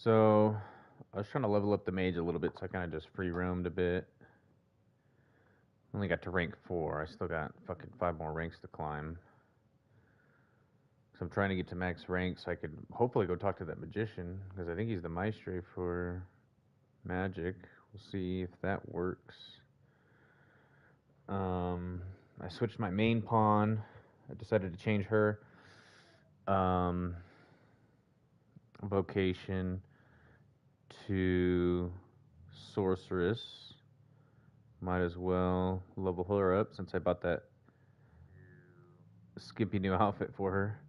So, I was trying to level up the mage a little bit, so I kind of just free roamed a bit. Only got to rank 4. I still got fucking 5 more ranks to climb. So I'm trying to get to max rank so I could hopefully go talk to that magician, because I think he's the maestro for magic. We'll see if that works. I switched my main pawn. I decided to change her vocation to sorceress. Might as well level her up since I bought that skimpy new outfit for her.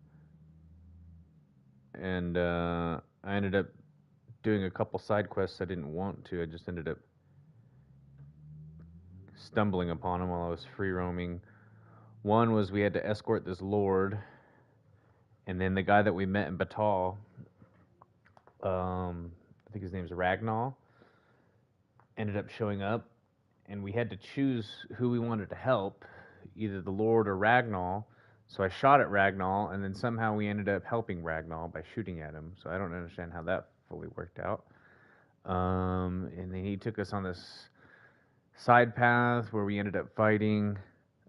And I ended up doing a couple side quests I didn't want to. I just ended up stumbling upon them while I was free roaming. One was we had to escort this lord, and then the guy that we met in Batal, I think his name's Ragnall, ended up showing up, and we had to choose who we wanted to help, either the Lord or Ragnall. So I shot at Ragnall, and then somehow we ended up helping Ragnall by shooting at him. So I don't understand how that fully worked out. And then he took us on this side path where we ended up fighting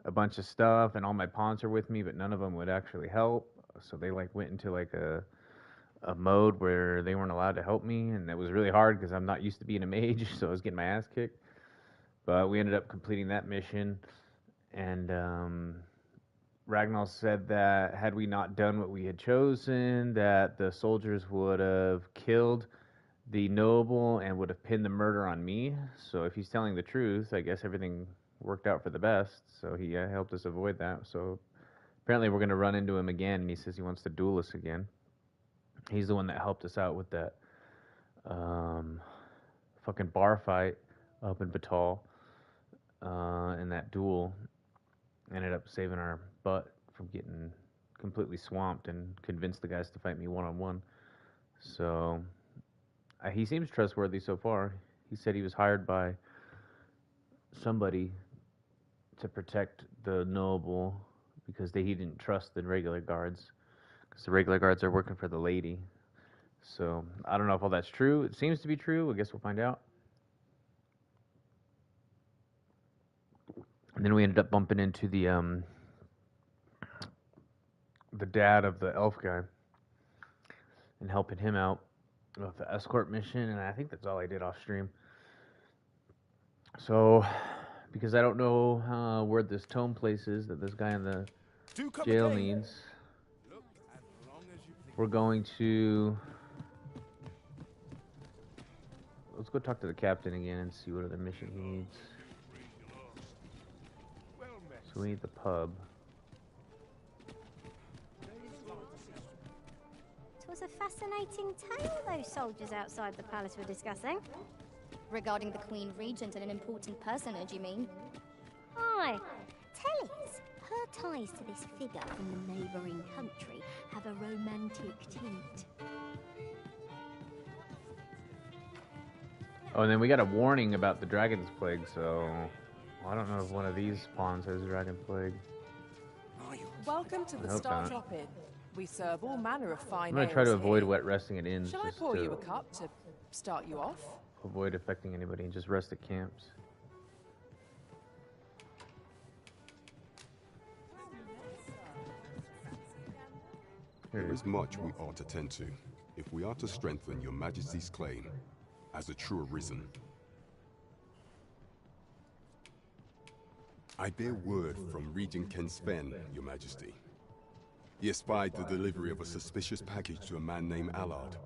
a bunch of stuff, and all my pawns are with me, but none of them would actually help. So they like went into like a mode where they weren't allowed to help me, and it was really hard because I'm not used to being a mage, so I was getting my ass kicked. But we ended up completing that mission, and Ragnar said that had we not done what we had chosen, that the soldiers would have killed the noble and would have pinned the murder on me. So if he's telling the truth, I guess everything worked out for the best. So he helped us avoid that. So apparently we're going to run into him again, and he says he wants to duel us again. He's the one that helped us out with that fucking bar fight up in Batal. In that duel, ended up saving our butt from getting completely swamped and convinced the guys to fight me one-on-one. So he seems trustworthy so far. He said he was hired by somebody to protect the noble because he didn't trust the regular guards, because the regular guards are working for the lady. So I don't know if all that's true. It seems to be true. I guess we'll find out. And then we ended up bumping into the dad of the elf guy and helping him out with the escort mission, and I think that's all I did off stream. So, because I don't know where this tome place is that this guy in the jail needs, we're going to... Let's go talk to the captain again and see what other mission he needs. So we need the pub. It was a fascinating tale those soldiers outside the palace were discussing. Regarding the Queen Regent and an important personage, you mean? Aye. Tellys, her ties to this figure from the neighbouring country have a romantic tint. Oh, and then we got a warning about the Dragon's Plague, so... I don't know if one of these pawns has Dragon Plague. Welcome to the Star Drop Inn. We serve all manner of fine I'm going to try to avoid wet resting at inns. Shall I pour you a cup to start you off? Avoid affecting anybody and just rest at camps. There is much we ought to tend to, if we are to strengthen your Majesty's claim as a true arisen. I bear word from Regent Ken Sven, Your Majesty. He espied the delivery of a suspicious package to a man named Allard,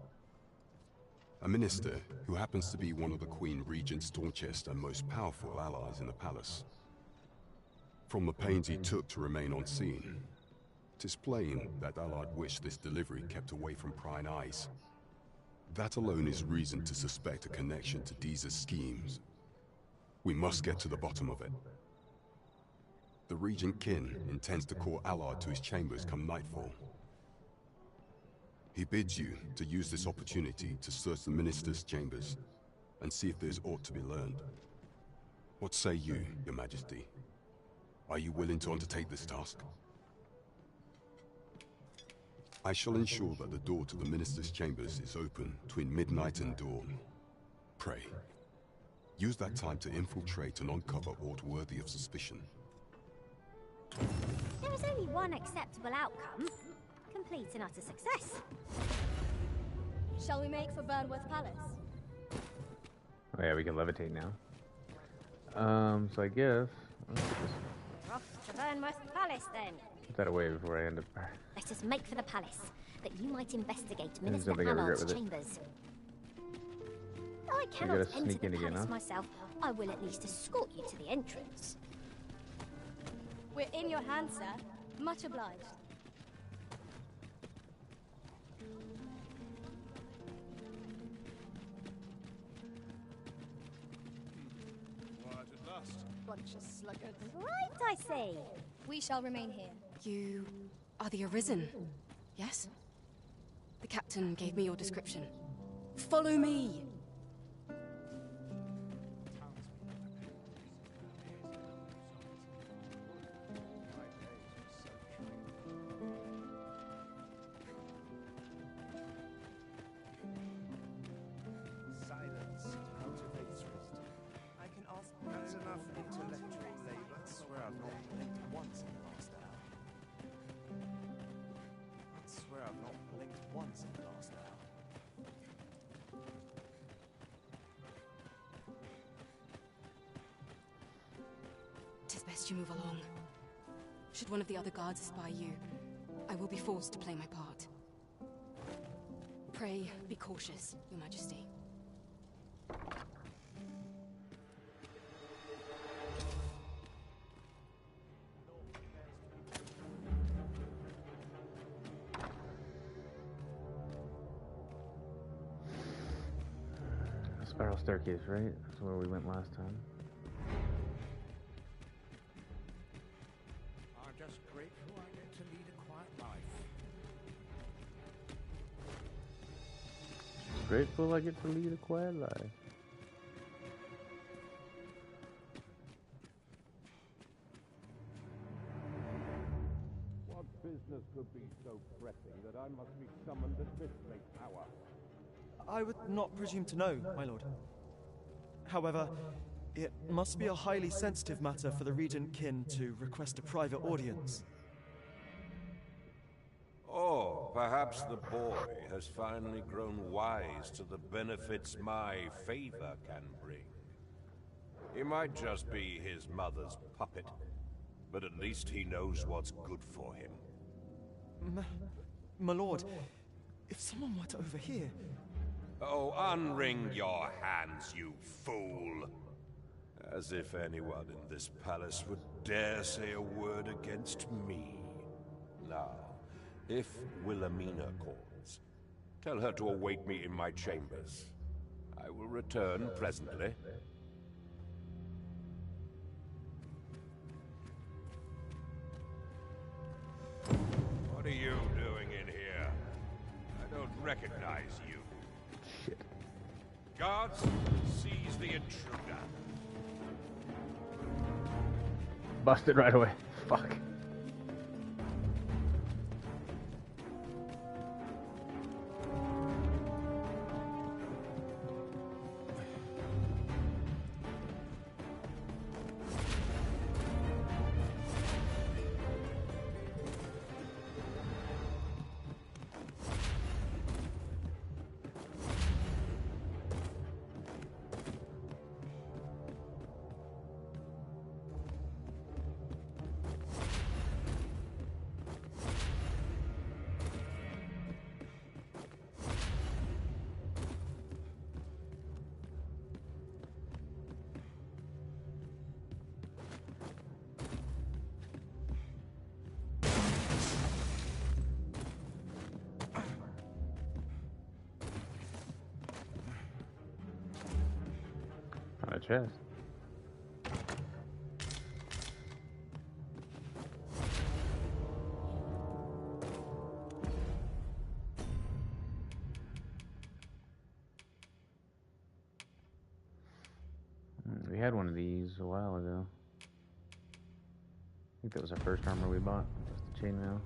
a minister who happens to be one of the Queen Regent's staunchest and most powerful allies in the palace. From the pains he took to remain on scene, 'tis plain that Allard wished this delivery kept away from prying eyes. That alone is reason to suspect a connection to Deeza's schemes. We must get to the bottom of it. The Regent Kin intends to call Allard to his chambers come nightfall. He bids you to use this opportunity to search the minister's chambers and see if there's aught to be learned. What say you, Your Majesty? Are you willing to undertake this task? I shall ensure that the door to the minister's chambers is open between midnight and dawn. Pray. Use that time to infiltrate and uncover aught worthy of suspicion. There is only one acceptable outcome. Complete and utter success. Shall we make for Burnworth Palace? Oh yeah, we can levitate now. So I guess let's just We're off to Burnworth Palace then. put that away before I end up. Let us make for the palace, that you might investigate There's Minister something I regret Allard's with it. chambers. Though I cannot gotta enter sneak the in palace again, huh? myself, I will at least escort you to the entrance. We're in your hands, sir. Much obliged. Quiet at last. Bunch of sluggards. Right, I see. We shall remain here. You are the Arisen, yes? The captain gave me your description. Follow me! Silence cultivates wisdom. I can ask. That's enough intellectual labor. I swear I've not blinked once in the last hour. I swear I've not blinked once in the last hour. Tis best you move along. Should one of the other guards espy you, I will be forced to play my part. Pray, be cautious, Your Majesty. Spiral staircase, right? That's where we went last time. I'm just grateful I get to lead a quiet life. Grateful I get to lead a quiet life. What business could be so pressing that I must be summoned at this late hour? I would not presume to know, my lord. However, it must be a highly sensitive matter for the Regent Kin to request a private audience. Or perhaps the boy has finally grown wise to the benefits my favor can bring. He might just be his mother's puppet, but at least he knows what's good for him. My lord, if someone were to overhear... Oh, unring your hands, you fool! As if anyone in this palace would dare say a word against me. Now, if Wilhelmina calls, tell her to await me in my chambers. I will return presently. What are you doing in here? I don't recognize you. Shit. Guards, seize the intruder. Busted right away. Fuck. Found a chest. We had one of these a while ago. I think that was our first armor we bought. Just the chainmail.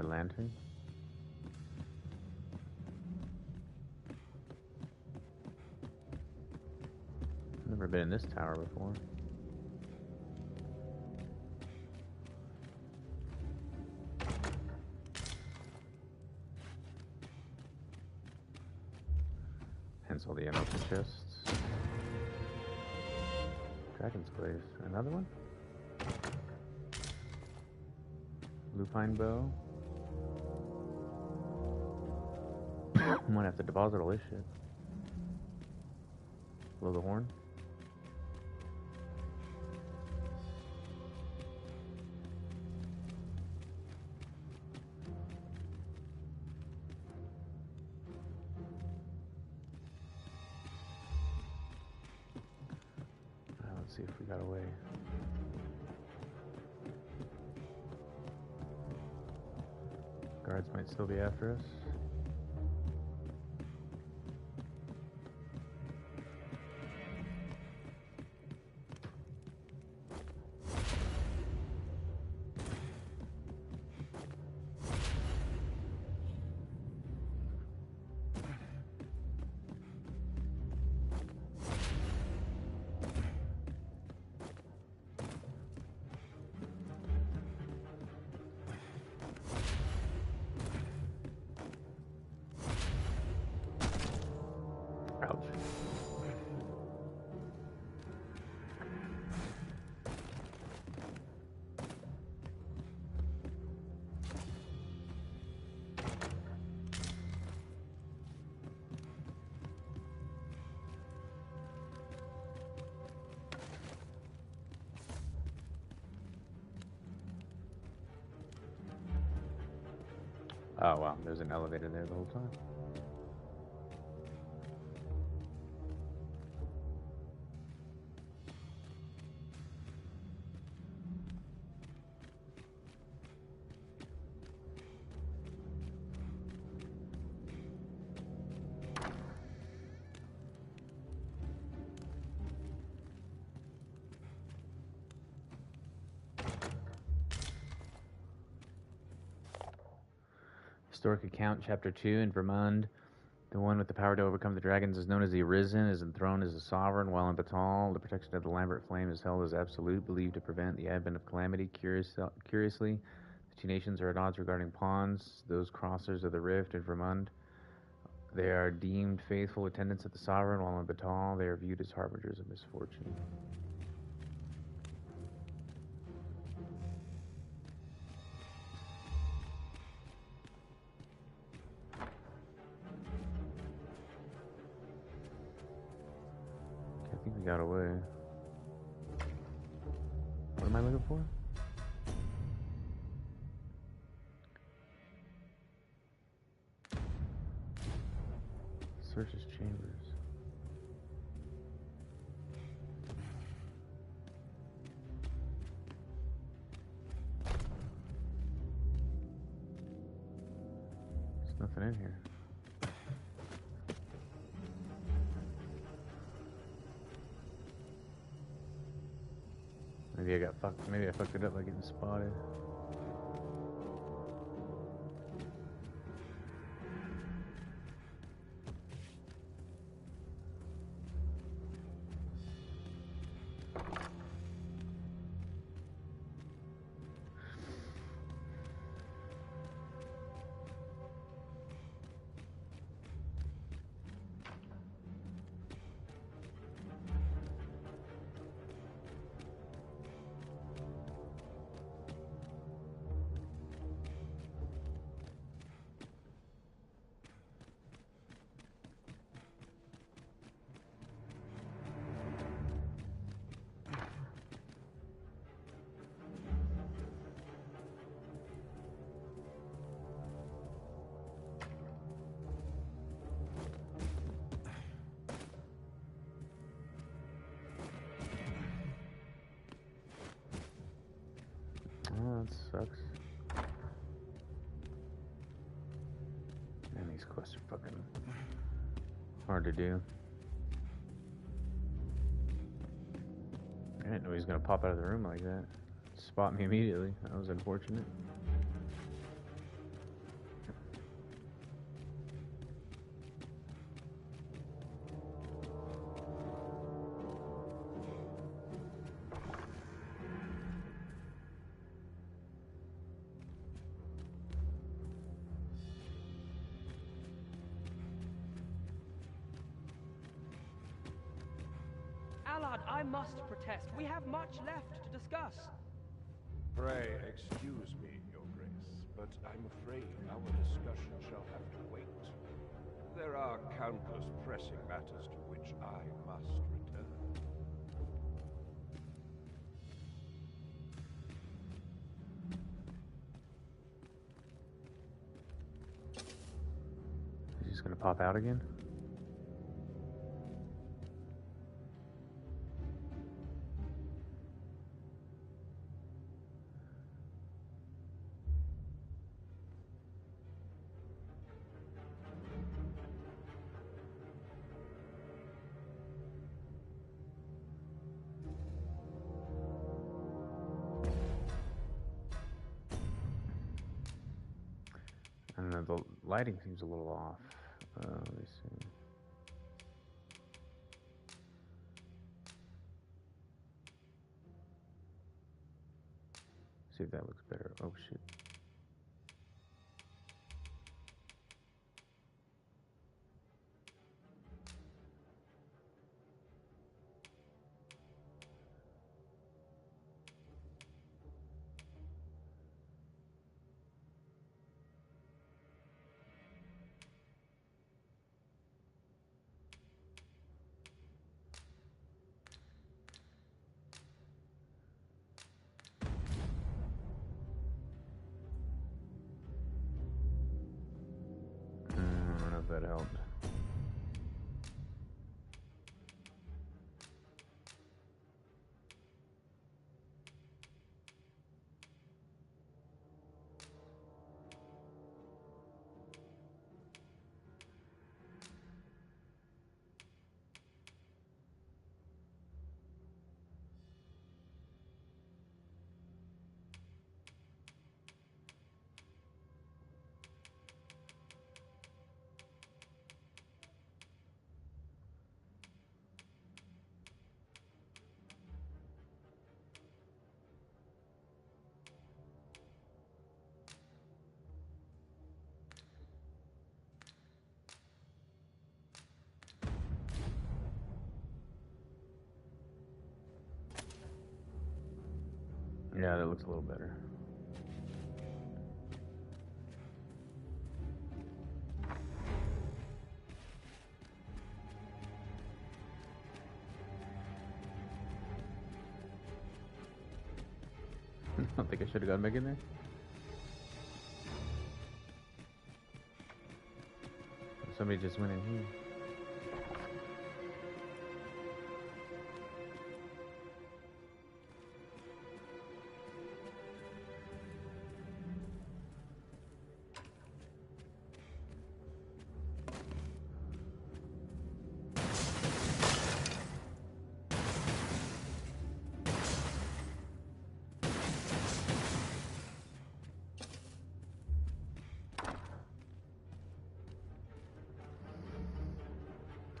the lantern. Never been in this tower before. Hence all the unopened chests. Dragon's Glaive. Another one? Lupine bow. I'm gonna have to deposit all this shit. Blow the horn. Let's see if we got away. Guards might still be after us. Ouch. Oh wow, there's an elevator there the whole time. Historic account, chapter 2, in Vermund. The one with the power to overcome the dragons is known as the Arisen, is enthroned as a sovereign, while in Batal, the protection of the Lambert flame is held as absolute, believed to prevent the advent of calamity. Curiously, the two nations are at odds regarding pawns, those crossers of the rift in Vermund. They are deemed faithful attendants of the sovereign, while in Batal, they are viewed as harbingers of misfortune. I think we got away. What am I looking for? Search his chambers. There's nothing in here. Maybe I got fucked. Maybe I fucked it up by getting spotted. Oh, that sucks. Man, these quests are fucking hard to do. I didn't know he was gonna pop out of the room like that. Spot me immediately. That was unfortunate. Allard, I must protest. We have much left to discuss. Pray excuse me, Your Grace, but I'm afraid our discussion shall have to wait. There are countless pressing matters to which I must return. Is he just gonna pop out again? I don't know, the lighting seems a little off. Let me see. See if that looks better. Oh shit. I don't know if that helped. Yeah, that looks a little better. I don't think I should have gone back in there. Somebody just went in here.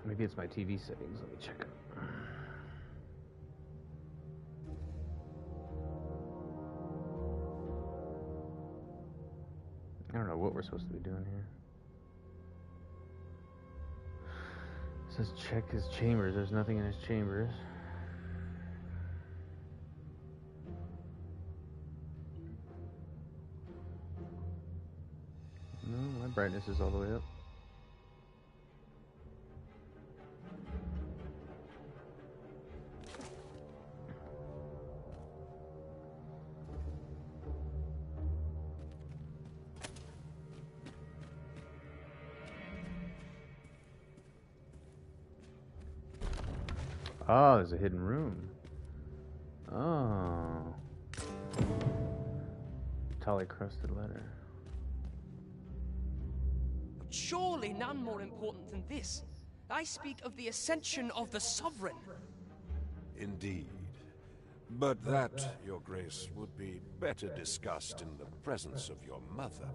Maybe it's my TV settings. Let me check it. I don't know what we're supposed to be doing here. It says check his chambers. There's nothing in his chambers. No, my brightness is all the way up. Oh, there's a hidden room. Oh. Tally crusted letter. Surely none more important than this. I speak of the ascension of the Sovereign. Indeed. But that, Your Grace, would be better discussed in the presence of your mother.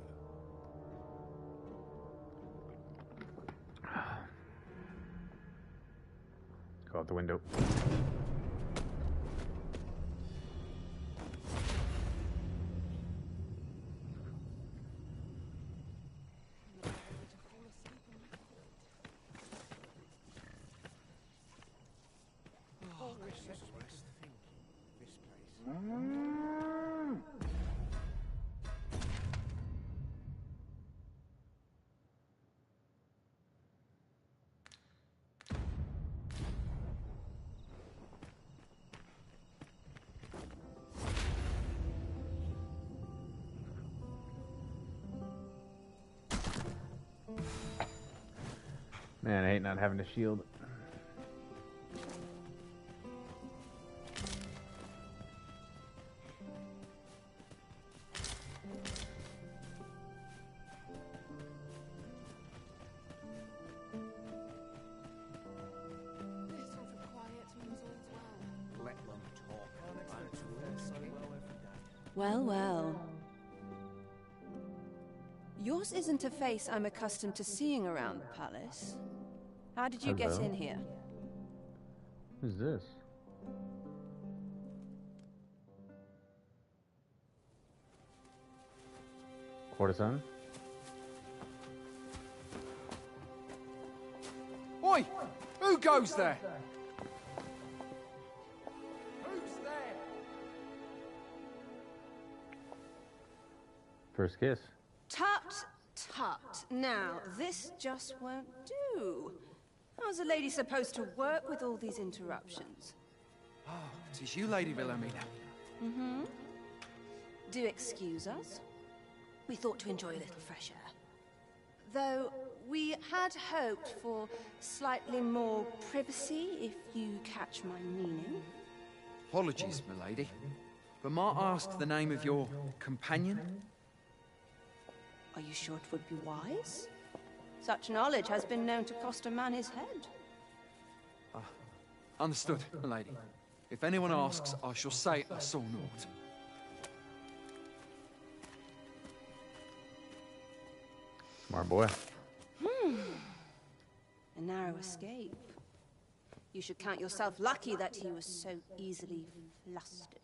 Go out the window. Oh, Man, I hate not having a shield. Well, well. Yours isn't a face I'm accustomed to seeing around the palace. How did you get Hello? in here? Who's this? Courtesan? Oi! Who goes there? Who's there? First kiss. Tut, tut. Now, this just won't do. How's a lady supposed to work with all these interruptions? Oh, it is you, Lady Wilhelmina. Mm-hmm. Do excuse us. We thought to enjoy a little fresh air. Though, we had hoped for slightly more privacy, if you catch my meaning. Apologies, milady. But might I ask the name of your companion? Are you sure it would be wise? Such knowledge has been known to cost a man his head. Understood, milady. If anyone asks, I shall say I saw naught. Smart boy. A narrow escape. You should count yourself lucky that he was so easily flustered.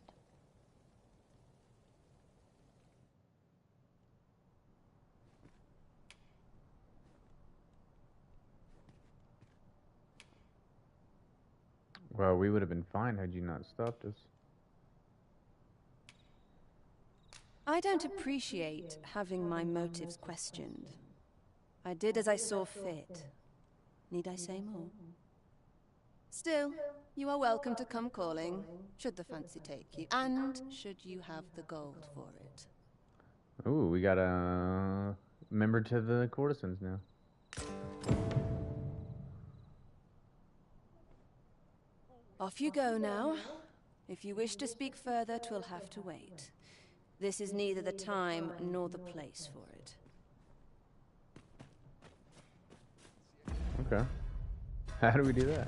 Well, we would have been fine had you not stopped us. I don't appreciate having my motives questioned. I did as I saw fit. Need I say more? Still, you are welcome to come calling, should the fancy take you, and should you have the gold for it. Ooh, we got a member to the courtesans now. Off you go now. If you wish to speak further, 'twill have to wait. This is neither the time nor the place for it. Okay. How do we do that?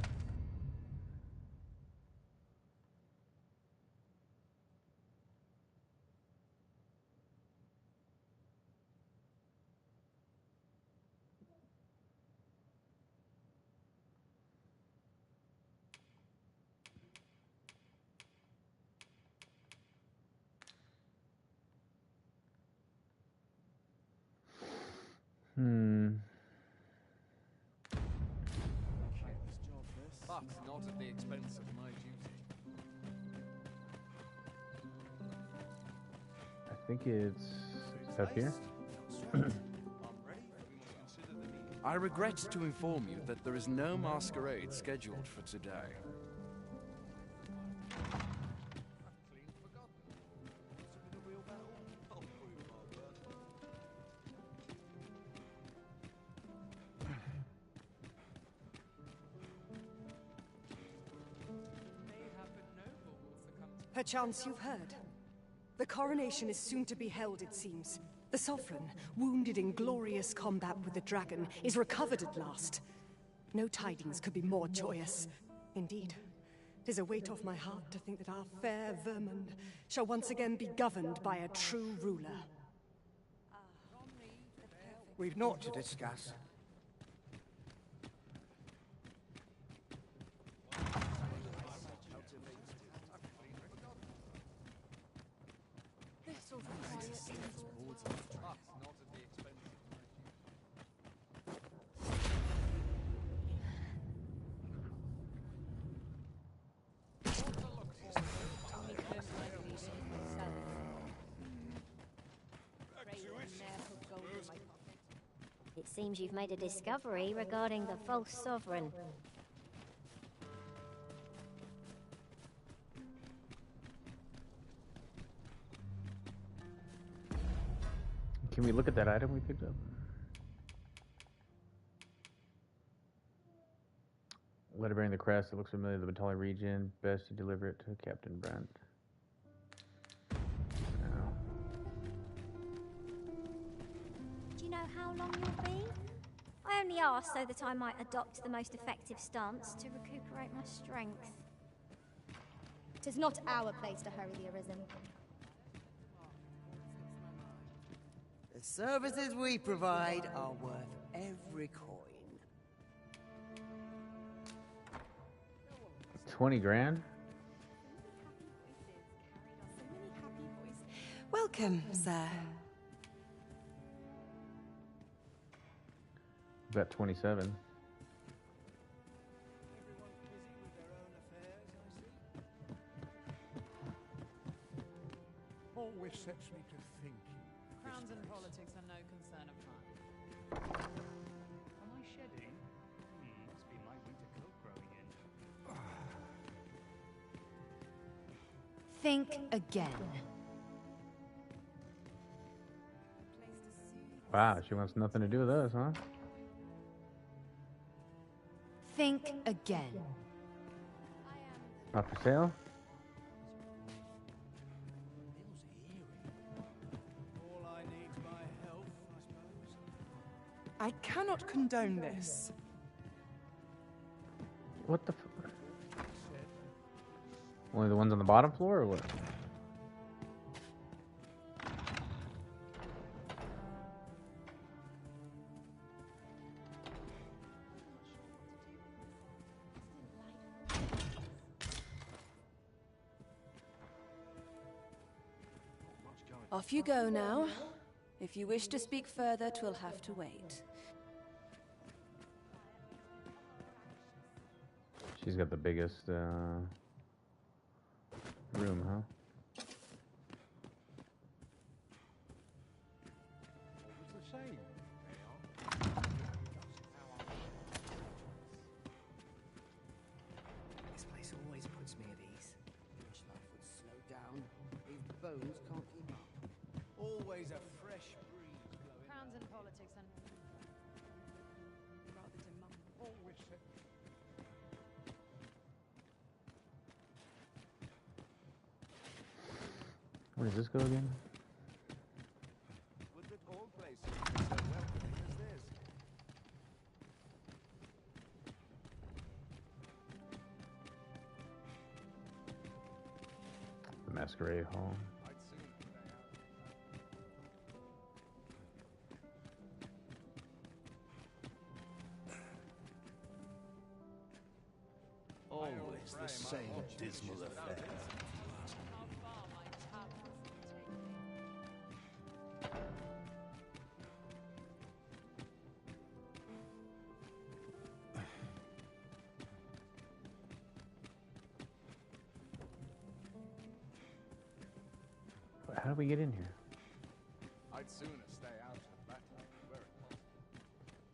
But not at the expense of my duty. I think it's up here. I regret to inform you that there is no masquerade scheduled for today. Perchance you've heard. The coronation is soon to be held, it seems. The Sovereign, wounded in glorious combat with the dragon, is recovered at last. No tidings could be more joyous. Indeed, 'tis a weight off my heart to think that our fair Vermund shall once again be governed by a true ruler. We've naught to discuss. It seems you've made a discovery regarding the false sovereign. Can we look at that item we picked up? Letter bearing the crest that looks familiar to the Batali region. Best you deliver it to Captain Brent. No. Do you know how long you'll be? I only asked so that I might adopt the most effective stance to recuperate my strength. 'Tis not our place to hurry the Arisen. The services we provide are worth every coin. 20 grand? Welcome, sir. About 27. Always sets me to thinking. Crowns and politics are no concern of mine. Am I shedding? Must be my winter coat growing in. Think again. Wow, she wants nothing to do with us, huh? Think again. Not for sale? All I need's my health, I suppose. I cannot condone this. What the f... Only the ones on the bottom floor, or what? Off you go now. If you wish to speak further, 'twill have to wait. She's got the biggest room, huh? It's the same. This place always puts me at ease. Wish life would slow down. These bones can't keep up. Always a fresh breeze blowing. Crowns and politics and rather demonic. Always set. Where does this go again? Would that all places were so welcoming as this? The Masquerade Hall. I'd soon stay out. Always the same dismal affair. How do we get in here? I'd sooner stay out of battle where it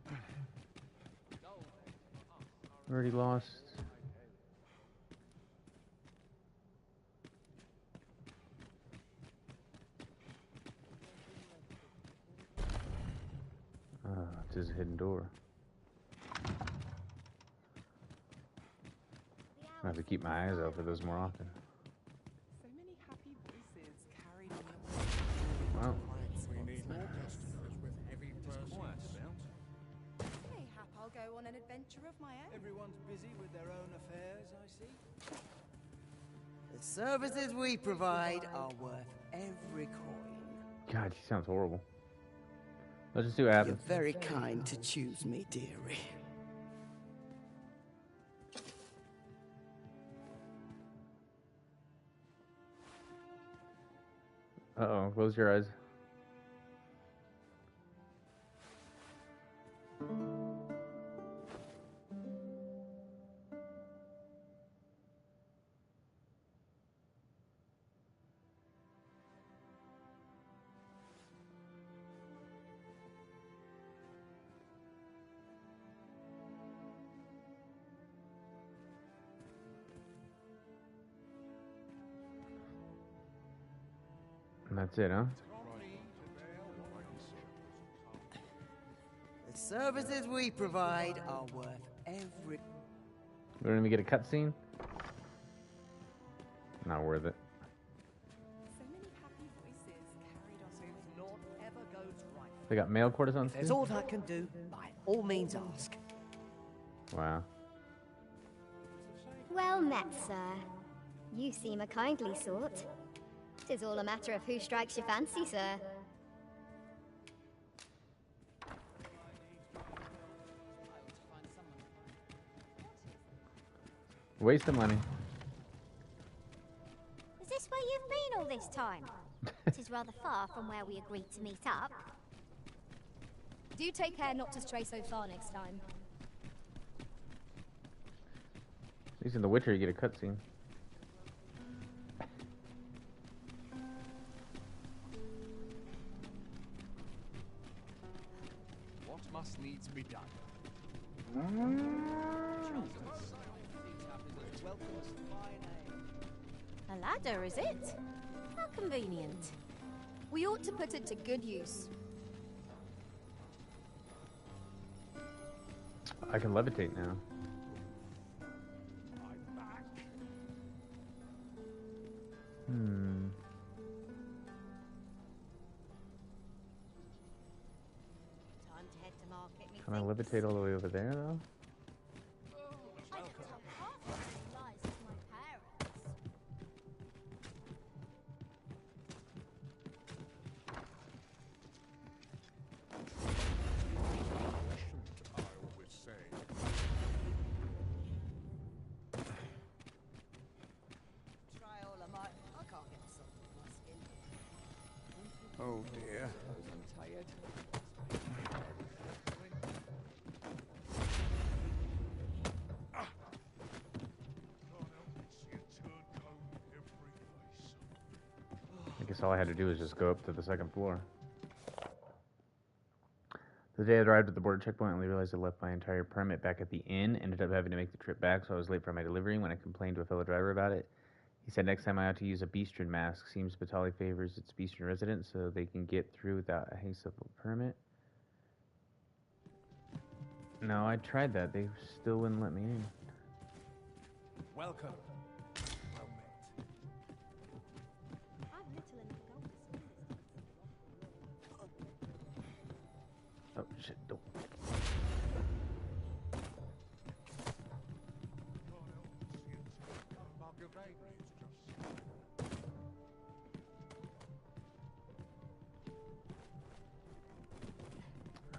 possible. Already lost. It's just a hidden door. I have to keep my eyes out for those more often. So many happy voices carried on the Wow. We need more customers with heavy purses. Mayhap I'll go on an adventure of my own. Everyone's busy with their own affairs, I see. The services we provide are worth every coin. God, she sounds horrible. Let's just see what You're happens. very kind to choose me, dearie. Uh-oh, close your eyes. And that's it, huh? The services we provide are worth every... We don't even get a cutscene. Not worth it. So many happy voices carried us if naught ever goes right. They got male courtesans There's too? aught I can do, by all means ask. Wow. Well met, sir. You seem a kindly sort. 'Tis all a matter of who strikes your fancy, sir. Waste of money. Is this where you've been all this time? It is rather far from where we agreed to meet up. Do take care not to stray so far next time. At least in The Witcher you get a cutscene. What must needs be done? A ladder, is it? How convenient. We ought to put it to good use. I can levitate now. Hmm. Time to head to market, Can I levitate all the way over there though? Try all I might. I can't get the salt off my skin. Oh dear. I'm tired. I guess all I had to do was just go up to the second floor. The day I arrived at the border checkpoint, I only realized I left my entire permit back at the inn. Ended up having to make the trip back, so I was late for my delivery. When I complained to a fellow driver about it, he said next time I ought to use a Beastron mask. Seems Batali favors its Beastron residents so they can get through without a haste permit. No, I tried that. They still wouldn't let me in. Welcome. Oh shit, no.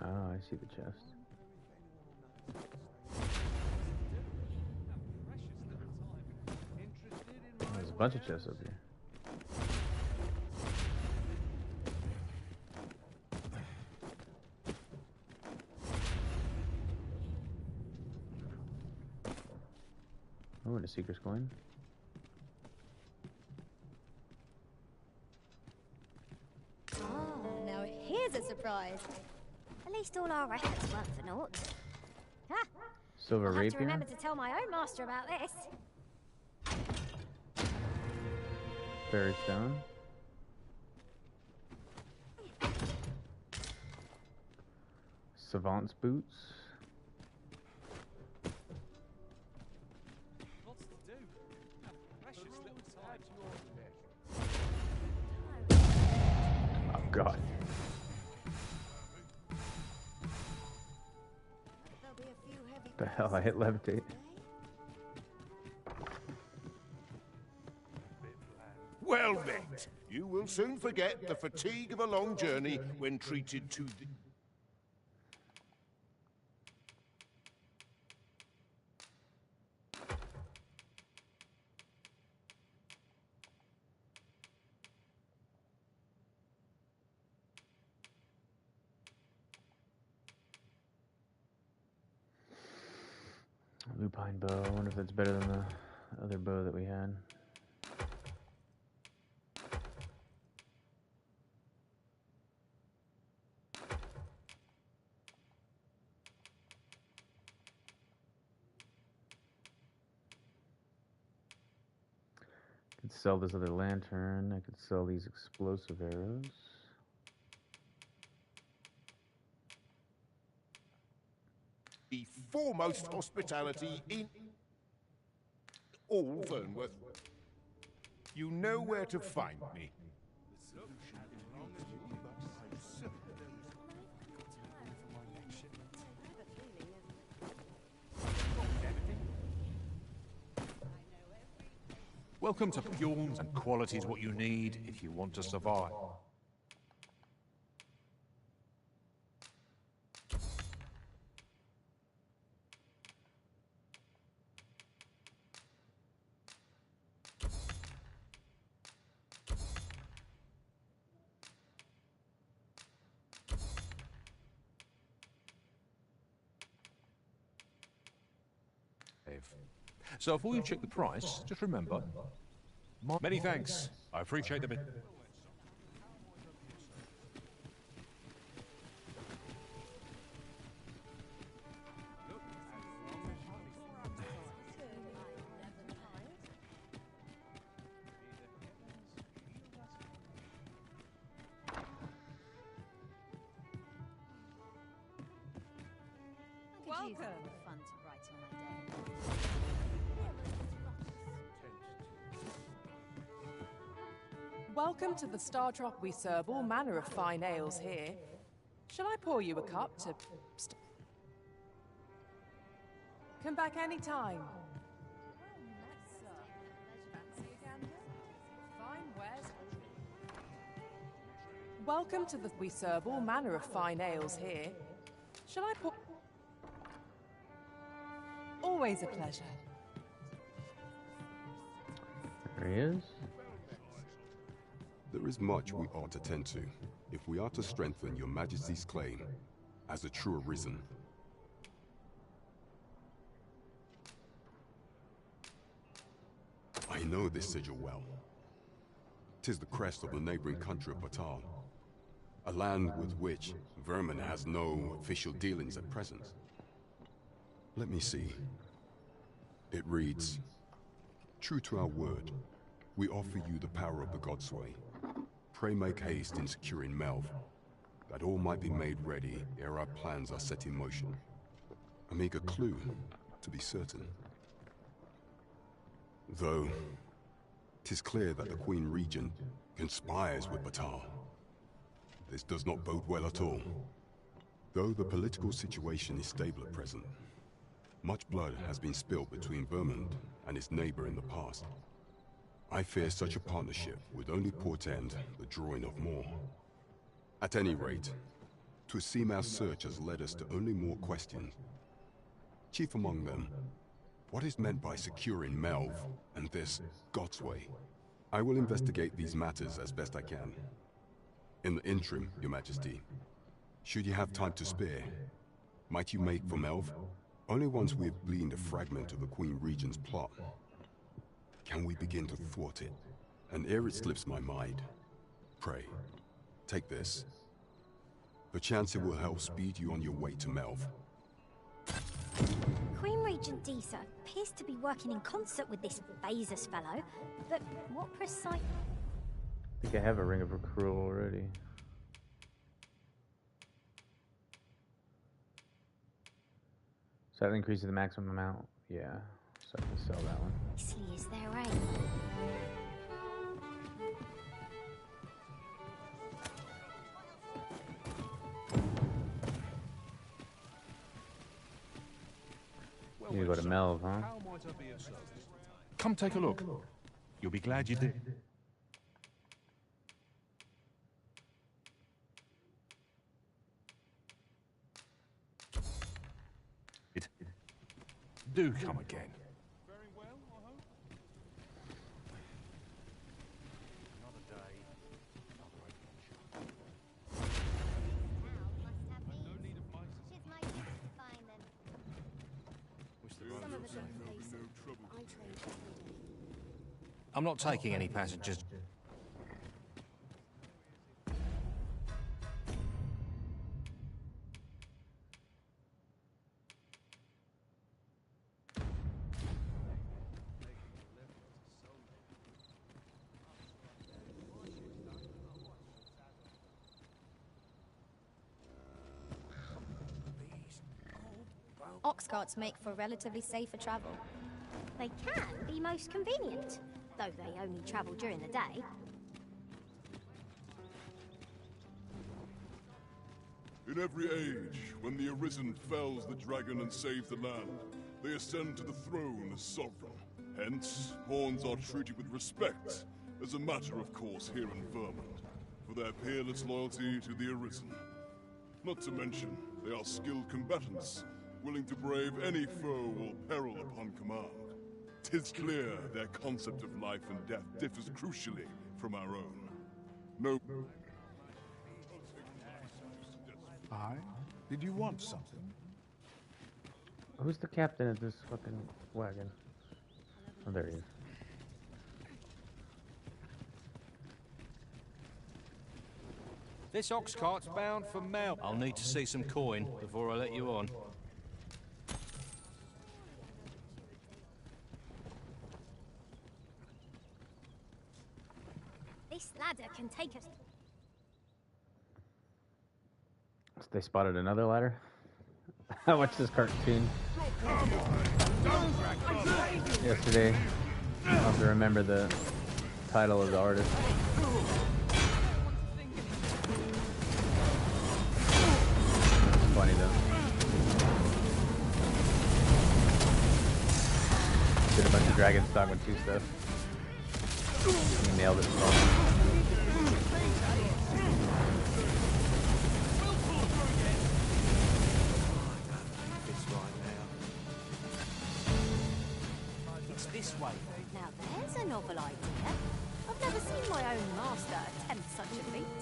Oh, I see the chest. There's a bunch of chests up here. Oh, and a Seeker's Coin. Ah, now here's a surprise. At least all our efforts weren't for naught. Ha! Silver I'll have to Rapier. remember to tell my own master about this. Fairy Stone. Savant's Boots. Lots to do. Precious little time. Oh god. The hell, I hit levitate. Well met. You will soon forget the fatigue of a long journey when treated to the... Lupine bow. I wonder if that's better than the other bow that we had. Could sell this other lantern. I could sell these explosive arrows. The foremost hospitality in... all Vernworth. You know where to find me. Welcome to Bjorn's, and quality is what you need if you want to survive. So before you check the price, just remember... Many thanks. I appreciate the bit. Welcome. Fun to write on my day. Welcome to the Star Drop. We serve all manner of fine ales here. Shall I pour you a cup to... Come back any time. Welcome to the... We serve all manner of fine ales here. Shall I pour... Always a pleasure. There he is. There is much we ought to tend to, if we are to strengthen your Majesty's claim as a true arisen. I know this sigil well. 'Tis the crest of the neighboring country of Batal, a land with which Vermin has no official dealings at present. Let me see. It reads, "True to our word, we offer you the power of the Godsway. Pray make haste in securing Melv, that all might be made ready ere our plans are set in motion." A meager clue, to be certain. Though, 'tis clear that the Queen Regent conspires with Batal. This does not bode well at all. Though the political situation is stable at present, much blood has been spilled between Vermund and its neighbor in the past. I fear such a partnership would only portend the drawing of more. At any rate, 'twould seem our search has led us to only more questions. Chief among them, what is meant by securing Melv and this Godsway? I will investigate these matters as best I can. In the interim, Your Majesty, should you have time to spare, might you make for Melv? Only once we have gleaned a fragment of the Queen Regent's plot can we begin to thwart it. And ere it slips my mind, pray, take this. Perchance it will help speed you on your way to Melv. Queen Regent Disa appears to be working in concert with this Phasus fellow, but what precise... I think I have a Ring of Accrual already. So that increases the maximum amount. Yeah, so I can sell that one. Nicely is their aim. You go to Melv, huh? Come take a look. You'll be glad you did. Do come again. I'm not taking any passengers. Ox carts make for relatively safer travel. They can be most convenient, though they only travel during the day. In every age, when the Arisen fells the dragon and saves the land, they ascend to the throne as sovereign. Hence, pawns are treated with respect, as a matter of course here in Vermont, for their peerless loyalty to the Arisen. Not to mention, they are skilled combatants, willing to brave any foe or peril upon command. 'Tis clear their concept of life and death differs crucially from our own. No... Aye? Did you want something? Who's the captain of this fucking wagon? Oh, there he is. This ox cart's bound for Mel. I'll need to see some coin before I let you on. This ladder can take us... They spotted another ladder. I watched this cartoon yesterday. I have to remember the title of the artist. It's funny though. Did a bunch of Dragon's Dogma 2 stuff. He nailed it. This way. Now there's a novel idea. I've never seen my own master attempt such a feat.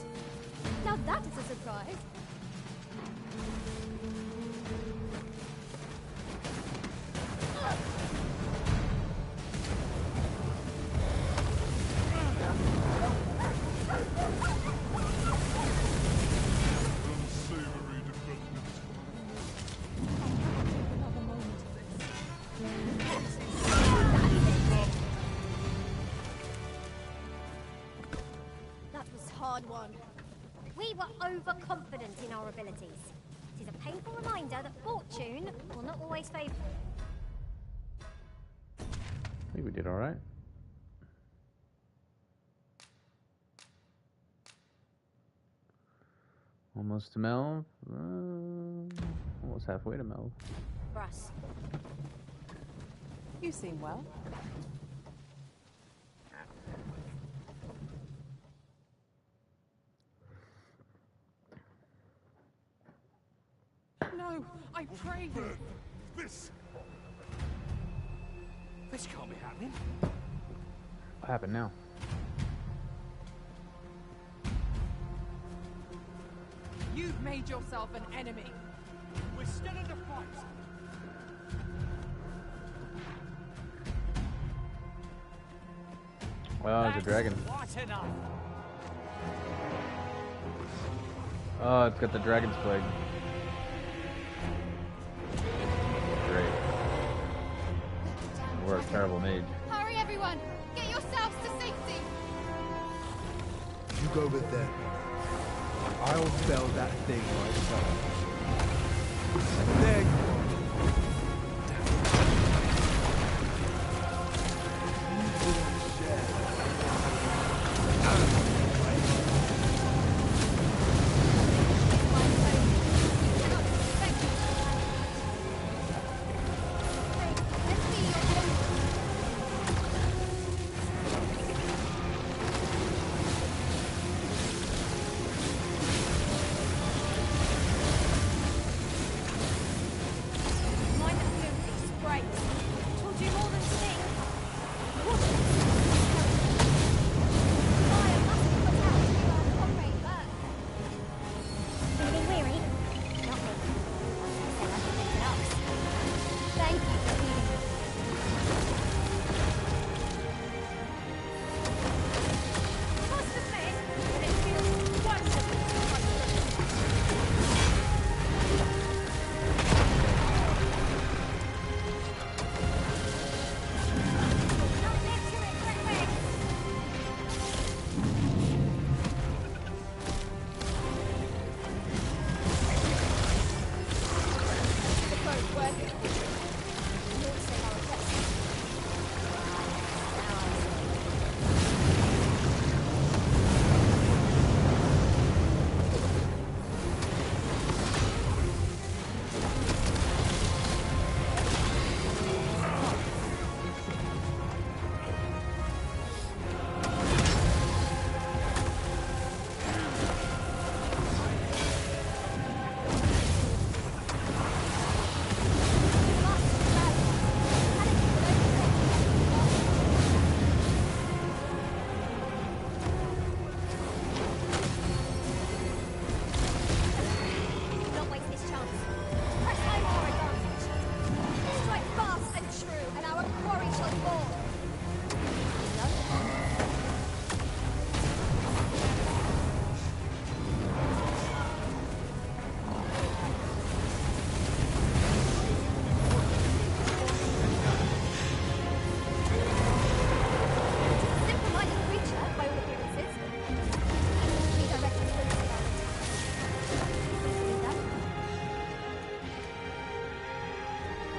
Now that is a surprise. We were overconfident in our abilities. It is a painful reminder that fortune will not always favour. I think we did all right. Almost to Melv. Almost halfway to Melv. Russ. You seem well. No, I pray you. This can't be happening. What happened now? You've made yourself an enemy. We're still in the fight. Oh, it's a dragon. Quite enough. Oh, it's got the dragon's plague. Great. We're a terrible mage. Hurry, everyone! Get yourselves to safety! You go with them. I'll fell that thing myself. There you are.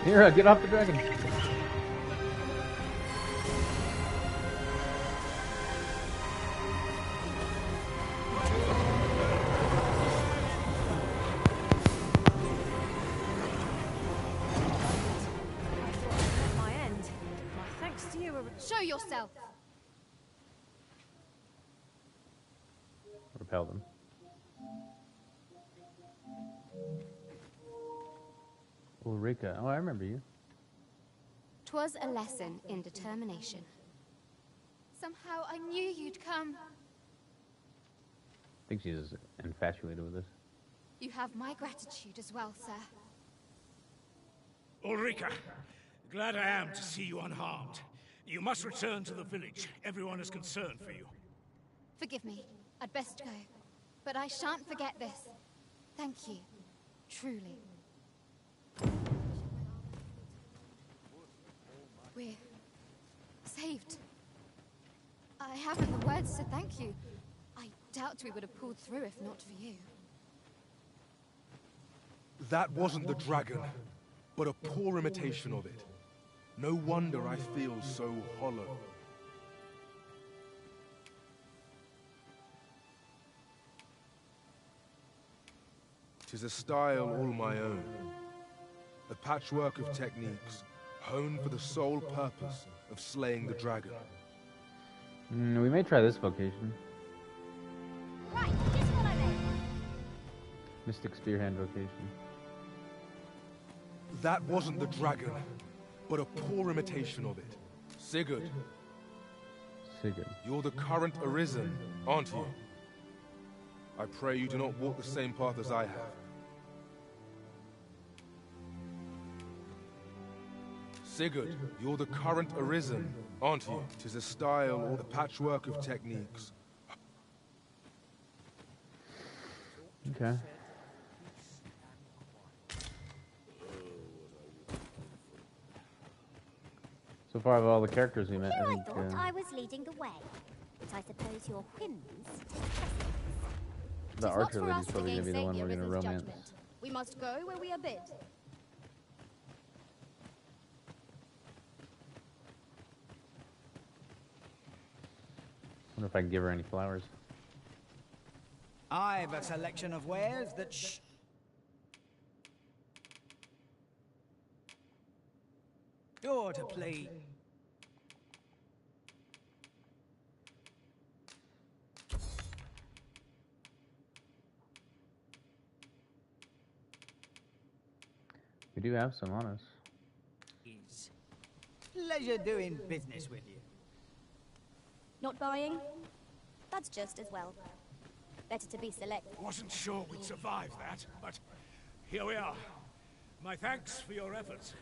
Here, get off the dragon. My end. My thanks to you. Show yourself. Repel them. Ulrika. Oh, I remember you. 'Twas a lesson in determination. Somehow I knew you'd come. I think she's infatuated with us. You have my gratitude as well, sir. Ulrika, glad I am to see you unharmed. You must return to the village. Everyone is concerned for you. Forgive me. I'd best go. But I shan't forget this. Thank you. Truly. We're saved. I haven't the words to thank you. I doubt we would have pulled through if not for you. That wasn't the dragon, but a poor imitation of it. No wonder I feel so hollow. Tis a style all my own. A patchwork of techniques, honed for the sole purpose of slaying the dragon. We may try this vocation. Right, just what I meant. Mystic Spearhand vocation. That wasn't the dragon, but a poor imitation of it. Sigurd. Sigurd. You're the current Arisen, aren't you? I pray you do not walk the same path as I have. Sigurd, you're the current Arisen, aren't you? 'Tis a style or the patchwork of techniques. Okay. So far of all the characters we met, Here I I think... thought I was leading the way. But I suppose your whims take precedence. the archer lady's probably going to be the one we're going to romance. We must go where we are bid. Wonder if I can give her any flowers. I've a selection of wares that You're to play. We do have some on us. Pleasure doing business with you. Not buying? That's just as well. Better to be select. Wasn't sure we'd survive that, but here we are. My thanks for your efforts.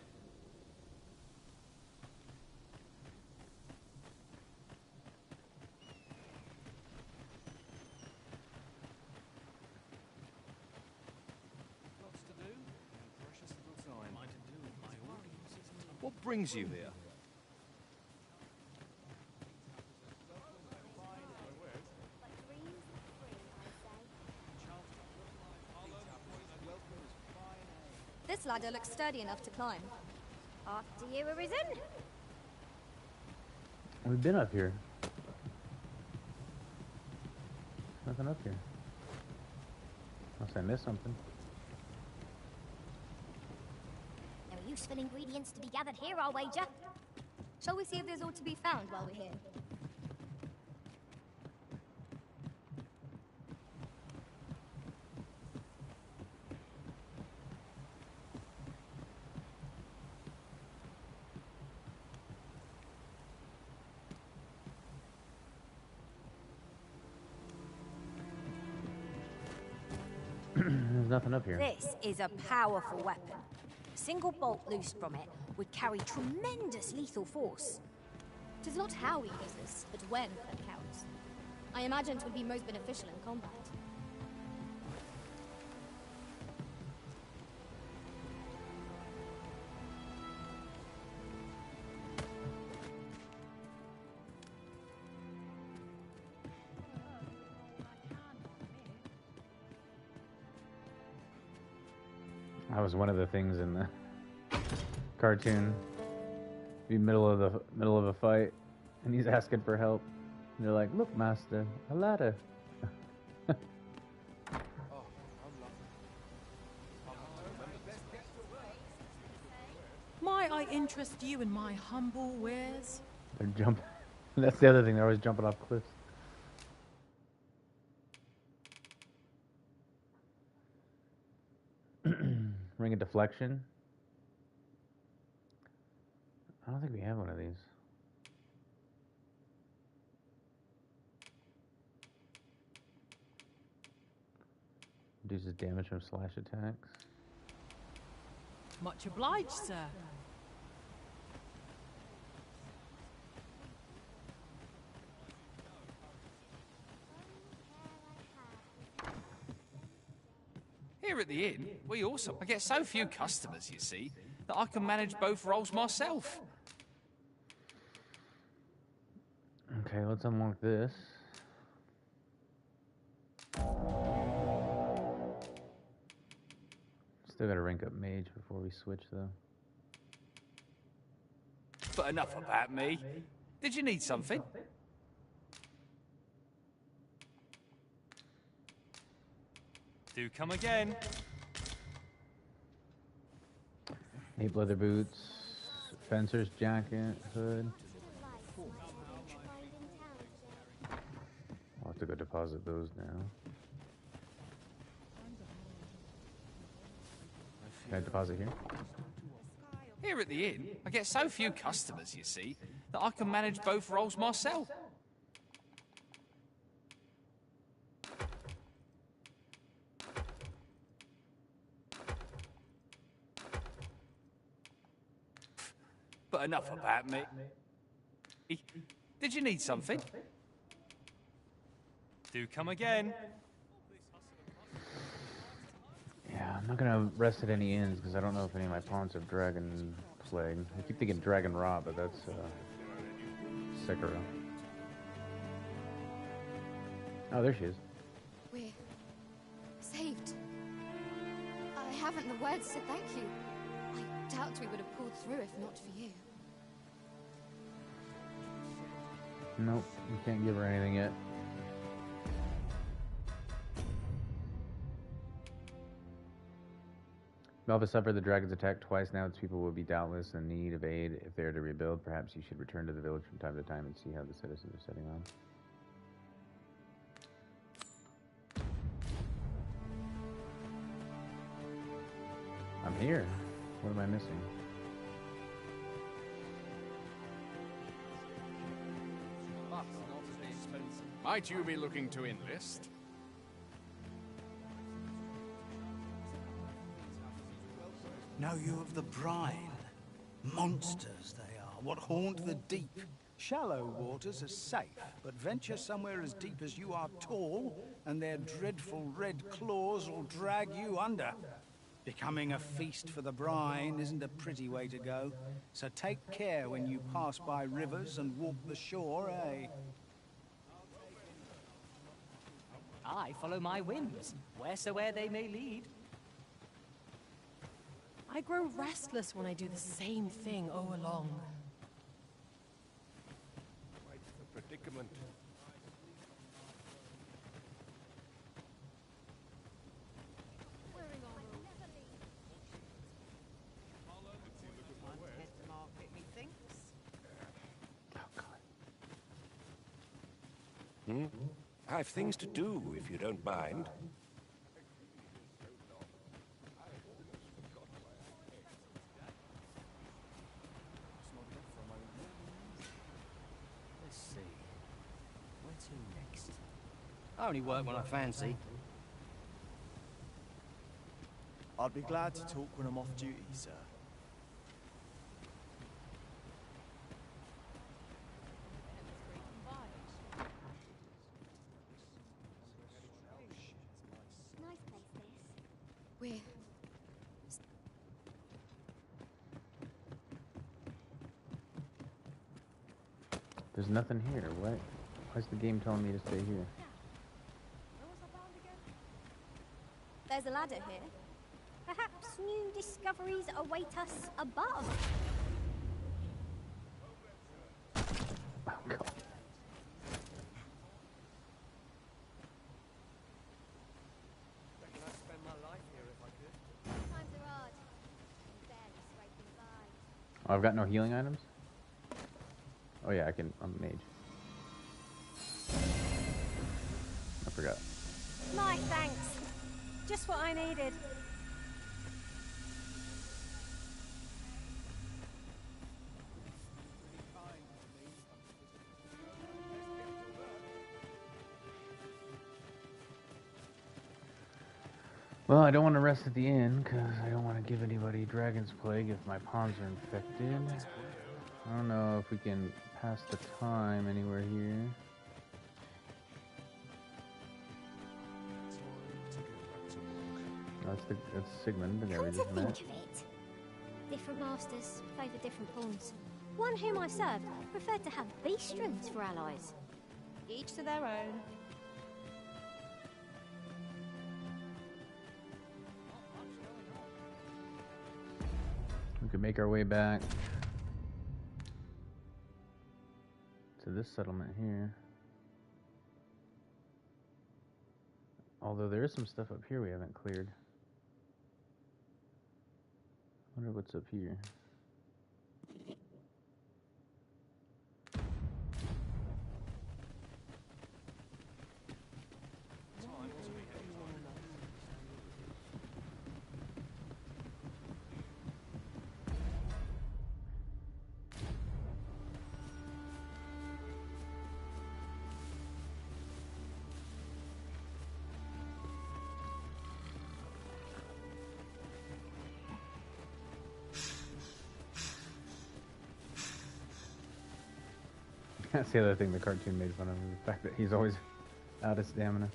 Lots to do, and precious little time. I to do with my audience. What brings you here? This ladder looks sturdy enough to climb. After you, Arisen? We've been up here. Nothing up here. Unless I missed something. No useful ingredients to be gathered here, I'll wager. Shall we see if there's aught to be found while we're here? There's nothing up here. This is a powerful weapon. A single bolt loosed from it would carry tremendous lethal force. Tis not how we use this, but when that counts. I imagine it would be most beneficial in combat. That was one of the things in the cartoon. Be middle of a fight, and he's asking for help. And they're like, "Look, master, a ladder." Might I interest you in my humble wares? They're jumping. That's the other thing. They're always jumping off cliffs. Ring of deflection. I don't think we have one of these. Reduces damage from slash attacks. Much obliged, sir. Here at the inn, we also... I get so few customers, you see, that I can manage both roles myself. Okay, let's unlock this. Still gotta rank up mage before we switch, though. But enough about me. Did you need something? Do come again. Ape leather boots, fencer's jacket, hood. I'll have to go deposit those now. Can I deposit here? Here at the inn, I get so few customers, you see, that I can manage both roles myself. But enough about me. Did you need something? Do come again. Yeah, I'm not gonna rest at any inns because I don't know if any of my pawns have dragon plague. I keep thinking dragon rot, but that's Sekiro. Oh, there she is. We're saved. I haven't the words to thank you. I doubt we would have pulled through if not for you. Nope, we can't give her anything yet. Melva suffered the dragon's attack twice now. Its people will be doubtless in need of aid if they are to rebuild. Perhaps you should return to the village from time to time and see how the citizens are setting on. I'm here. What am I missing? Might you be looking to enlist? Know you of the brine? Monsters they are, what haunt the deep. Shallow waters are safe, but venture somewhere as deep as you are tall, and their dreadful red claws will drag you under. Becoming a feast for the brine isn't a pretty way to go, so take care when you pass by rivers and walk the shore, eh? I follow my whims, wheresoever they may lead. I grow restless when I do the same thing all along. Quite the predicament. I've things to do, if you don't mind. Let's see. Where to next? I only work when I fancy. I'd be glad to talk when I'm off duty, sir. We're... There's nothing here. Why's the game telling me to stay here? There's a ladder here. Perhaps new discoveries await us above. Oh, God. Reckon I'd spend my life here if I could. Times are hard. I'm barely scraping by. Oh, I've got no healing items? Oh yeah, I'm a mage. I forgot. My thanks. Just what I needed. Well, I don't want to rest at the inn, because I don't want to give anybody Dragon's Plague if my pawns are infected. I don't know if we can pass the time anywhere here. Oh, that's Sigmund, the guy we Come to just think met. of it, different masters favour different pawns. One whom I served preferred to have beastrons for allies. Each to their own. We could make our way back to this settlement here. Although there is some stuff up here we haven't cleared. I wonder what's up here. That's the other thing the cartoon made fun of, the fact that he's always out of stamina.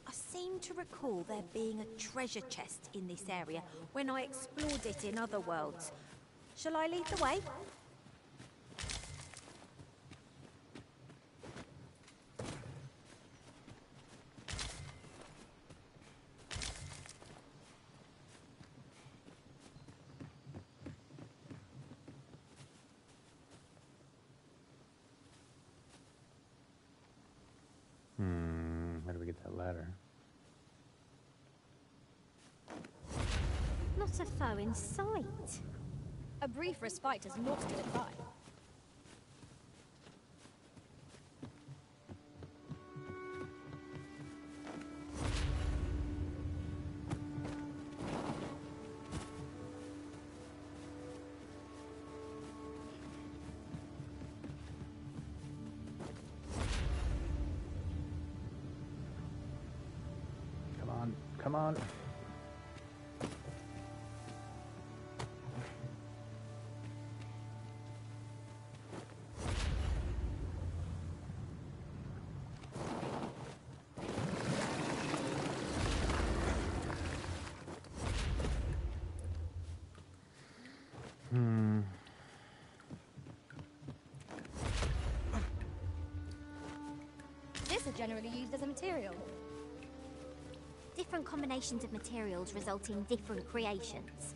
I seem to recall there being a treasure chest in this area when I explored it in other worlds. Shall I lead the way? How do we get that ladder? Not a foe in sight. A brief respite has naught to defy. Come on, come on. This is generally used as a material. Different combinations of materials result in different creations.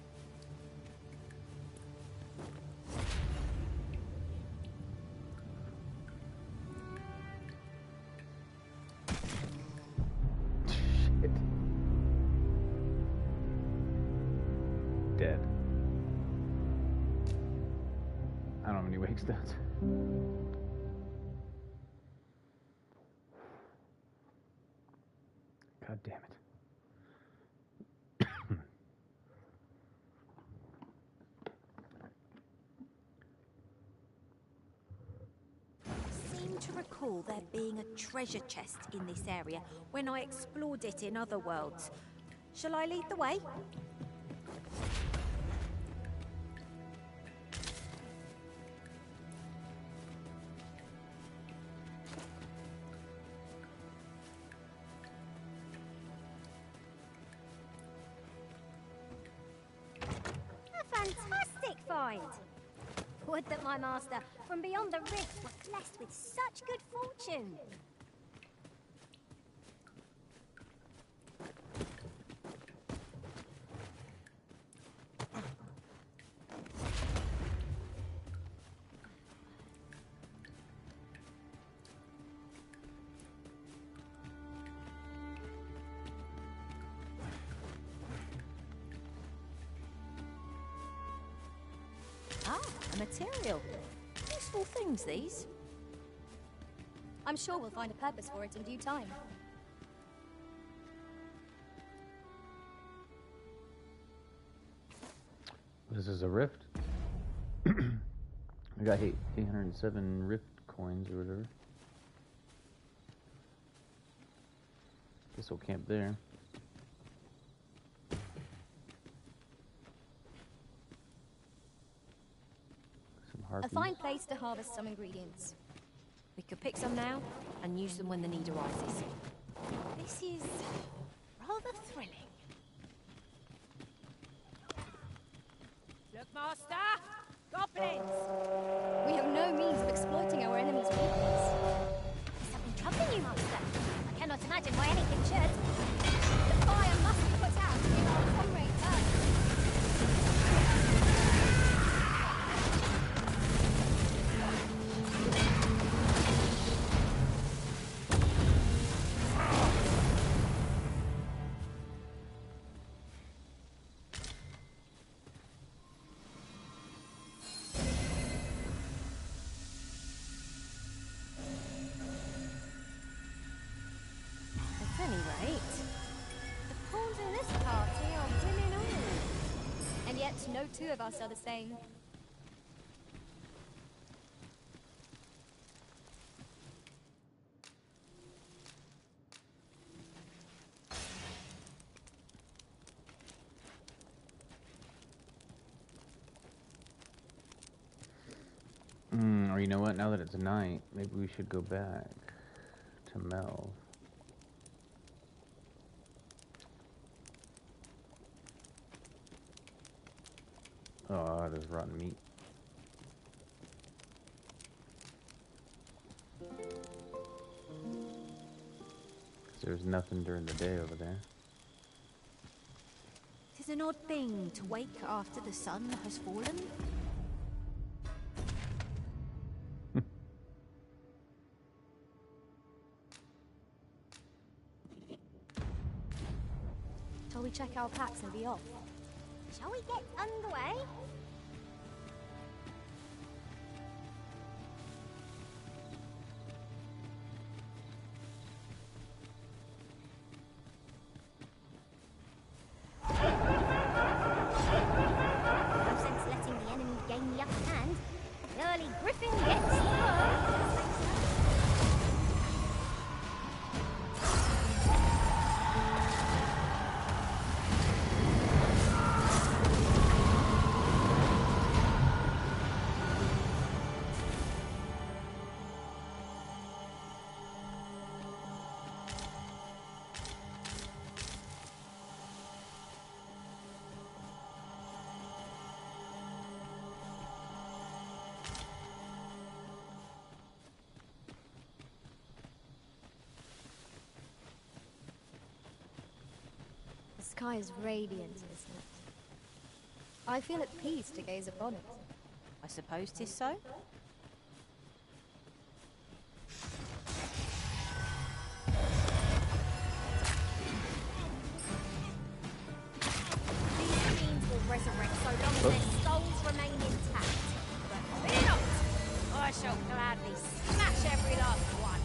Shit. Dead. I don't have any wake stats. God damn it. Seem to recall there being a treasure chest in this area when I explored it in other worlds. Shall I lead the way? A fantastic find. Would that my master from beyond the rift were blessed with such good fortune. Ah, a material. Useful things, these. I'm sure we'll find a purpose for it in due time. This is a rift. I got 807 rift coins or whatever. Guess we'll camp there. A fine place to harvest some ingredients. We could pick some now and use them when the need arises. This is rather thrilling. Look, Master! Goblins! We have no means of exploiting our enemy's weakness. Is something troubling you, Master? I cannot imagine why anything should. The fire must be put out to give our comrades earth. At any rate, the pawns in this party are women all. And yet no two of us are the same. Or you know what? Now that it's night, maybe we should go back to Mel. Oh, there's rotten meat. There's nothing during the day over there. Tis an odd thing to wake after the sun has fallen. Shall we check our packs and be off? Shall we get underway? No sense letting the enemy gain the upper hand. The early griffin gets the worm. The sky is radiant, isn't it? I feel at peace to gaze upon it. I suppose 'tis so. These fiends will resurrect so long as their souls remain intact. But fear not! I shall gladly smash every last one.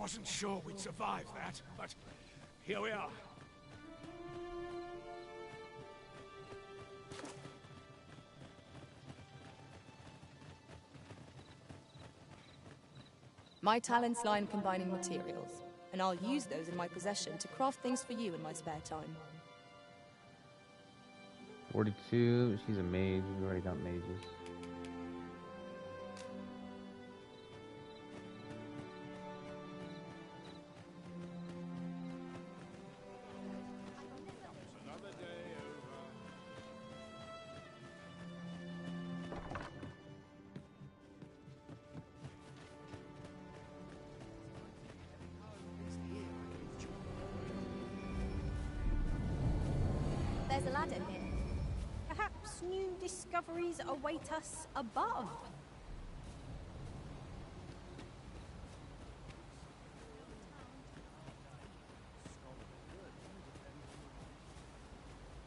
Wasn't sure we'd survive that, but here we are. My talents lie in combining materials, and I'll use those in my possession to craft things for you in my spare time. 42. She's a mage. We've already got mages. There's a ladder here. Perhaps new discoveries await us above.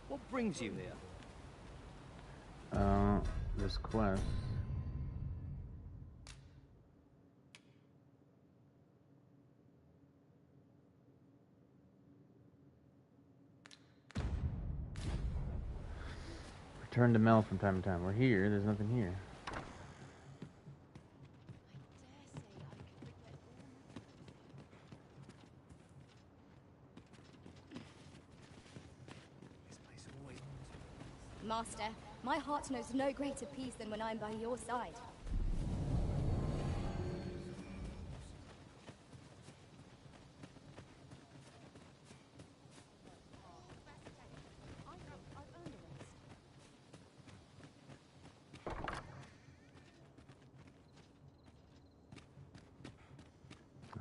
What brings you here? This quest. Return to Mel from time to time. We're here. There's nothing here. Master, my heart knows no greater peace than when I'm by your side.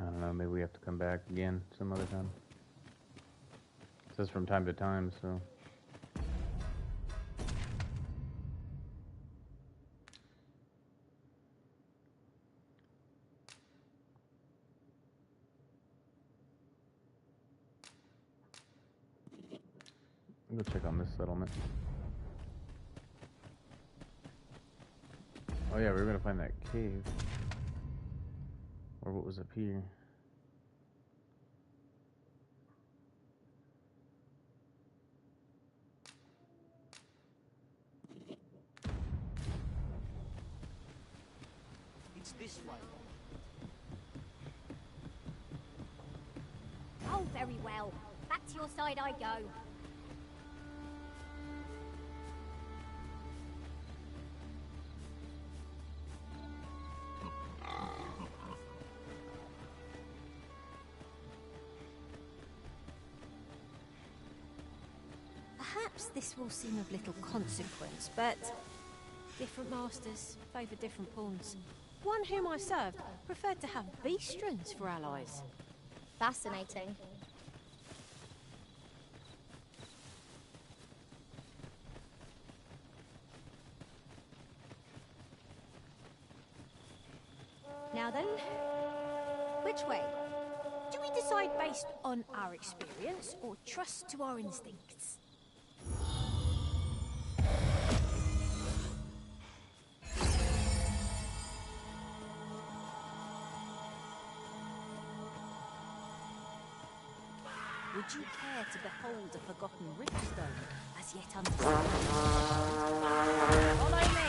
I don't know, maybe we have to come back again some other time. It says from time to time, so. Go check on this settlement. Oh yeah, we were gonna find that cave. Or what was up here? It's this way. Oh, very well. Back to your side I go. Perhaps this will seem of little consequence, but different masters favour different pawns. One whom I served preferred to have beastrons for allies. Fascinating. Now then, which way? Do we decide based on our experience or trust to our instincts? Would you care to behold a forgotten riftstone as yet undiscovered? Follow me.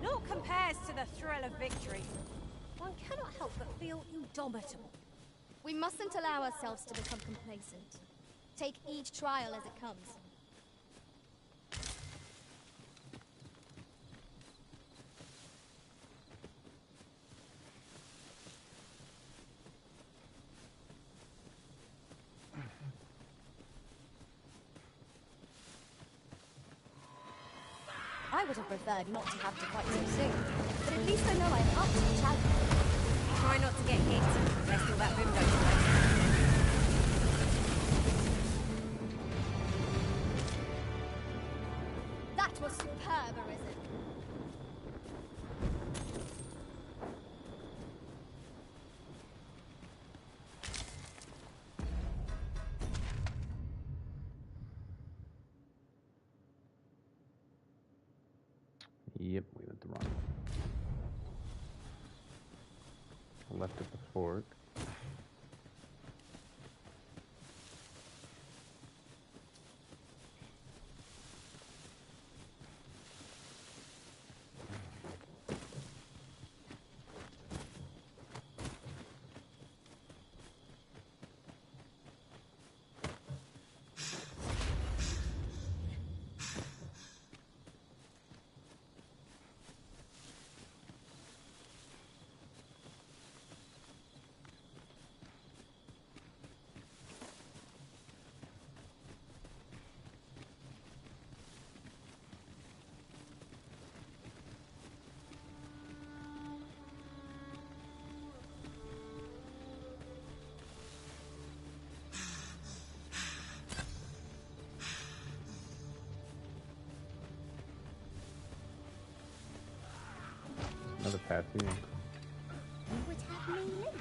Naught compares to the thrill of victory. One cannot help but feel indomitable. We mustn't allow ourselves to become complacent. Take each trial as it comes. I would have preferred not to have to fight so soon, but at least I know I'm up to the challenge. Try not to get hit. There's still that window to wait. That was superb, Arisen. Yep, we went the wrong way. Left at the fork. Another path here. You would have me later.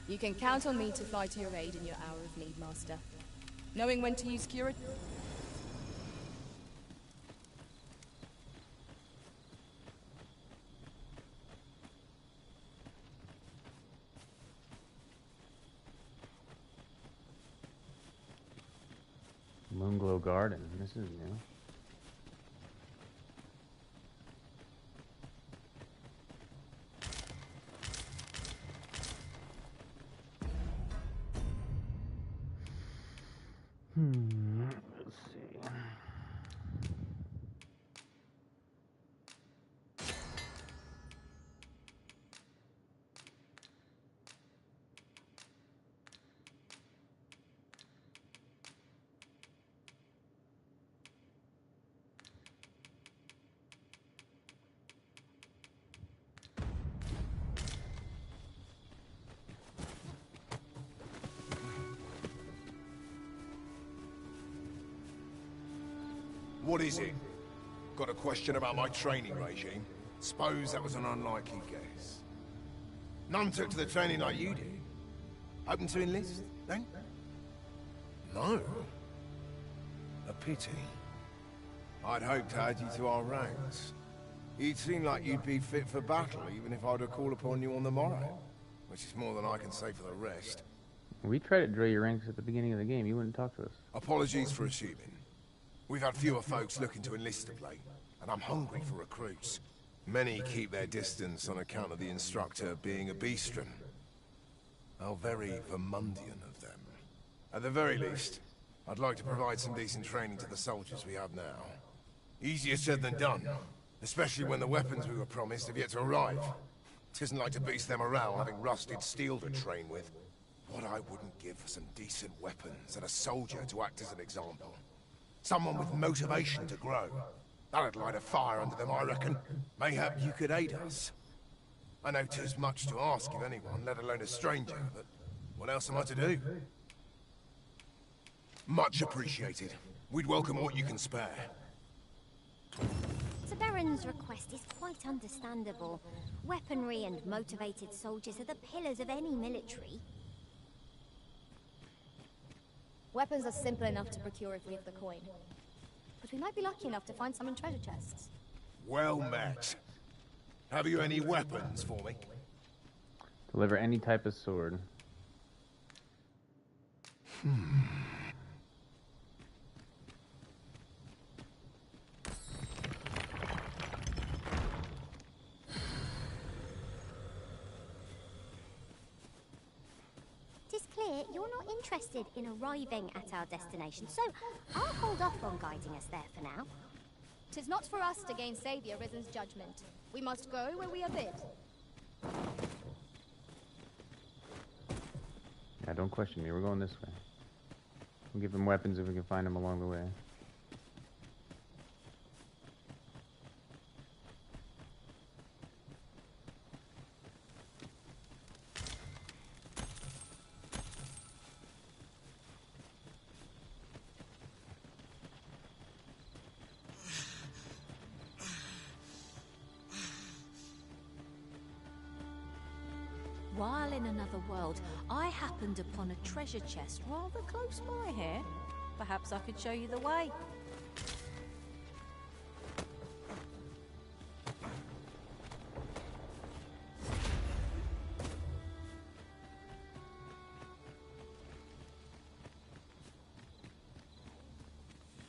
You can count on me to fly to your aid in your hour of need, Master. Knowing when to use Cura... Moonglow Garden. This is new. Let's see. What is it? Got a question about my training regime? Suppose that was an unlikely guess. None took to the training like you did. Open to enlist, then? No. A pity. I'd hoped to add you to our ranks. You'd seem like you'd be fit for battle, even if I were to call upon you on the morrow. Which is more than I can say for the rest. We tried to draw your ranks at the beginning of the game. You wouldn't talk to us. Apologies for assuming. We've had fewer folks looking to enlist of late, and I'm hungry for recruits. Many keep their distance on account of the instructor being a beastren. How very Vermundian of them. At the very least, I'd like to provide some decent training to the soldiers we have now. Easier said than done, especially when the weapons we were promised have yet to arrive. Tisn't like to boost their morale having rusted steel to train with. What I wouldn't give for some decent weapons and a soldier to act as an example. Someone with motivation to grow. That'd light a fire under them, I reckon. Mayhap you could aid us. I know 'tis much to ask of anyone, let alone a stranger, but what else am I to do? Much appreciated. We'd welcome what you can spare. The Baron's request is quite understandable. Weaponry and motivated soldiers are the pillars of any military. Weapons are simple enough to procure if we have the coin. But we might be lucky enough to find some in treasure chests. Well met. Have you any weapons for me? Deliver any type of sword. It is clear you're not interested in arriving at our destination, so I'll hold off on guiding us there for now. 'Tis not for us to gainsay the Arisen's judgment. We must go where we are bid. Yeah, don't question me. We're going this way. We'll give them weapons if we can find them along the way. while in another world, I happened upon a treasure chest rather close by here. Perhaps I could show you the way.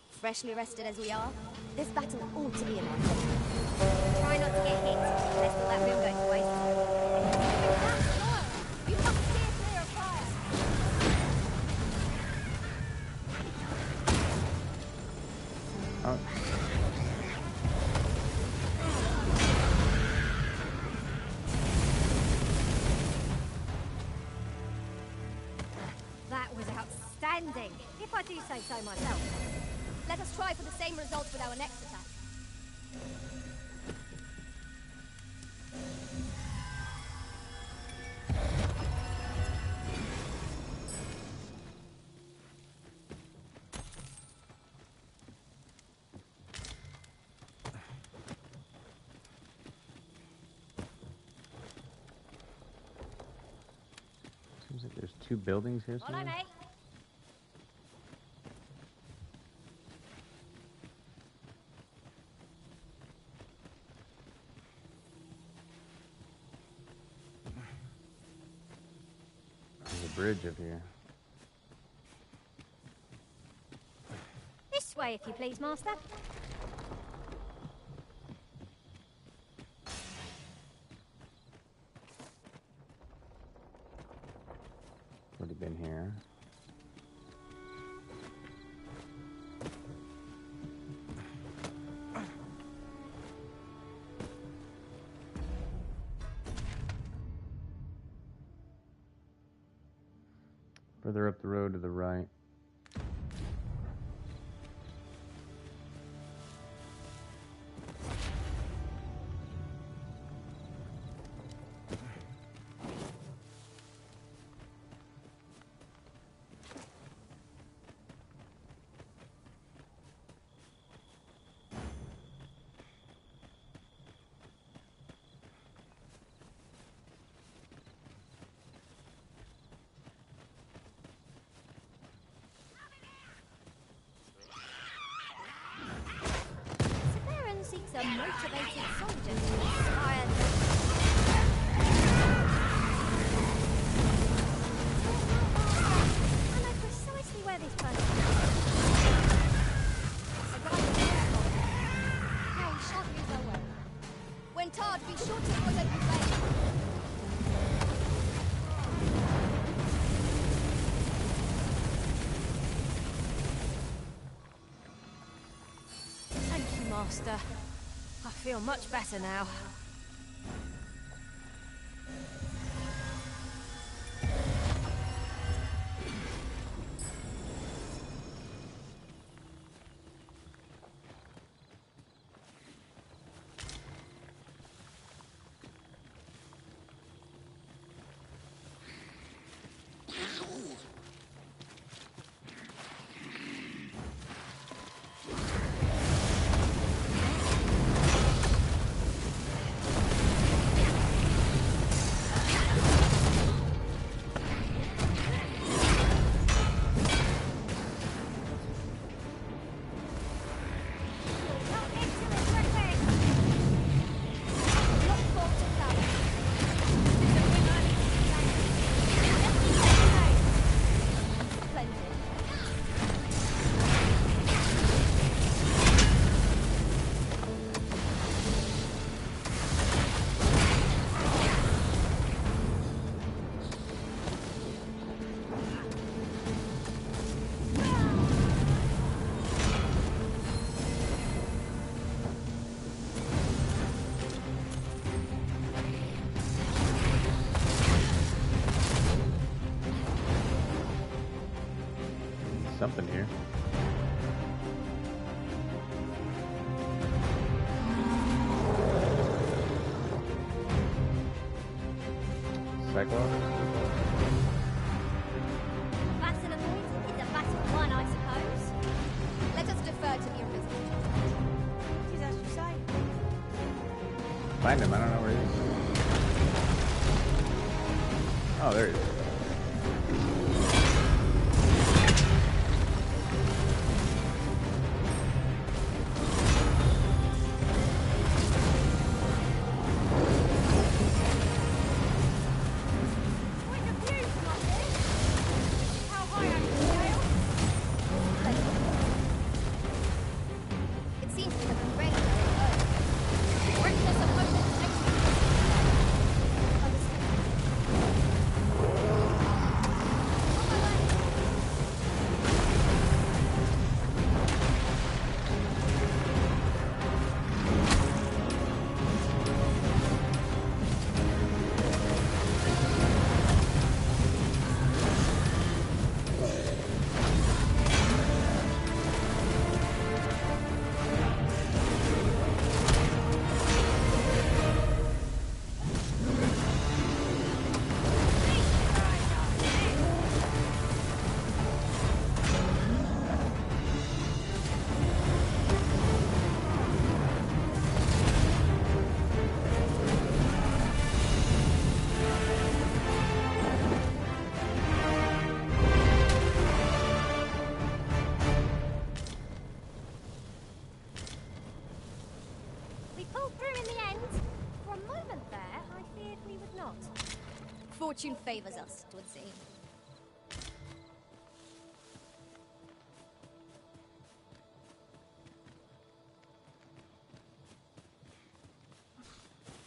Freshly rested as we are, this battle ought to be in our favor. Try not to get hit, lest all that room go to waste. You must steer clear of fire! Oh. That was outstanding, if I do say so myself. Let us try for the same result with our next attack. Seems like there's two buildings here Follow somewhere. me. There's a bridge up here. This way, if you please, Master. Already been here. Further up the road to the right. Seeks a motivated soldier to inspire I know precisely where this person is. No, we shan't lose our way. When tarred, be sure to avoid open flame. Thank you, Master. I feel much better now. Something here. Cyclops? Battle avoided is a battle won, I suppose. Let us defer to the Arisen. It is as you say. Find him, I don't know where he is. Oh, there it is. It seems we have been raised by a foe. Reckless opponents We pulled through in the end. For a moment there, I feared we would not. Fortune favors us, it would seem.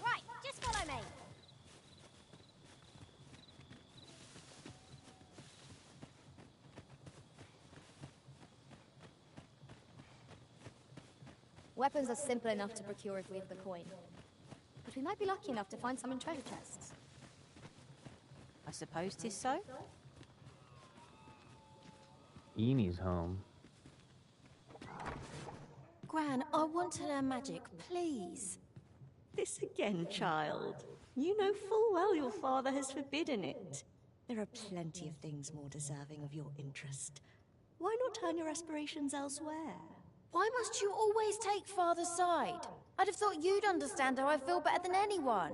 Right, just follow me. Weapons are simple enough to procure if we have the coin. But we might be lucky enough to find some in treasure chests. I suppose 'tis so. Enie's home. Gran, I want to learn magic, please. This again, child. You know full well your father has forbidden it. There are plenty of things more deserving of your interest. Why not turn your aspirations elsewhere? Why must you always take Father's side? I'd have thought you'd understand how I feel better than anyone.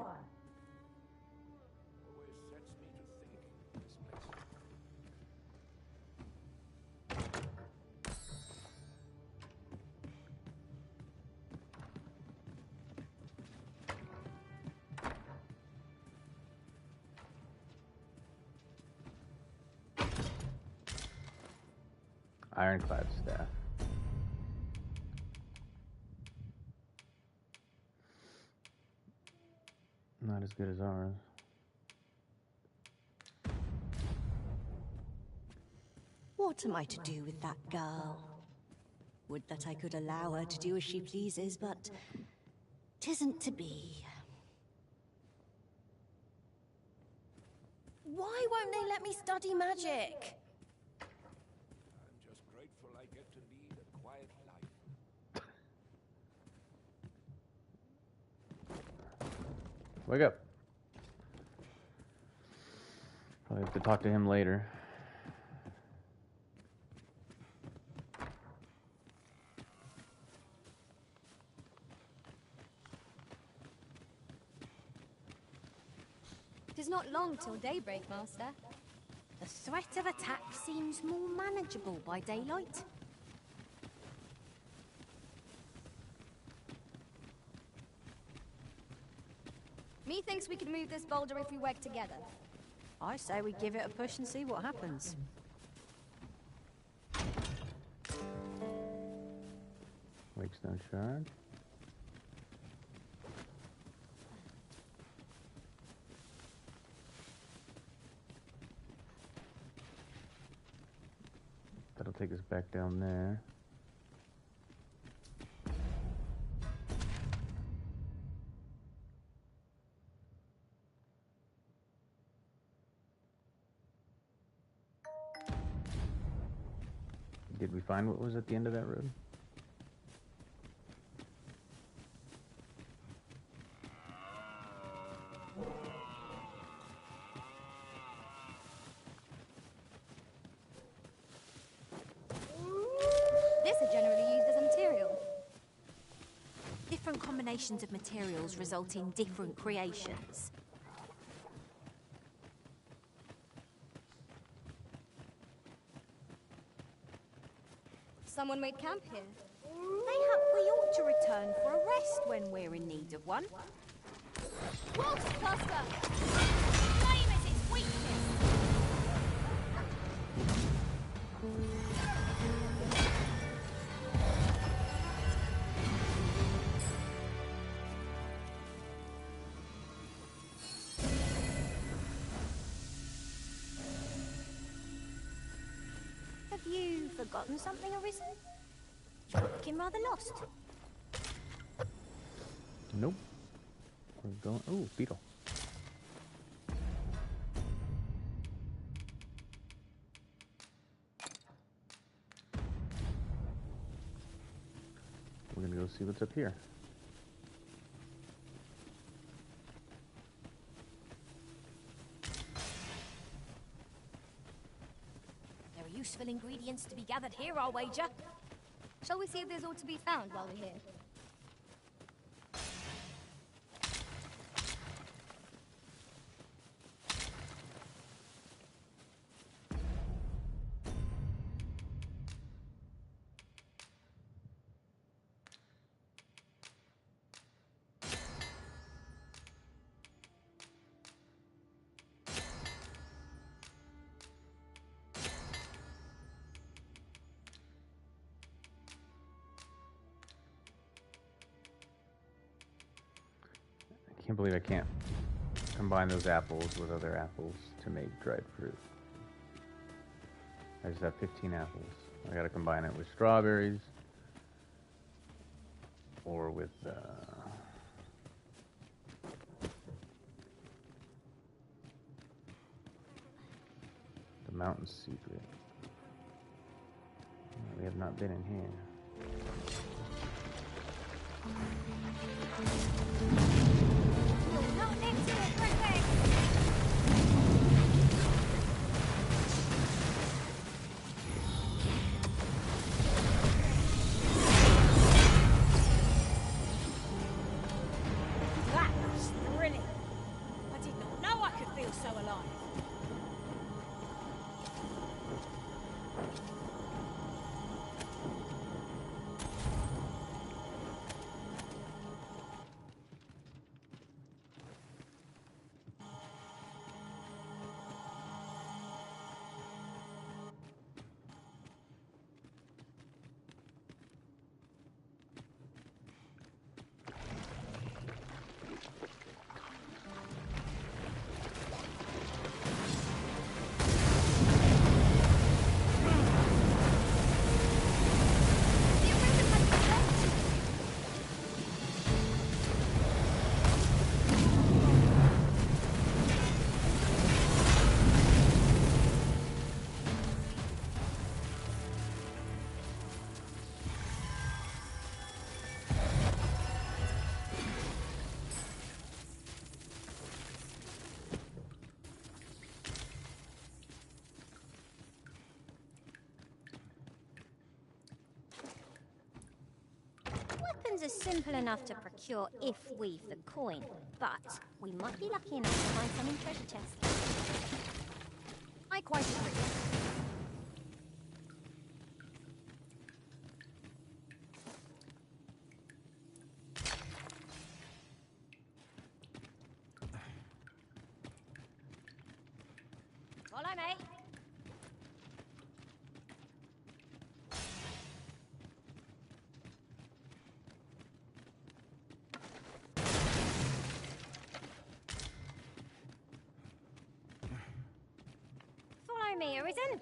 Ironclad staff. Not as good as ours. What am I to do with that girl? Would that I could allow her to do as she pleases, but 'tisn't to be. Why won't they let me study magic? I'm just grateful I get to lead a quiet life. Wake up. Probably have to talk to him later. It is not long till daybreak, Master. The threat of attack seems more manageable by daylight. Methinks we could move this boulder if we work together. I say we give it a push and see what happens. Wakestone shard. That'll take us back down there. Did we find what was at the end of that road? This is generally used as a material. Different combinations of materials result in different creations. someone made camp here. Mayhap we ought to return for a rest when we're in need of one. Wolf's cluster! Flame is its weakness! Have you forgotten something, Arisen? You're looking rather lost. Nope. We're going. Ooh, beetle. We're gonna go see what's up here. There are useful ingredients to be gathered here, I'll wager. Shall we see if there's aught to be found while we're here? I can't believe I can't combine those apples with other apples to make dried fruit. I just have 15 apples. I gotta combine it with strawberries or with the mountain secret. We have not been in here. Not next to it, Griffin! That was thrilling. I did not know I could feel so alive. Weapons are simple enough to procure if we've the coin, but we might be lucky enough to find some in treasure chests. I quite agree. Follow me. Follow me, Arisen.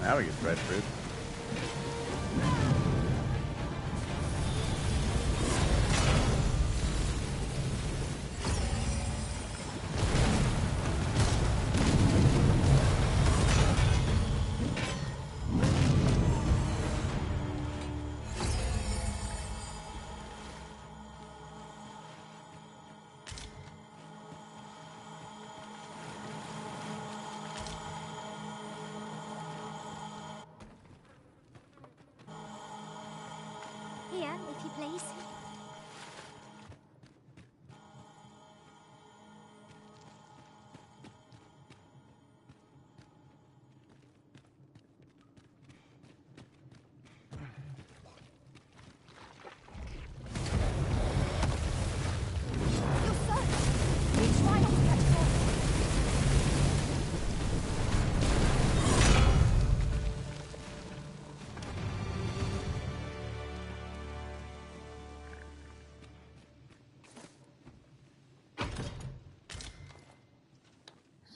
Now we get dried fruit. here, if you please.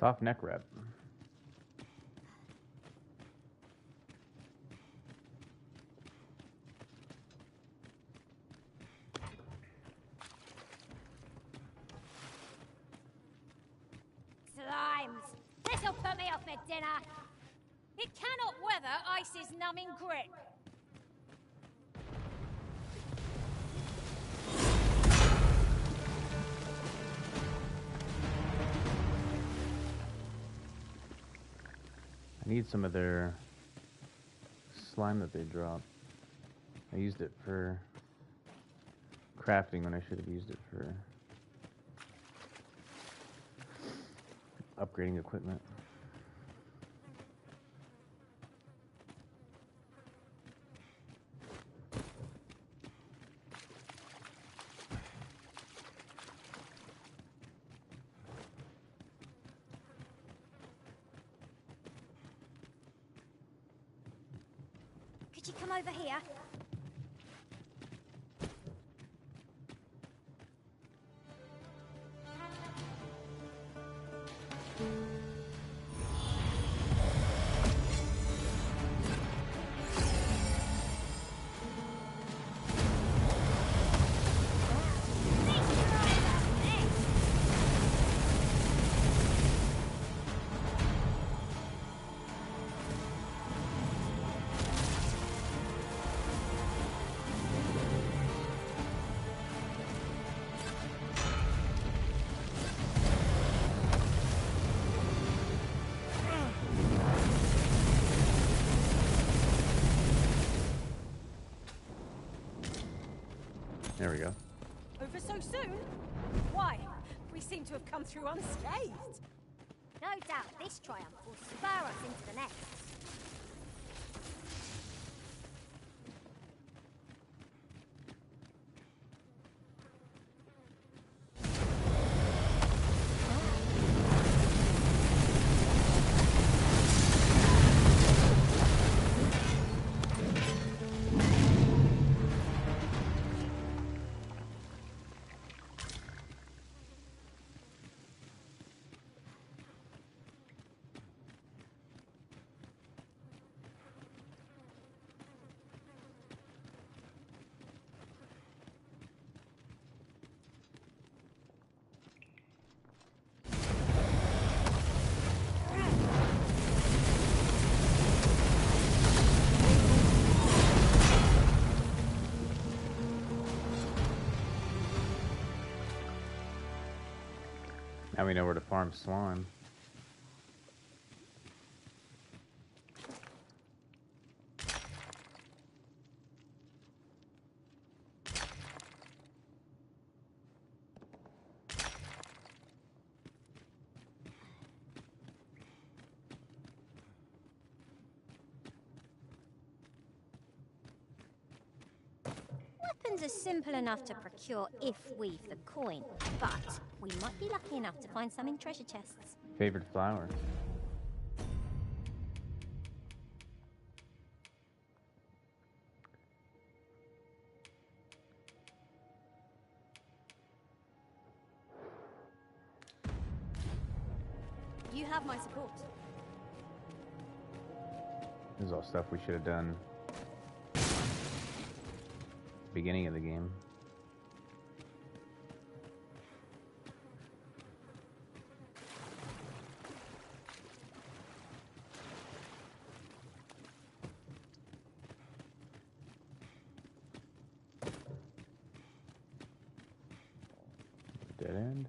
Soft neck wrap. Slimes! This'll put me off my dinner! It cannot weather Ice's numbing grip. I need some of their slime that they drop. I used it for crafting when I should have used it for upgrading equipment. Could you come over here? There we go. Over so soon? Why? We seem to have come through unscathed. No doubt this triumph will spur us into the next. Now we know where to farm slime. Weapons are simple enough to procure if we've the coin, but we might be lucky enough to find some in treasure chests. Favorite flower? You have my support. This is all stuff we should have done beginning of the game. Dead end.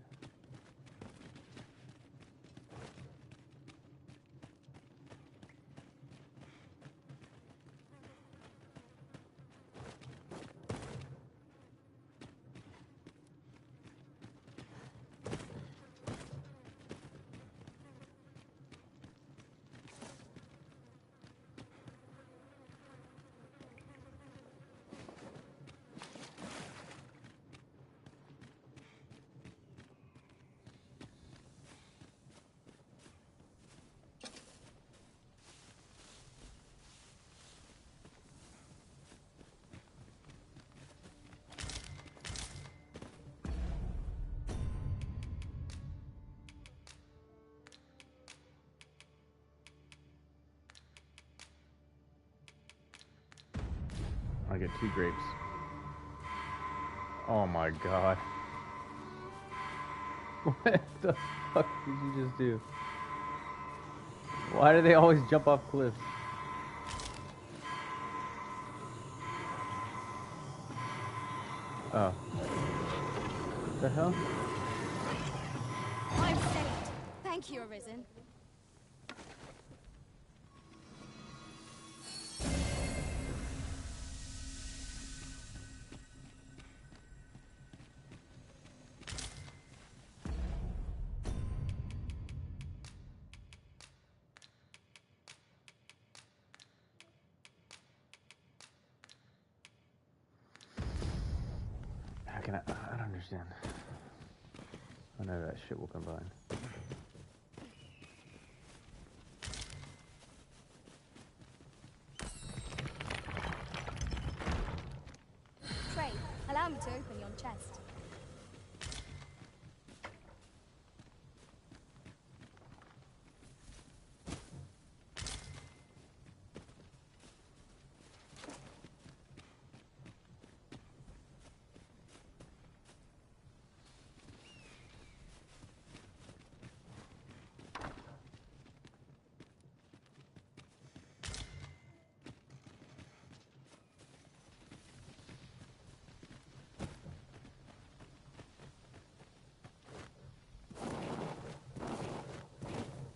I get 2 grapes. Oh my god. What the fuck did you just do? Why do they always jump off cliffs? Oh. What the hell? I'm saved. Thank you, Arisen. How can I don't understand. I know that shit will combine. Trey, allow me to open your chest.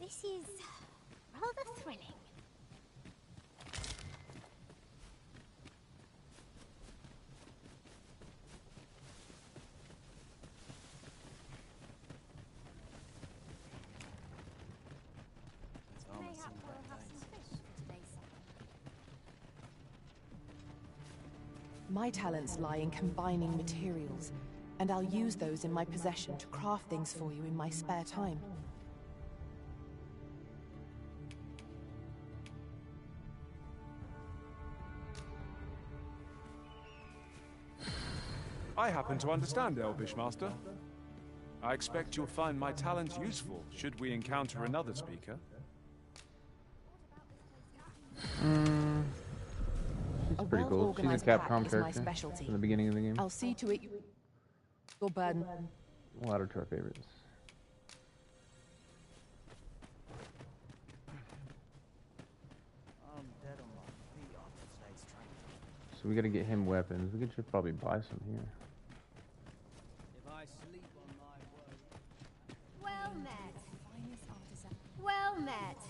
This is rather thrilling. Mayhap we'll have some fish for today's supper. My talents lie in combining materials, and I'll use those in my possession to craft things for you in my spare time. I happen to understand Elvish, Master. I expect you'll find my talents useful should we encounter another speaker. She's pretty cool. She's a Capcom character from the beginning of the game. I'll see to it your burden. We'll add her to our favorites. So we gotta get him weapons. We could just probably buy some here. If I sleep on my word. Well met. Finest artisan. Well met.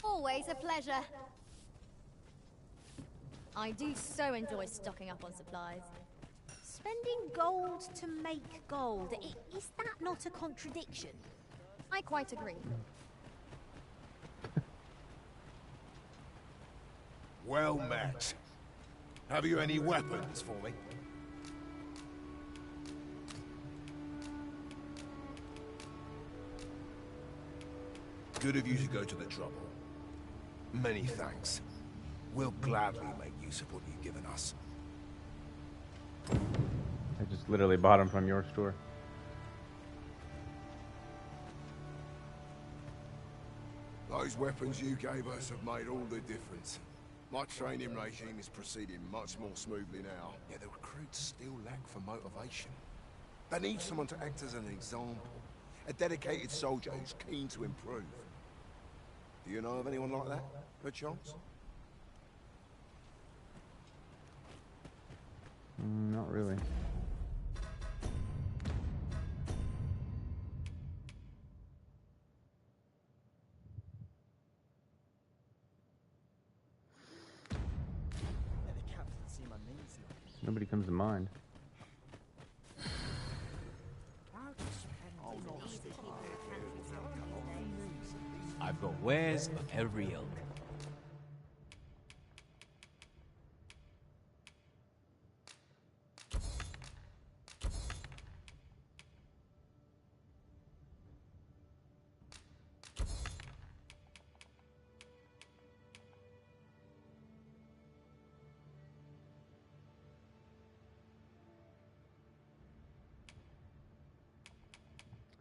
Always a pleasure. I do so enjoy stocking up on supplies. Spending gold to make gold. Is that not a contradiction? I quite agree. Well met. Have you any weapons for me? Good of you to go to the trouble. Many thanks. We'll gladly make use of what you've given us. I just literally bought them from your store. Those weapons you gave us have made all the difference. My training regime is proceeding much more smoothly now. Yet the recruits still lack for motivation. They need someone to act as an example. A dedicated soldier who's keen to improve. Do you know of anyone like that, perchance? Not really. Nobody comes to mind. I've got wares of every ilk.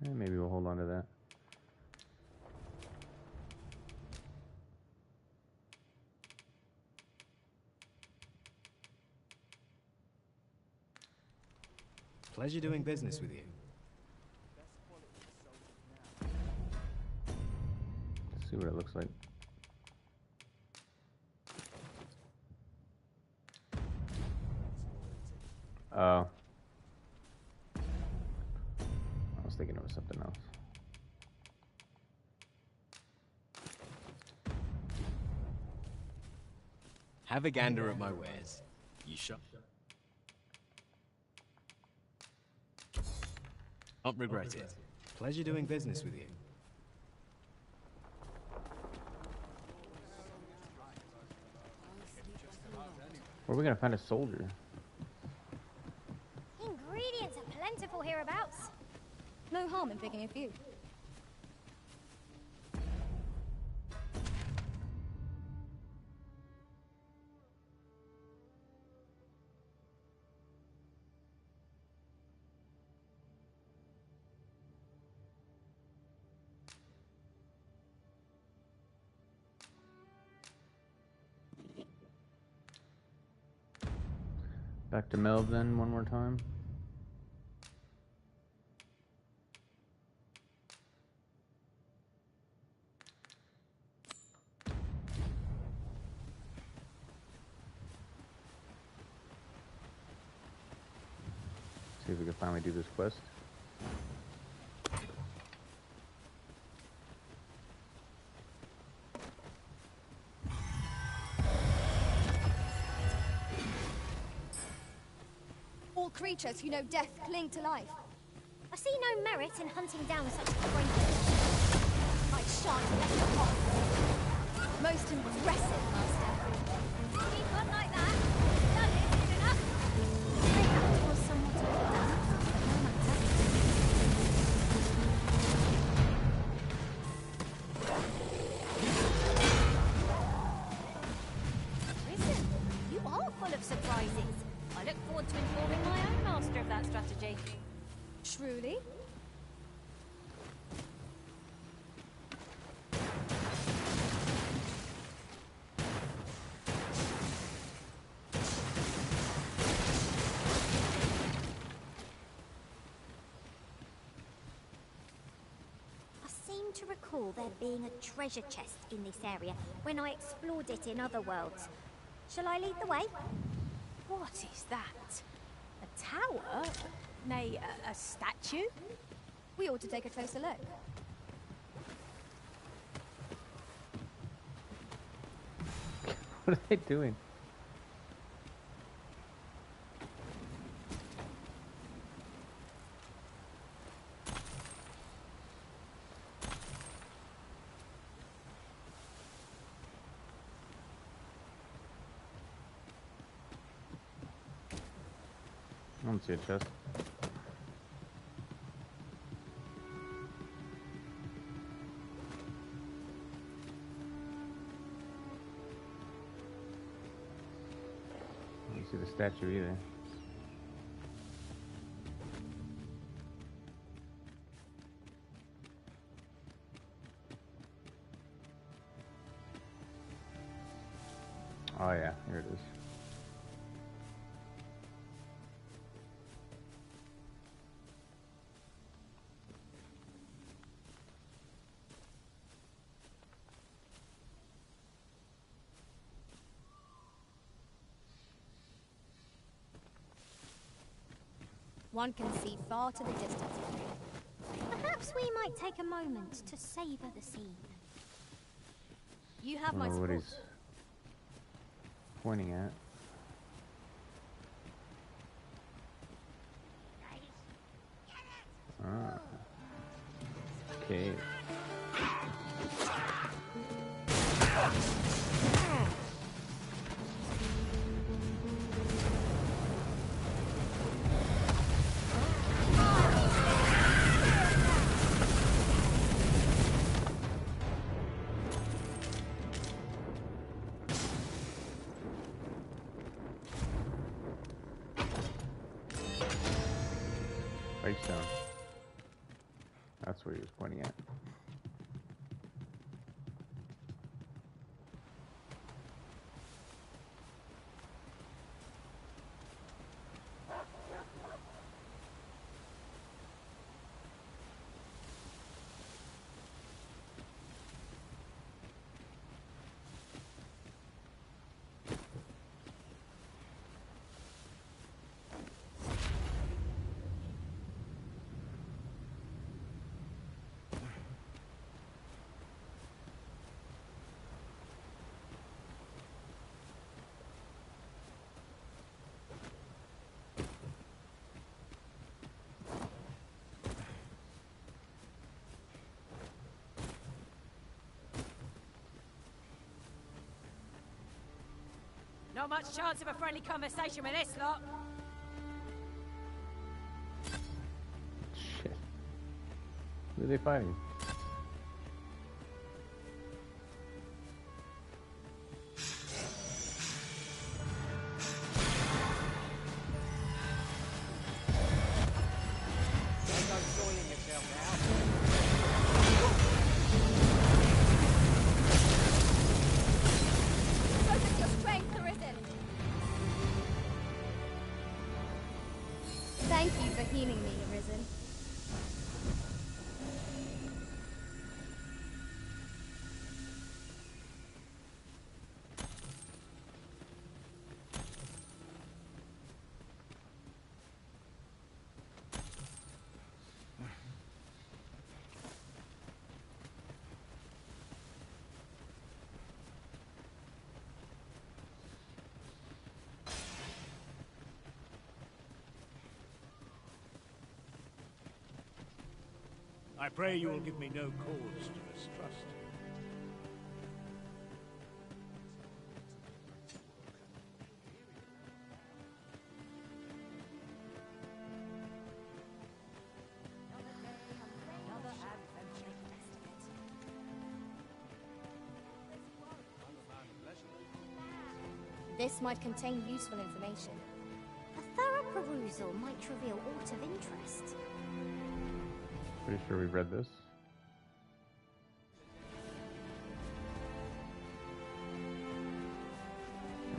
Maybe we'll hold on to that. Pleasure doing business with you. Let's see what it looks like. Oh. I was thinking it was something else. Have a gander at my wares. You shop. Don't regret it. Pleasure doing business with you. Where are we gonna find a soldier? Ingredients are plentiful hereabouts. No harm in picking a few. Back to Melvin one more time. See if we can finally do this quest. All creatures who know death cling to life. I see no merit in hunting down such crazy. I shan't let you off. Most impressive, Master. Keep on like that. Done it soon enough. That was somewhat overdone, but no matter. Listen, you are full of surprises. I look forward to informing my own master of that strategy. Truly? I seem to recall there being a treasure chest in this area when I explored it in other worlds. Shall I lead the way? What is that? A tower? Nay, a statue? We ought to take a closer look. What are they doing? I don't see a chest. I don't see the statue either. Oh yeah, here it is. One can see far to the distance. Perhaps we might take a moment to savor the scene. You I have don't my know what support. he's pointing at. Ah. Okay. Breakstone. that's where he was pointing at. Not much chance of a friendly conversation with this lot. Shit. Who are they fighting? Focus your strength, Arisen. Thank you for healing me, Arisen. I pray you will give me no cause to mistrust. This might contain useful information. A thorough perusal might reveal aught of interest. Pretty sure we've read this.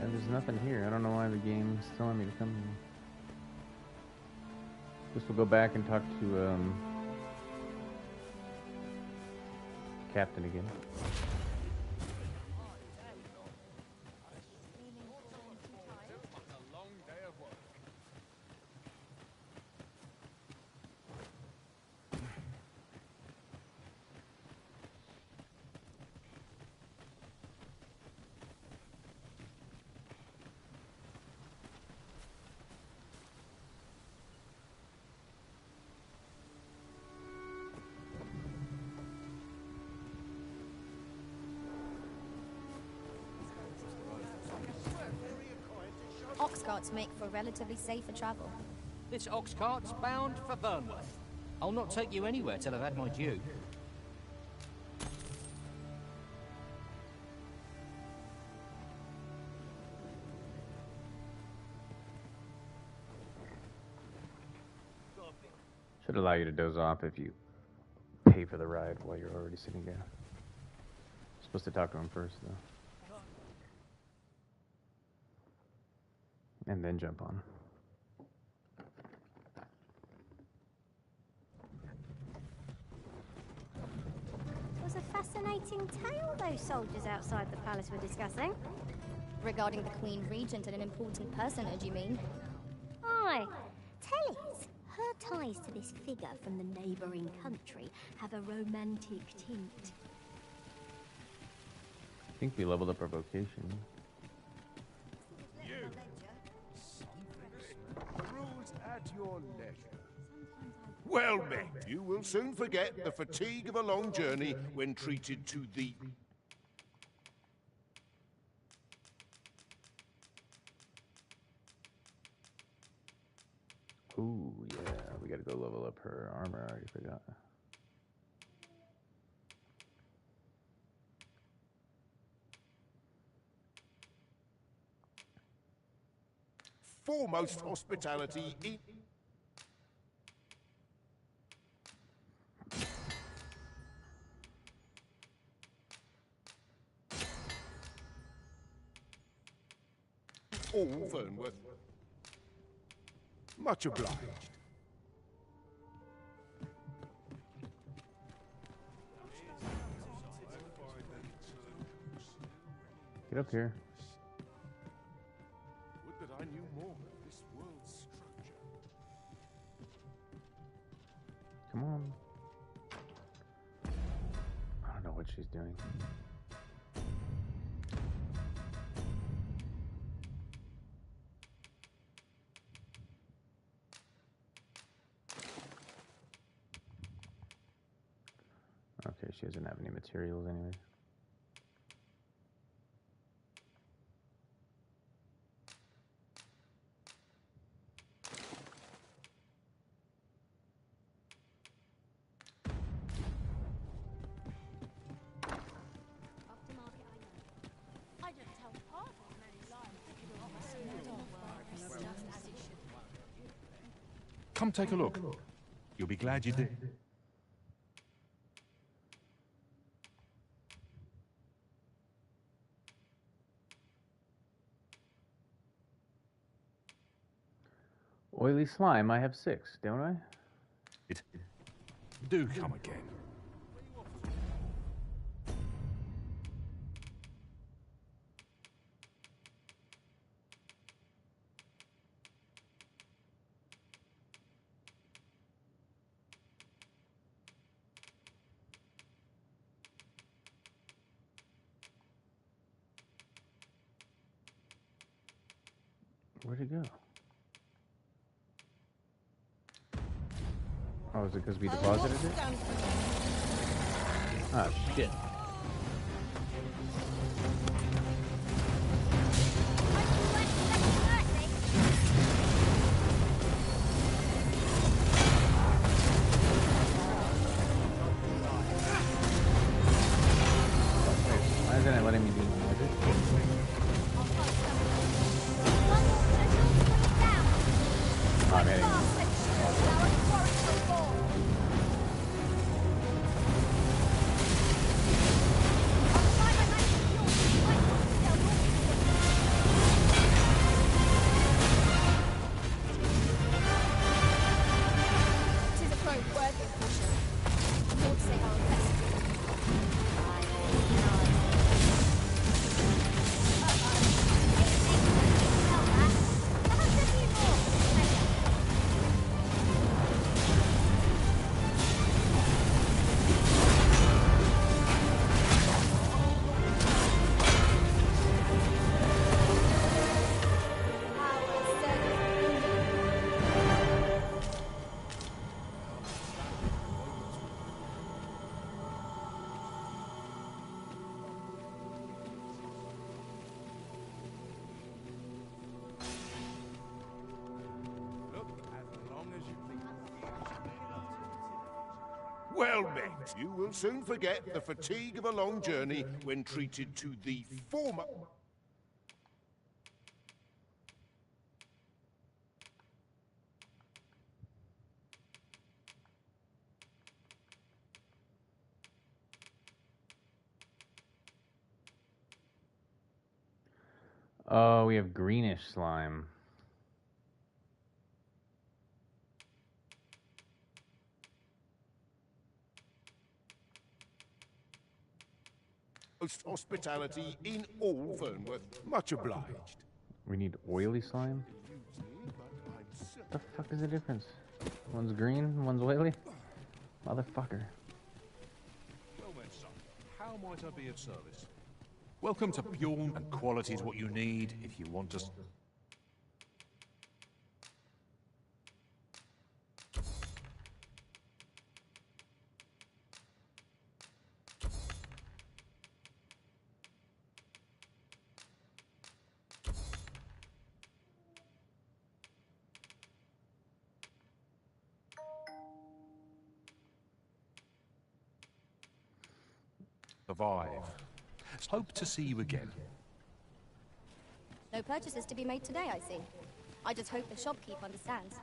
And there's nothing here. I don't know why the game's telling me to come here. Guess we'll go back and talk to Captain again. Ox carts make for relatively safer travel. This ox cart's bound for Burnworth. I'll not take you anywhere till I've had my due. Should allow you to doze off if you pay for the ride while you're already sitting down. Supposed to talk to him first, though. And then jump on. It was a fascinating tale those soldiers outside the palace were discussing. Regarding the Queen Regent and an important personage, you mean? Aye. Tell it. Her ties to this figure from the neighbouring country have a romantic tint. I think we leveled up our vocation. You. The rules at your leisure. Well met. You will soon forget the fatigue of a long journey when treated to the... Ooh, yeah, we gotta go level up her armor. I already forgot. foremost hospitality in... all Fernworth. Much obliged. Get up here. Would that I knew more of this world's structure. Come on. I don't know what she's doing. Okay, she doesn't have any materials anyway. Come take a look. You'll be glad you did. Oily slime, I have 6, don't I? Do come again. Where'd it go? Oh, is it because we deposited it? Oh, shit. Why isn't it letting me do magic? Oh, I'm hitting. Well met. You will soon forget the fatigue of a long journey when treated to the former... Oh, we have greenish slime. Most hospitality in all Fernworth. Much obliged. We need oily slime? What the fuck is the difference? One's green, one's oily? Motherfucker. Well then, son, how might I be of service? Welcome to Bjorn, and quality is what you need if you want to... survive. Hope to see you again. No purchases to be made today, I see. I just hope the shopkeep understands.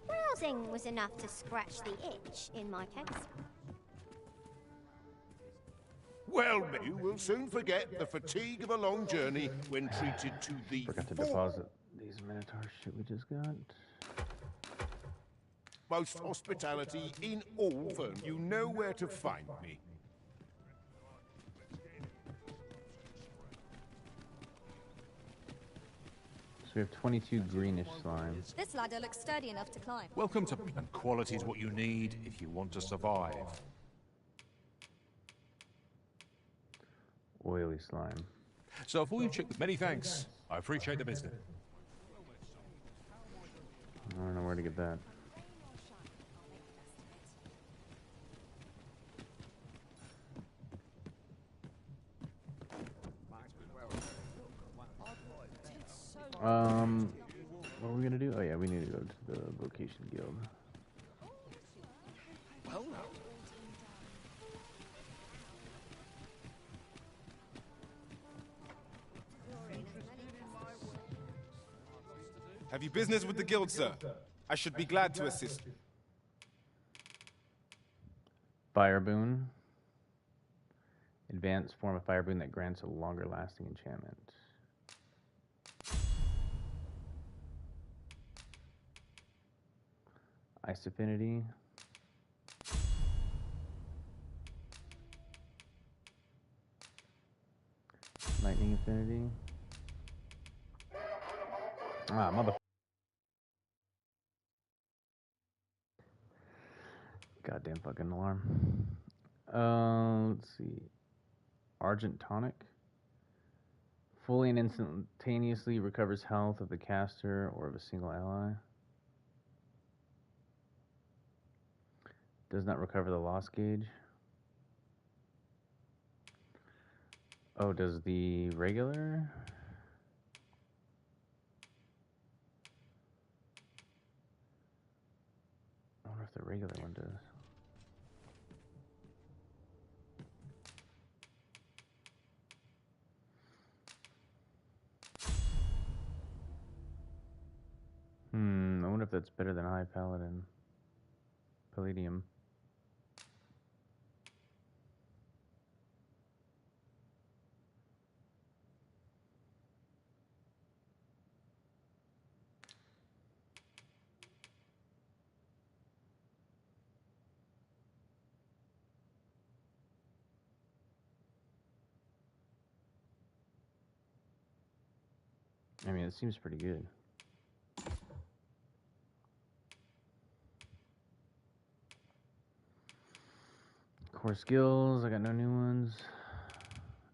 Browsing was enough to scratch the itch in my case. Well, you will soon forget the fatigue of a long journey when treated to the Forgot to deposit these Minotaur shit we just got. foremost hospitality in all firms. You know where to find me. So we have 22 greenish slime. This ladder looks sturdy enough to climb. Welcome to... And quality is what you need if you want to survive. Oily slime. So if all you check... Many thanks. I appreciate the business. I don't know where to get that. What are we gonna do? Oh yeah, we need to go to the vocation guild. Well, have you business with the guild, sir? I should be glad to assist. Fire boon. Advanced form of fire boon that grants a longer lasting enchantment. Ice affinity. Lightning affinity. Ah, mother. Goddamn fucking alarm. Let's see. Argent tonic. Fully and instantaneously recovers health of the caster or of a single ally. Does not recover the loss gauge. Oh, does the regular? I wonder if the regular one does. I wonder if that's better than High Paladin. Palladium. I mean, it seems pretty good. Core skills, I got no new ones.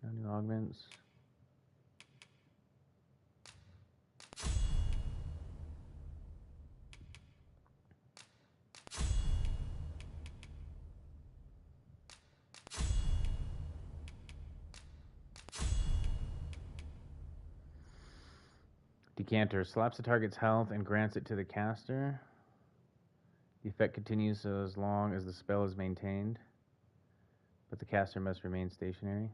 No new augments. Decanter slaps the target's health and grants it to the caster. The effect continues as long as the spell is maintained, but the caster must remain stationary.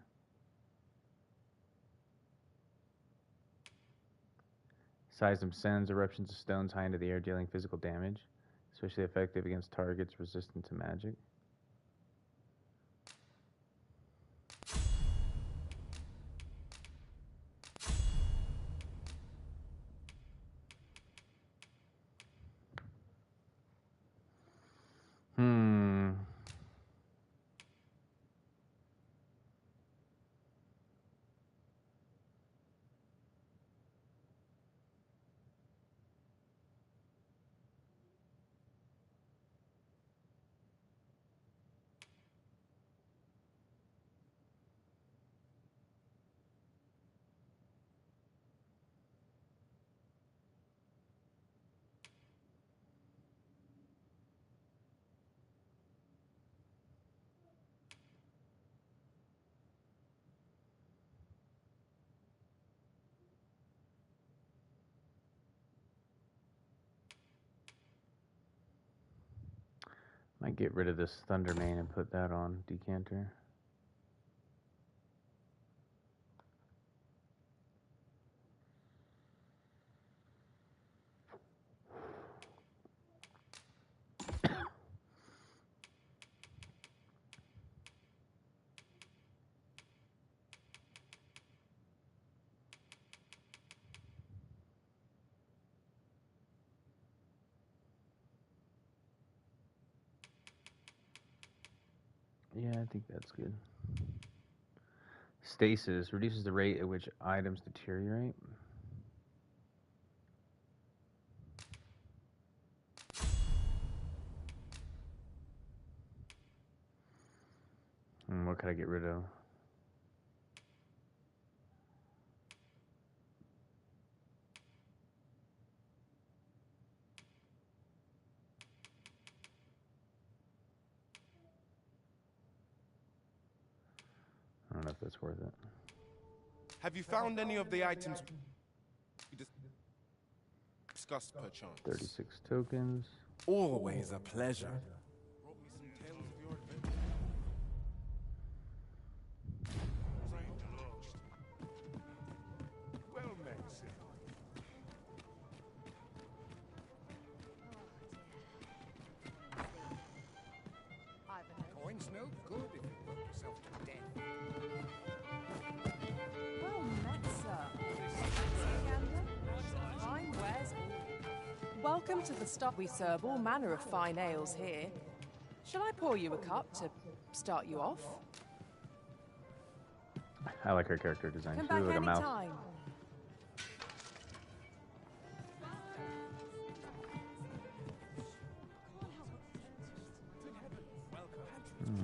Seism sends eruptions of stones high into the air, dealing physical damage, especially effective against targets resistant to magic. Might get rid of this Thunder Mane and put that on Decanter. Yeah, I think that's good. Stasis reduces the rate at which items deteriorate. What could I get rid of? I don't know if that's worth it. Have you found any of the items we discussed perchance? 36 tokens. Always a pleasure. Brought me some tales of your adventure. Well met, sir. Coin's no good if you work yourself to death. Well met, sir. Fine wares. Welcome to the stop. We serve all manner of fine ales here. Shall I pour you a cup to start you off? I like her character design. Come She back looks like a mouse. anytime.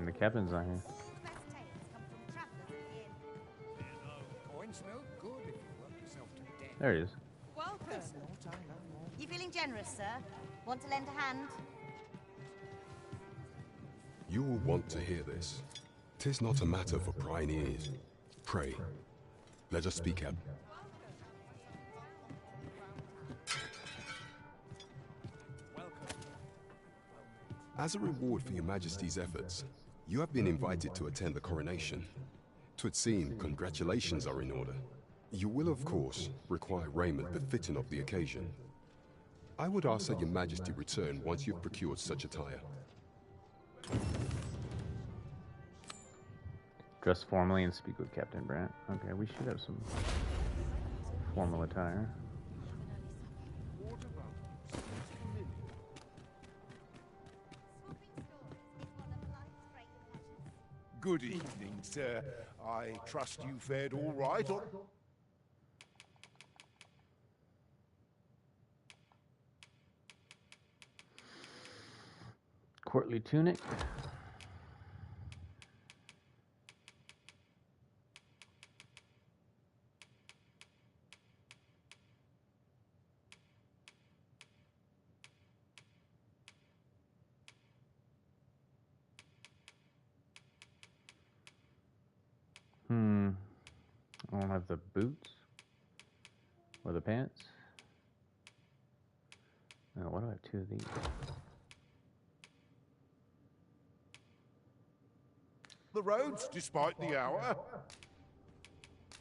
The captain's not here. Coin's no good if you work yourself to death. There he is. Welcome. You feeling generous, sir? Want to lend a hand? You will want to hear this. 'Tis not a matter for prying ears. Pray, let us speak out. As a reward for your Majesty's efforts, you have been invited to attend the coronation. 'Twould seem congratulations are in order. You will, of course, require raiment befitting of the occasion. I would ask that your Majesty return once you've procured such attire. Dress formally and speak with Captain Brandt. Okay, we should have some formal attire. Good evening, sir. I trust you fared all right on... Courtly tunic. I don't have the boots or the pants. No, why do I have two of these? The roads, despite the hour.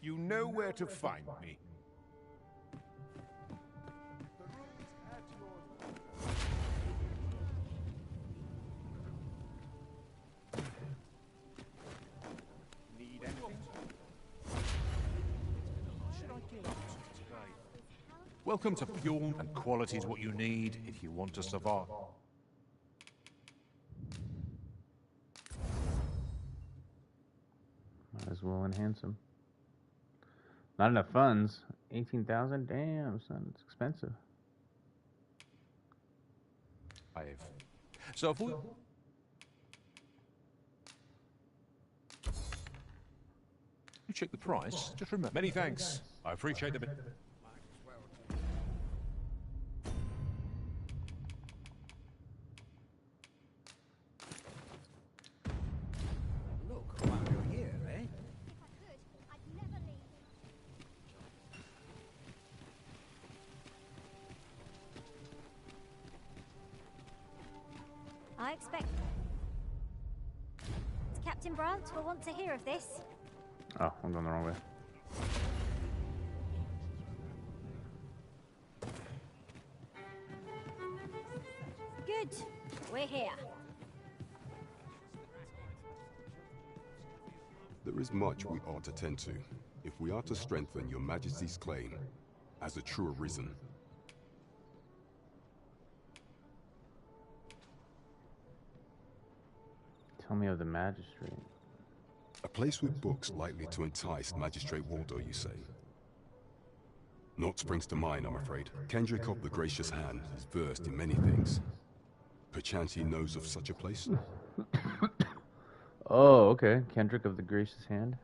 You know where to find me. Need anything? Should I get up to today? Welcome to Bjorn, and quality is what you need if you want to survive. Might as well enhance them. Not enough funds. 18,000? Damn, son, it's expensive. I have. So if we... You check the price, just remember. Many thanks. I appreciate the bit. Look, while you're here, eh? I expect Captain Brandt will want to hear of this. Oh, I'm going the wrong way. Good. We're here. There is much we ought to tend to, if we are to strengthen your Majesty's claim as a true arisen. Tell me of the magistrate. A place with books likely to entice Magistrate Waldo, you say? Naught springs to mind, I'm afraid. Kendrick of the Gracious Hand is versed in many things. Perchance he knows of such a place? Oh, okay. Kendrick of the Gracious Hand.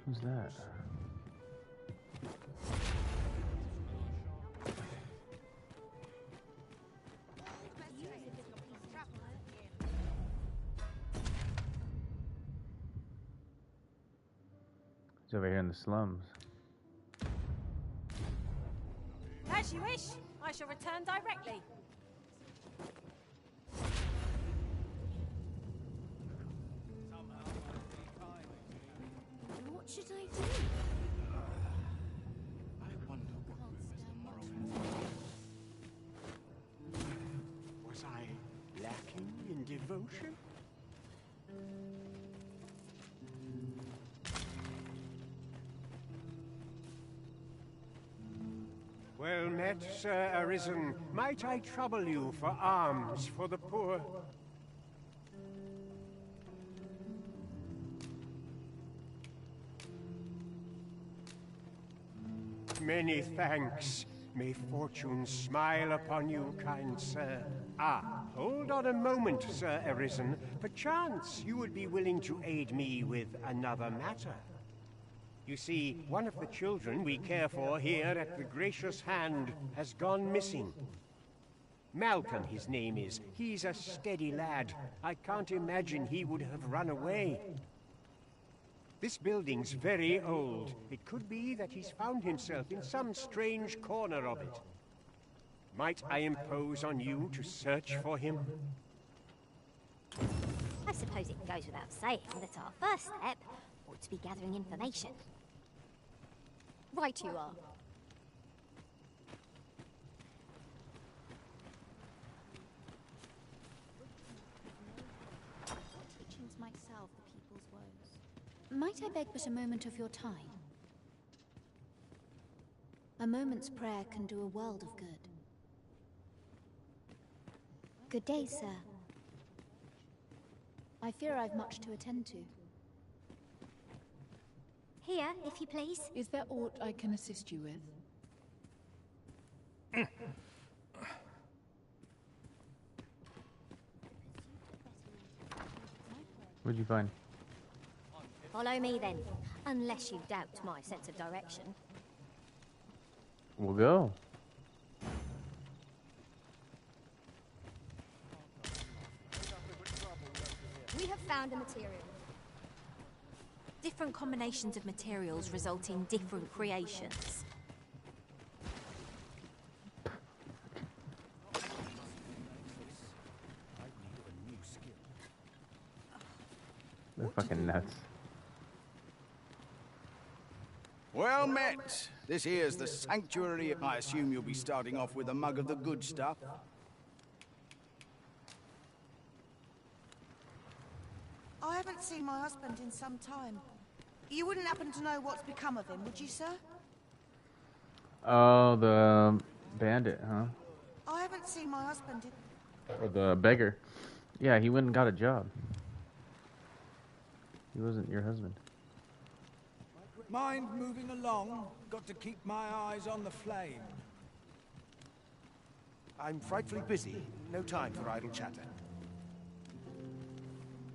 Who's that? He's over here in the slums. As you wish. I shall return directly. What should I do? I wonder what was the moral. Was I lacking in devotion? Well met, Sir Arisen. Might I trouble you for alms for the poor? Many thanks. May fortune smile upon you, kind sir. Ah, hold on a moment, Sir Arisen. Perchance you would be willing to aid me with another matter. You see, one of the children we care for here at the Gracious Hand has gone missing. Malcolm, his name is. He's a steady lad. I can't imagine he would have run away. This building's very old. It could be that he's found himself in some strange corner of it. Might I impose on you to search for him? I suppose it goes without saying that our first step ought to be gathering information. Right you are. What teachings might salve the people's woes? Might I beg but a moment of your time? A moment's prayer can do a world of good. Good day, sir. I fear I've much to attend to. Here, if you please. Is there aught I can assist you with? What'd you find? Follow me then, unless you doubt my sense of direction. We'll go. We have found a material. Different combinations of materials result in different creations. They're fucking nuts. Well met. This here's the sanctuary. I assume you'll be starting off with a mug of the good stuff. I haven't seen my husband in some time. You wouldn't happen to know what's become of him, would you, sir? Oh, the bandit, huh? I haven't seen my husband in... Or the beggar. Yeah, he went and got a job. He wasn't your husband. Mind moving along? Got to keep my eyes on the flame. I'm frightfully busy. No time for idle chatter.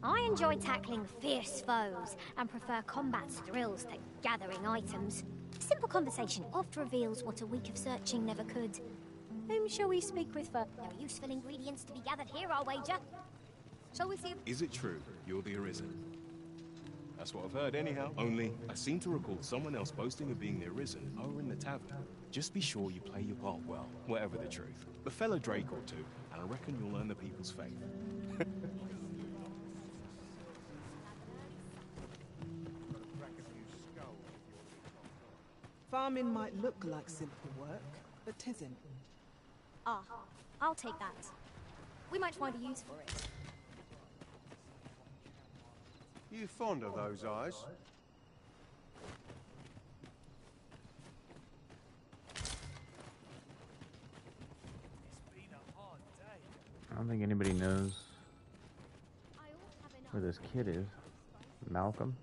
I enjoy tackling fierce foes and prefer combat's thrills to gathering items. Simple conversation oft reveals what a week of searching never could. Whom shall we speak with for? There are useful ingredients to be gathered here, I'll wager. Shall we see? Is it true you're the Arisen? That's what I've heard anyhow. Only, I seem to recall someone else boasting of being the Arisen over in the tavern. Just be sure you play your part well, whatever the truth. A fellow Drake or two, and I reckon you'll earn the people's faith. Farming might look like simple work, but 'tisn't. Ah, I'll take that. We might find a use for it. You fond of those eyes? I don't think anybody knows where this kid is. Malcolm?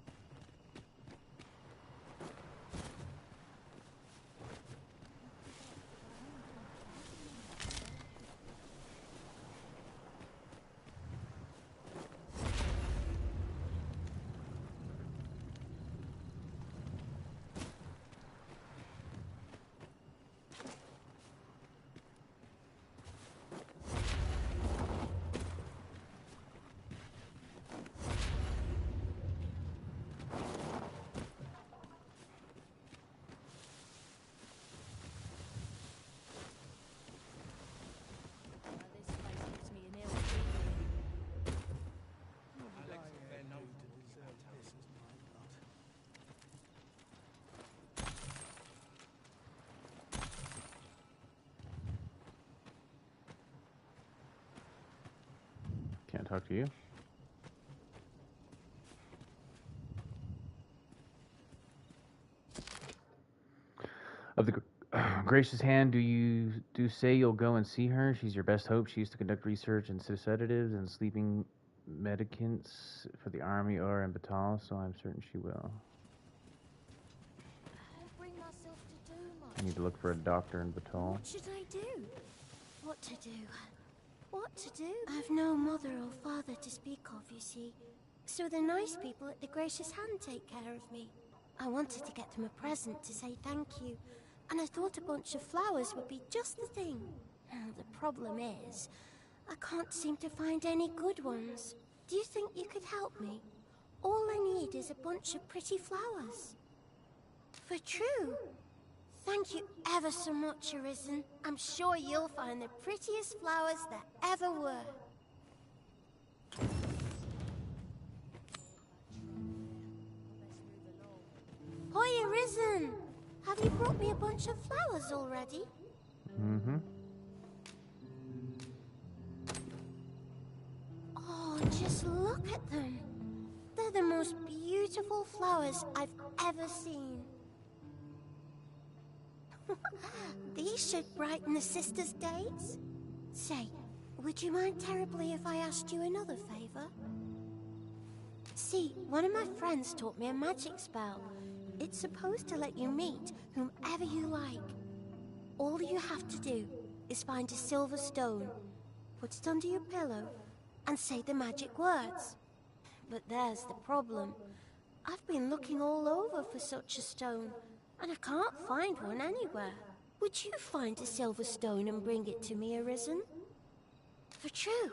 Can't talk to you. Of the gracious hand, do say you'll go and see her? She's your best hope. She used to conduct research in sedatives and sleeping medicaments for the army or in Batal, so I'm certain she will. Bring myself to do much. I need to look for a doctor in Batal. What should I do? What to do? What to do? I've no mother or father to speak of, you see. So the nice people at the Gracious Hand take care of me. I wanted to get them a present to say thank you, and I thought a bunch of flowers would be just the thing. The problem is, I can't seem to find any good ones. Do you think you could help me? All I need is a bunch of pretty flowers. For true. Thank you ever so much, Arisen. I'm sure you'll find the prettiest flowers that ever were. Hoi, Arisen! Have you brought me a bunch of flowers already? Mm-hmm. Oh, just look at them. They're the most beautiful flowers I've ever seen. These should brighten the sisters' days. Say, would you mind terribly if I asked you another favor? See, one of my friends taught me a magic spell. It's supposed to let you meet whomever you like. All you have to do is find a silver stone, put it under your pillow, and say the magic words. But there's the problem. I've been looking all over for such a stone, and I can't find one anywhere. Would you find a silver stone and bring it to me, Arisen? For true.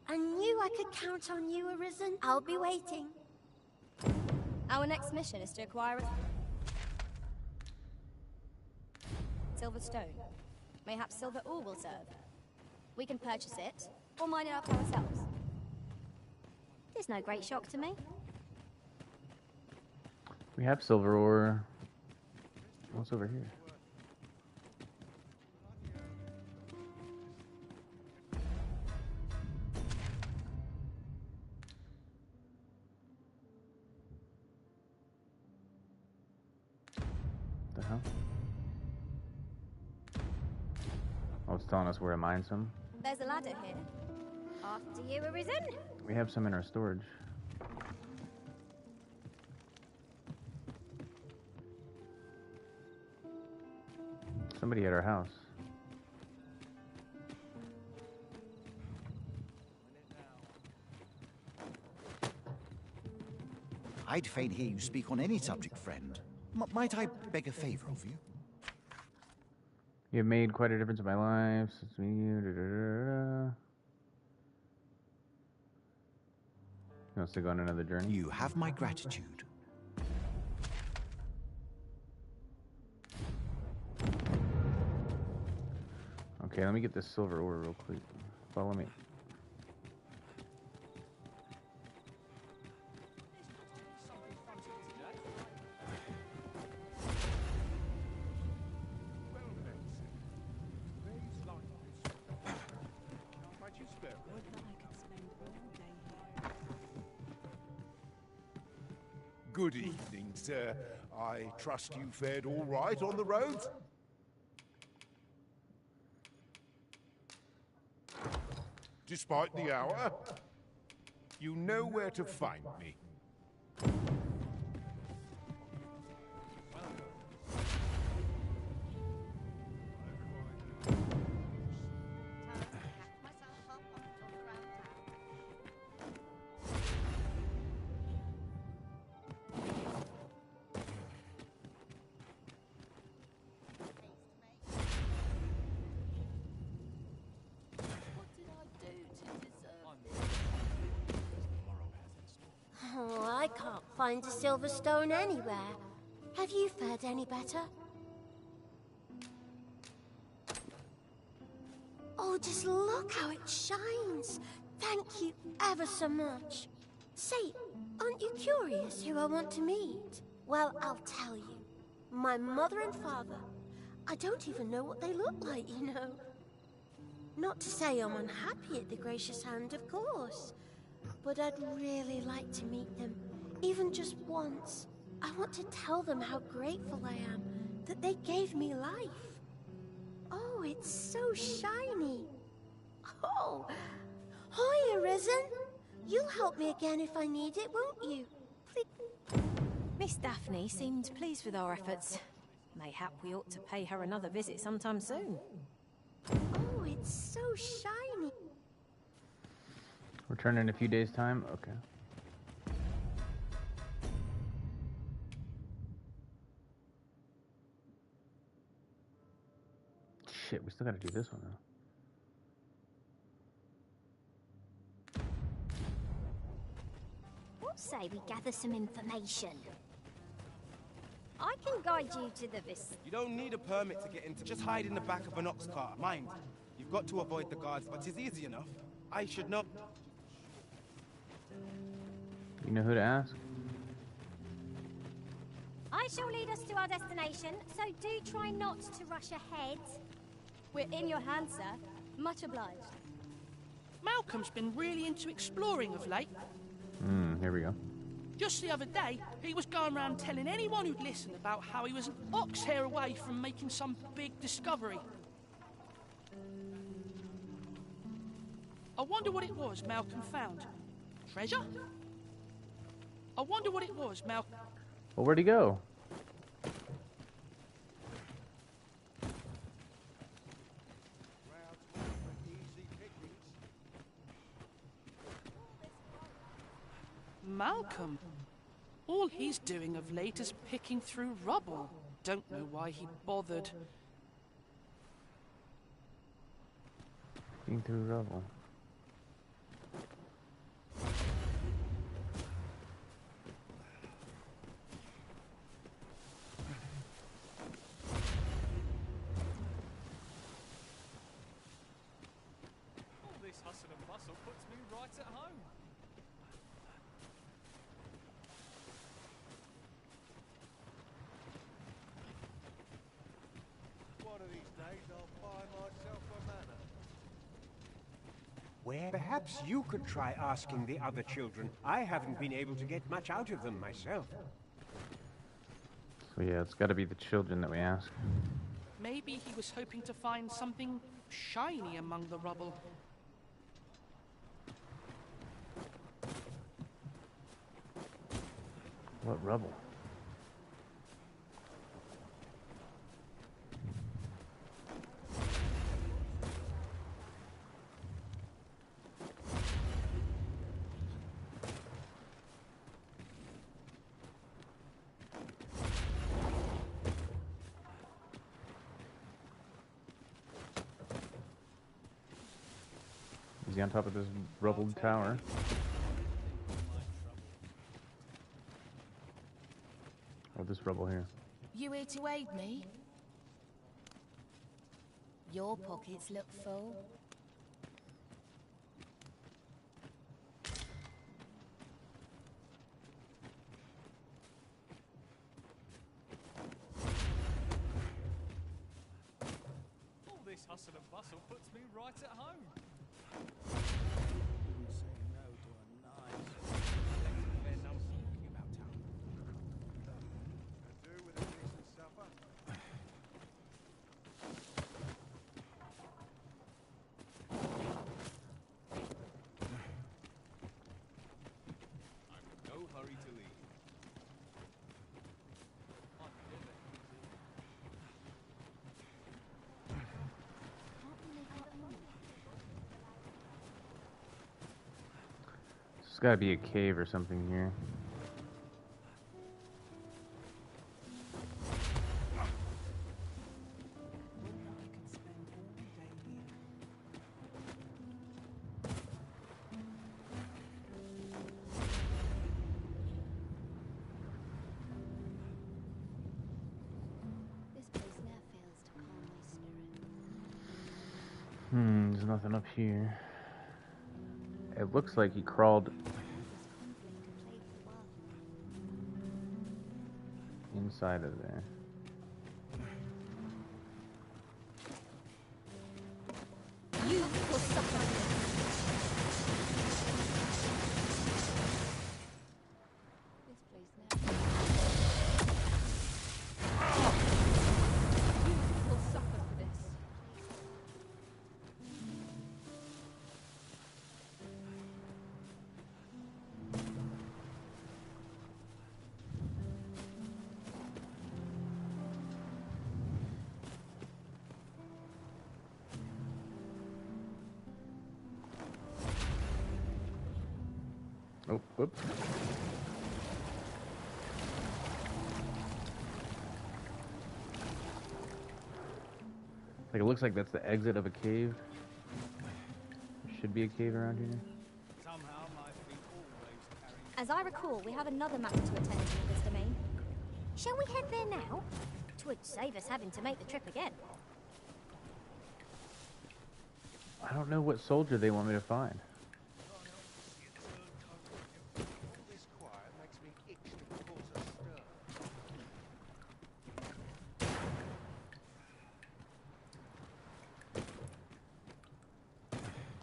I knew I could count on you, Arisen. I'll be waiting. Our next mission is to acquire a silver stone. Mayhaps silver ore will serve. We can purchase it, or mine it up ourselves. There's no great shock to me. We have silver ore. What's over here? The hell? Oh, it's telling us where to mine some. There's a ladder here. After you, Arisen. We have some in our storage. Somebody at our house. I'd fain hear you speak on any subject, friend. Might I beg a favor of you? You have made quite a difference in my life since me. He wants to go on another journey. You have my gratitude. Okay, let me get this silver ore real quick. Follow me. Good evening, sir. I trust you fared all right on the road? despite the hour. You know where to find me. Oh, I can't find a silver stone anywhere. Have you fared any better? Oh, just look how it shines. Thank you ever so much. Say, aren't you curious who I want to meet? Well, I'll tell you. My mother and father. I don't even know what they look like, you know. Not to say I'm unhappy at the gracious hand, of course. But I'd really like to meet them, even just once. I want to tell them how grateful I am that they gave me life. Oh, it's so shiny. Oh, hi, Arisen. You'll help me again if I need it, won't you? Please. Miss Daphne seemed pleased with our efforts. Mayhap we ought to pay her another visit sometime soon. Oh, it's so shiny. Return in a few days' time? Okay. Shit, we still gotta do this one, though. What say we gather some information? I can guide you to the You don't need a permit to get into. Just hide in the back of an ox cart. Mind, you've got to avoid the guards, but it's easy enough. I should know. You know who to ask? I shall lead us to our destination, so do try not to rush ahead. We're in your hands, sir. Much obliged. Malcolm's been really into exploring of late. Here we go. Just the other day, he was going around telling anyone who'd listen about how he was an ox hair away from making some big discovery. I wonder what it was Malcolm found. Treasure? I wonder what it was Malcolm... Well, where'd he go? Malcolm? All he's doing of late is picking through rubble. Don't know why he bothered. Picking through rubble. All this hustle and bustle puts me right at home. One of these days I'll buy myself a manor. Where perhaps you could try asking the other children. I haven't been able to get much out of them myself. So yeah, it's gotta be the children that we ask. Maybe he was hoping to find something shiny among the rubble. What rubble? Is he on top of this rubbled tower? Oh, this rubble here. You here to aid me? Your pockets look full. All this hustle and bustle puts me right at home. gotta be a cave or something here. There's nothing up here. It looks like he crawled inside of there. You will suffer. This place now. You will suffer for this. Oh, whoops. Like, it looks like that's the exit of a cave. There should be a cave around here. As I recall, we have another matter to attend to in this domain. Shall we head there now? 'Twould save us having to make the trip again. I don't know what soldier they want me to find.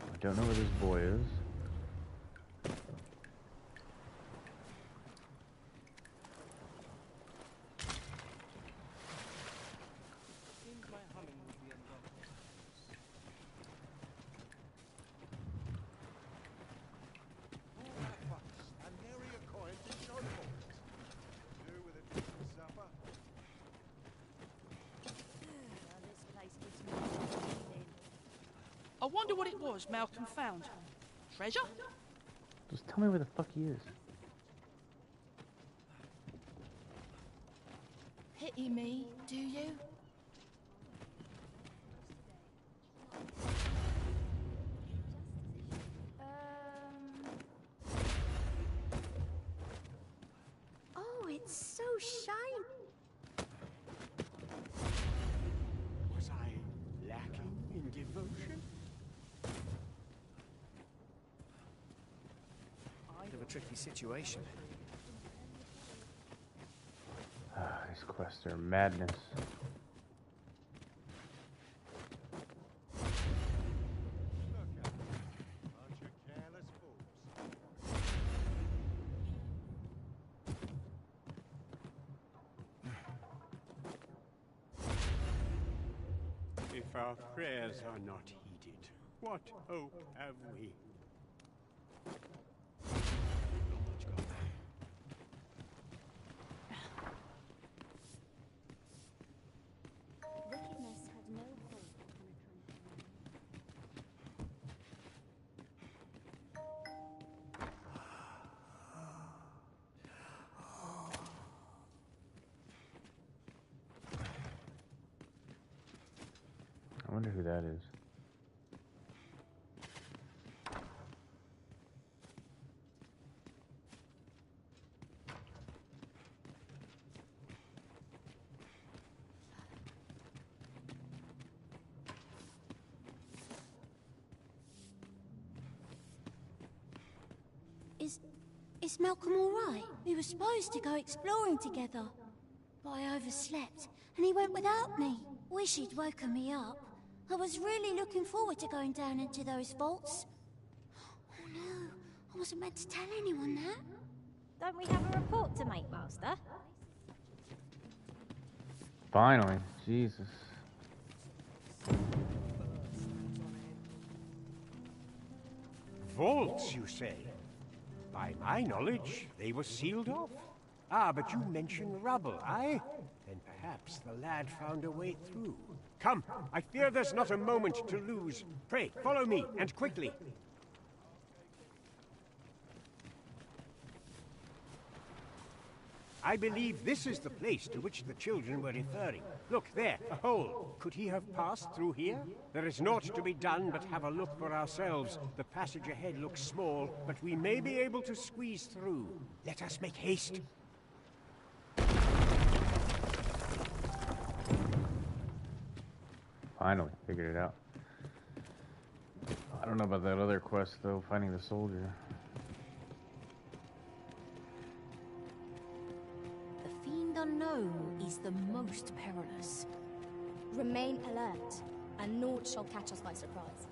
I don't know where this boy is. I wonder what it was Malcolm found. Treasure? Just tell me where the fuck he is. Pity me, do you? Oh, it's so shiny. Was I lacking in devotion? Bit of a tricky situation. These quests are madness. If our prayers are not heeded, what hope have we? Wickedness had no hold upon I wonder who that is. Is Malcolm all right? We were supposed to go exploring together, but I overslept, and he went without me. Wish he'd woken me up. I was really looking forward to going down into those vaults. Oh no, I wasn't meant to tell anyone that. Don't we have a report to make, Master? Finally, Jesus. Vaults, you say? By my knowledge, they were sealed off. Ah, but you mentioned rubble, aye? Then perhaps the lad found a way through. Come, I fear there's not a moment to lose. Pray, follow me, and quickly. I believe this is the place to which the children were referring. Look, there, a hole. Could he have passed through here? There is naught to be done but have a look for ourselves. The passage ahead looks small, but we may be able to squeeze through. Let us make haste. Finally, figured it out. I don't know about that other quest, though, finding the soldier. The fiend unknown is the most perilous. Remain alert, and naught shall catch us by surprise.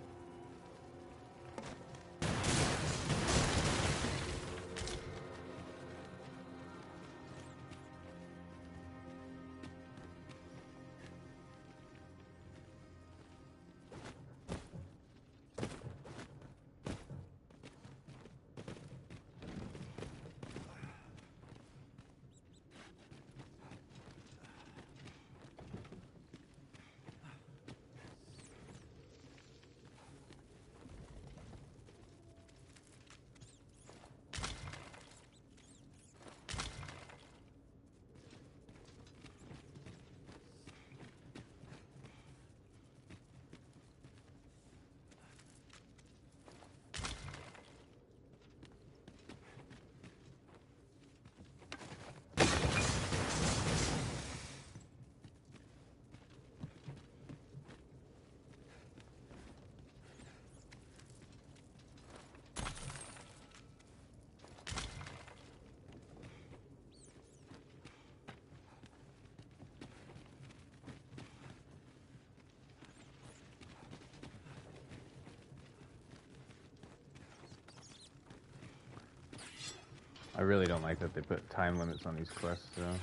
I really don't like that they put time limits on these quests, though.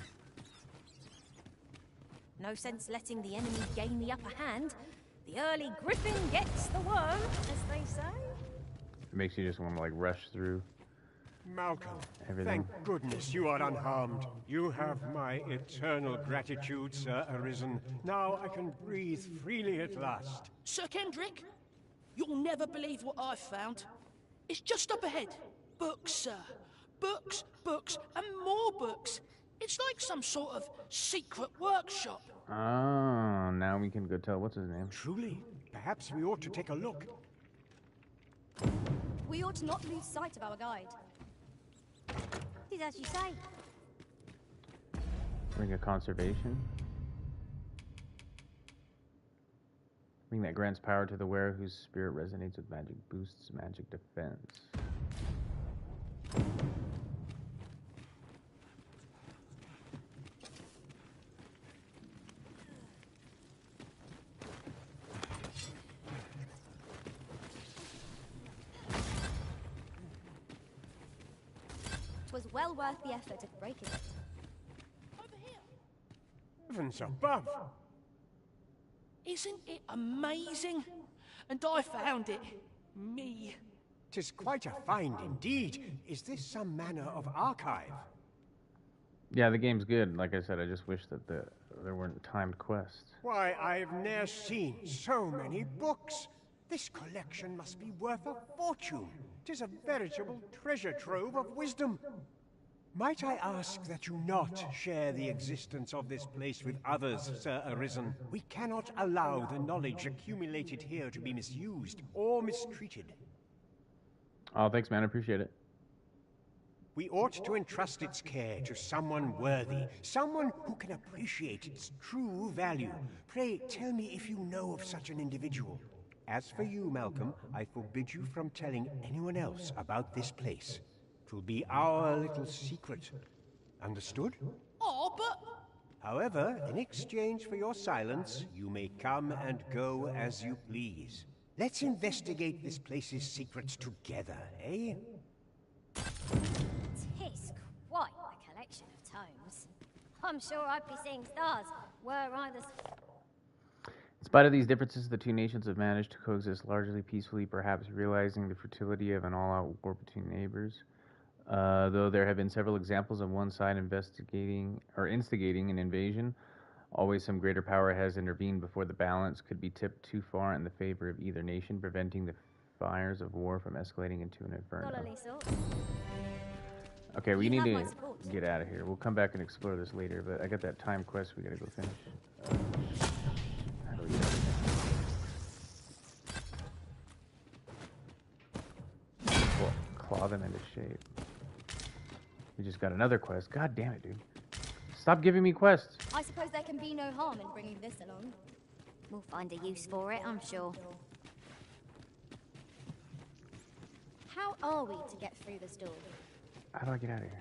No sense letting the enemy gain the upper hand. The early griffin gets the worm, as they say. It makes you just want to, like, rush through Malcolm, everything. thank goodness you are unharmed. You have my eternal gratitude, Sir Arisen. Now I can breathe freely at last. Sir Kendrick, you'll never believe what I've found. It's just up ahead. Books, sir. Books, books, and more books. It's like some sort of secret workshop. Oh, now we can go tell what's his name. Truly, perhaps we ought to take a look. We ought not lose sight of our guide. It is as you say. Bring a conservation. Ring that grants power to the wearer whose spirit resonates with magic, boosts magic defense. 'Twas well worth the effort of breaking it. Heavens above! Isn't it amazing? And I found it. Me. 'Tis quite a find indeed. Is this some manner of archive? Yeah, the game's good. Like I said, I just wish that there weren't timed quests. Why, I've ne'er seen so many books. This collection must be worth a fortune. 'Tis a veritable treasure trove of wisdom. Might I ask that you not share the existence of this place with others, Sir Arisen? We cannot allow the knowledge accumulated here to be misused or mistreated. Oh, thanks, man. I appreciate it. We ought to entrust its care to someone worthy, someone who can appreciate its true value. Pray, tell me if you know of such an individual. As for you, Malcolm, I forbid you from telling anyone else about this place. 'Twill be our little secret. Understood? Oh, but... However, in exchange for your silence, you may come and go as you please. Let's investigate this place's secrets together, eh? 'Tis quite a collection of tomes. I'm sure I'd be seeing stars were I the... In spite of these differences, the two nations have managed to coexist largely peacefully, perhaps realizing the futility of an all-out war between neighbors. Though there have been several examples of one side instigating an invasion, always some greater power has intervened before the balance could be tipped too far in the favor of either nation, preventing the fires of war from escalating into an inferno. Okay, we You need have my to support. get out of here. We'll come back and explore this later, but I got that time quest we gotta go finish. How do we get out of here? Claw them into shape. We just got another quest. God damn it, dude. Stop giving me quests. I suppose there can be no harm in bringing this along. We'll find a use for it, I'm sure. How are we to get through this door? How do I get out of here?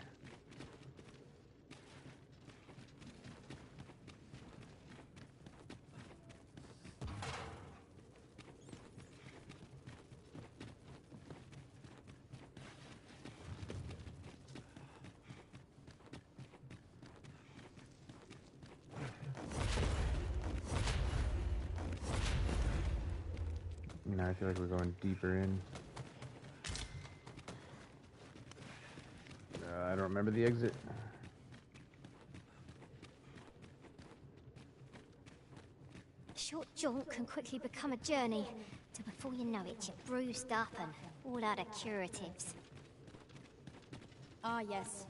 Now I feel like we're going deeper in. I don't remember the exit. A short jaunt can quickly become a journey, till before you know it, you're bruised up and all out of curatives. Ah, yes.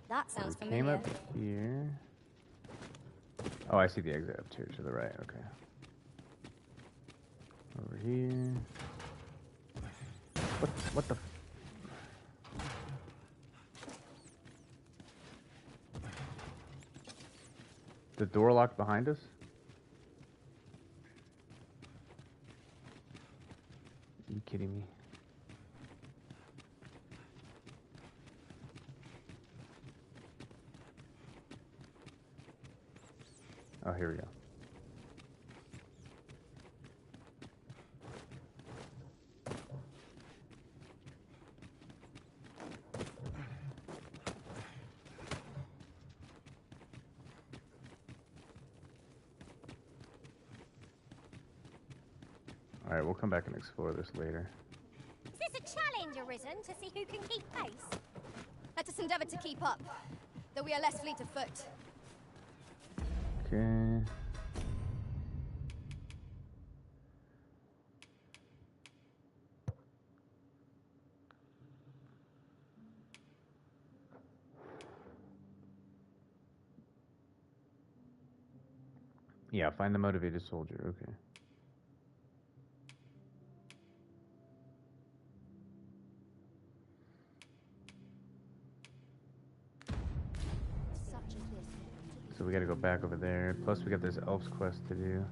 That sounds We came familiar. up here. Oh, I see the exit up here to the right. Okay. Over here. What the? The door locked behind us? Are you kidding me? Oh, here we go. Alright, we'll come back and explore this later. Is this a challenge arisen to see who can keep pace? Let us endeavour to keep up, though we are less fleet of foot. Okay. Yeah, find the motivated soldier. Okay. So we gotta go back over there. Plus we got this elf's quest to do.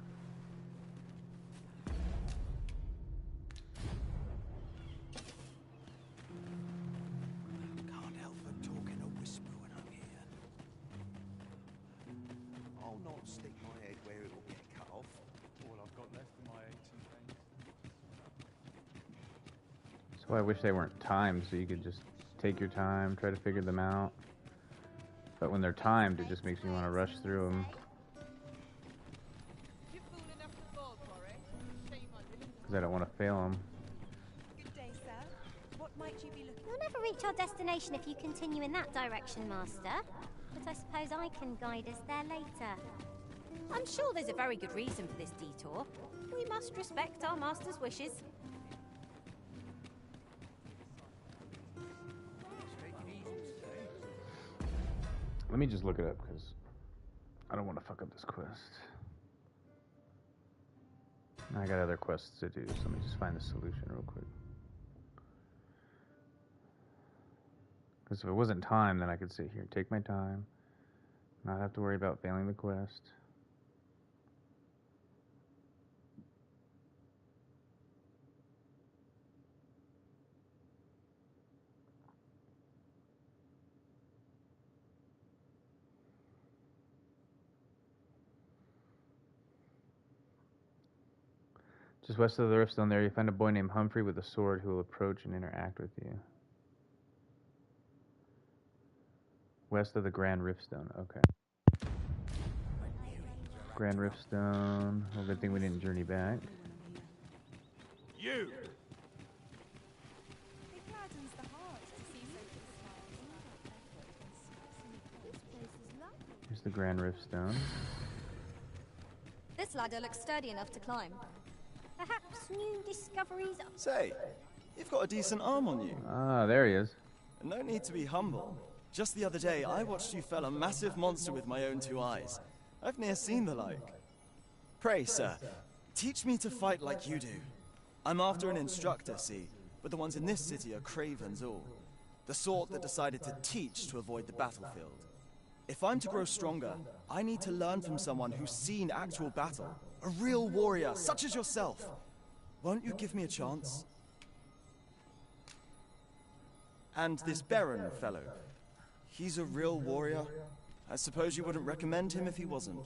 Can't help but talk in a whisper when I'm here. I'll not stick my head where it will get cut off. All I've got left of my 18 pence. So I wish they weren't timed, so you could just take your time, try to figure them out. But when they're timed, it just makes me want to rush through them. Because I don't want to fail them. Good day, sir. What might you be looking We'll never reach our destination if you continue in that direction, Master. But I suppose I can guide us there later. I'm sure there's a very good reason for this detour. We must respect our master's wishes. Let me just look it up, because I don't want to fuck up this quest. I got other quests to do, so let me just find the solution real quick. Because if it wasn't time, then I could sit here, take my time, not have to worry about failing the quest. Just west of the Riftstone there, you find a boy named Humphrey with a sword who will approach and interact with you. West of the Grand Riftstone, okay. Grand Riftstone. Well, good thing we didn't journey back. You! It gladdens the heart to see so Here's the Grand Riftstone. This ladder looks sturdy enough to climb. Perhaps new discoveries. Say, you've got a decent arm on you. Ah, there he is. No need to be humble. Just the other day, I watched you fell a massive monster with my own 2 eyes. I've ne'er seen the like. Pray, sir, teach me to fight like you do. I'm after an instructor, see, but the ones in this city are cravens all. The sort that decided to teach to avoid the battlefield. If I'm to grow stronger, I need to learn from someone who's seen actual battle. A real warrior, such as yourself. Won't you give me a chance? And this Baron fellow, he's a real warrior. I suppose you wouldn't recommend him if he wasn't.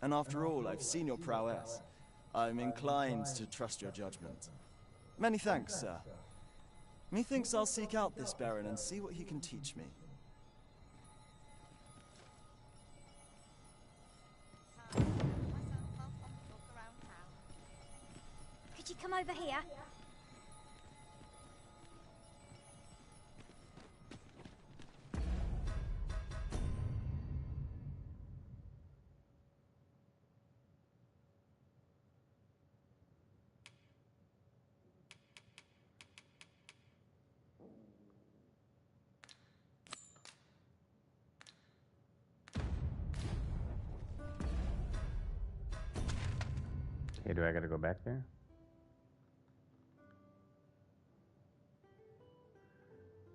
And after all, I've seen your prowess. I'm inclined to trust your judgment. Many thanks, sir. Methinks I'll seek out this Baron and see what he can teach me. Could you come over here? Okay, do I gotta go back there?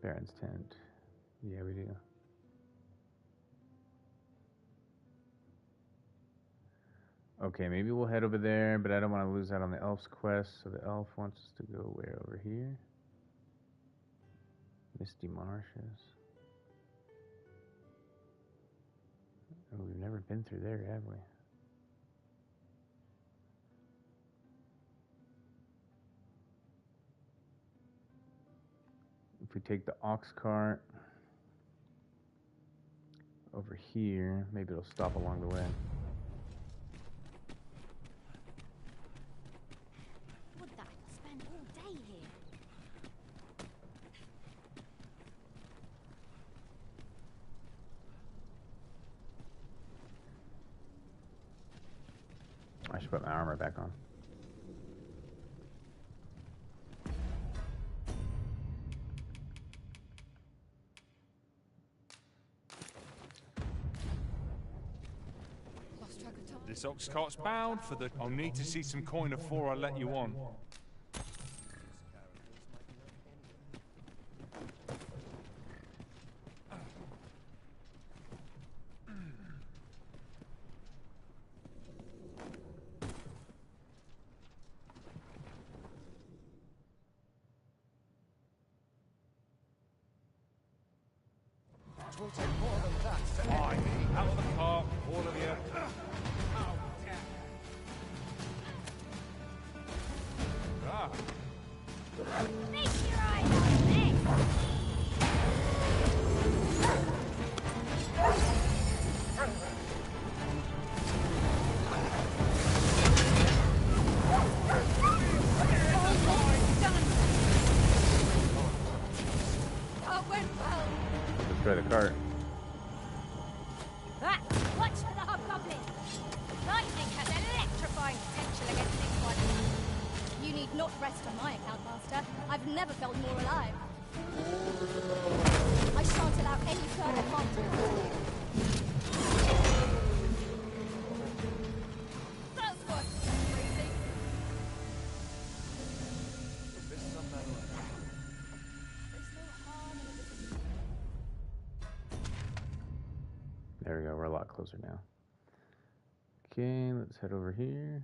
Baron's tent. Yeah, we do. Okay, maybe we'll head over there, but I don't want to lose out on the elf's quest, so the elf wants us to go where over here? Misty Marshes. Oh, we've never been through there, have we? If we take the ox cart over here, maybe it'll stop along the way. Would that I could spend all day here. I should put my armor back on. This ox cart's bound for the... I'll need to see some coin before I let you on. It will take more than that. Fine. Out of the cart, all of you. Ah. Feast your eyes on this! Oh, went well. Destroy the cart. Ah, watch for the hobgoblin! Lightning has electrifying potential against this one. You need not rest on my account, Master. I've never felt more alive. I shan't allow any further harm to come. That's what crazy. There's no harm in a little. There we go, we're a lot closer now. Okay, let's head over here.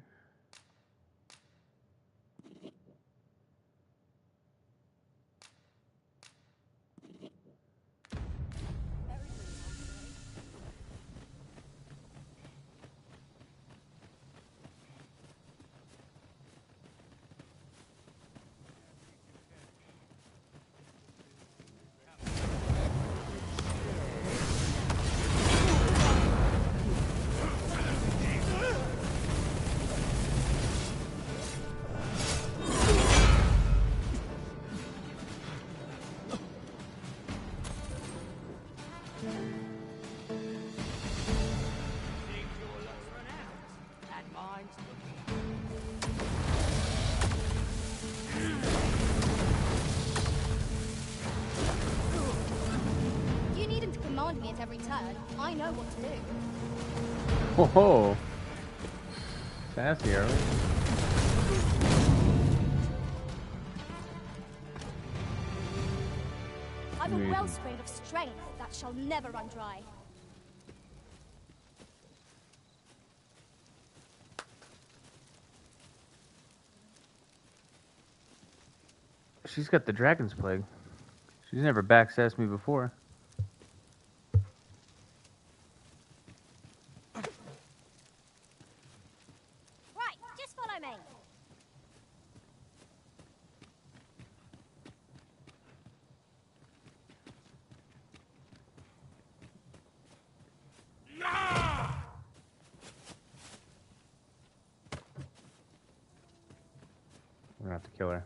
at every turn. I know what to do. Whoa. Sassy, are we? I've a wellspring of strength that shall never run dry. She's got the dragon's plague. She's never backsassed me before. Right, just follow me. We're gonna have to kill her.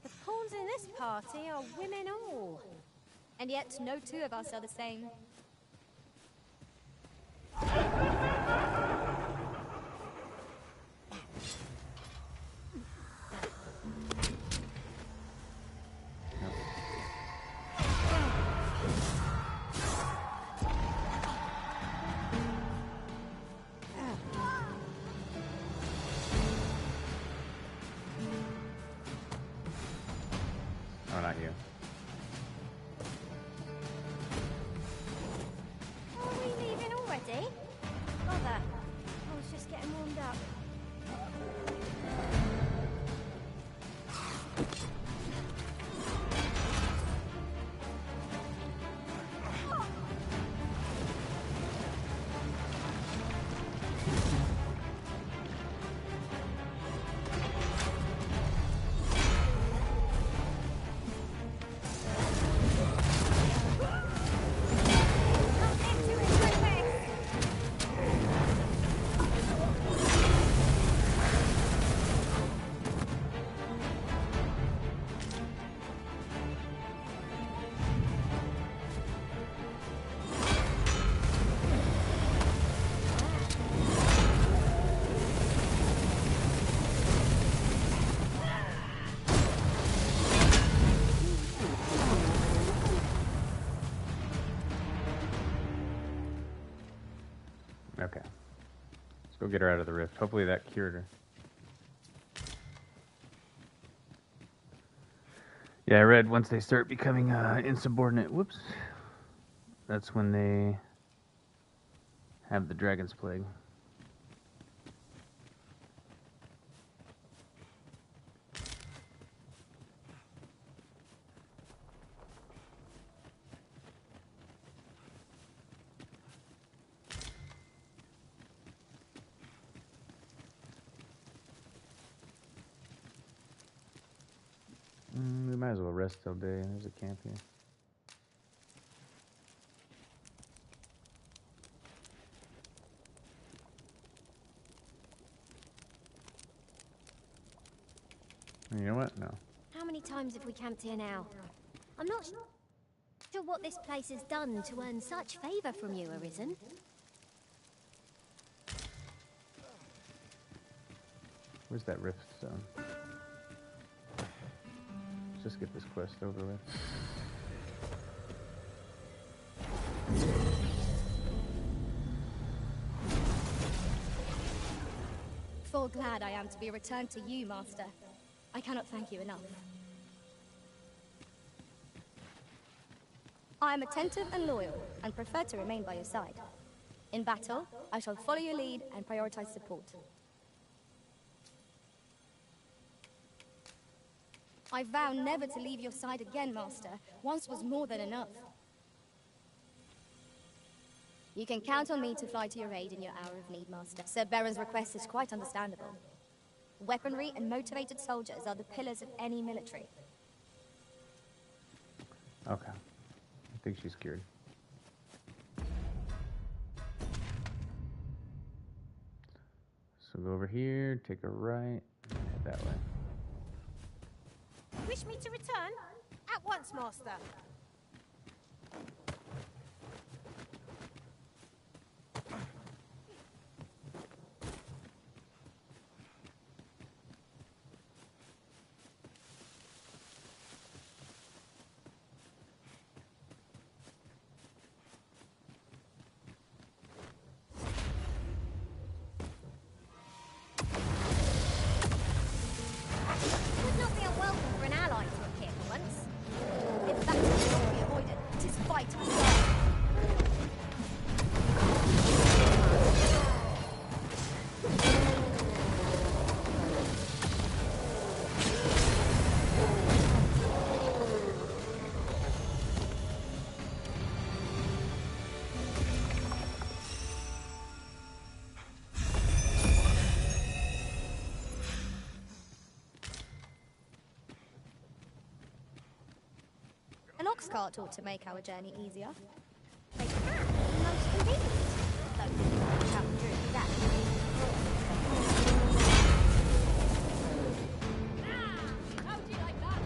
The pawns in this party are women all. And yet no two of us are the same. Oh, not you. Are we leaving already? Bother. I was just getting warmed up. Okay. Let's go get her out of the rift. Hopefully that cured her. Yeah, I read once they start becoming insubordinate, whoops, that's when they have the dragon's plague. We might as well rest all day. There's a camp here. You know what? No. How many times have we camped here now? I'm not sure what this place has done to earn such favor from you, Arisen. Where's that rift zone? Let's just get this quest over with. Full glad I am to be returned to you, Master. I cannot thank you enough. I am attentive and loyal, and prefer to remain by your side. In battle, I shall follow your lead and prioritize support. I vow never to leave your side again, Master. Once was more than enough. You can count on me to fly to your aid in your hour of need, Master. Sir Baron's request is quite understandable. Weaponry and motivated soldiers are the pillars of any military. Okay. I think she's cured. So go over here, take a right, and head that way. Wish me to return? At once, Master. An ox cart ought to make our journey easier. Make that the most convenient. Though, travel during the day. How do you like that?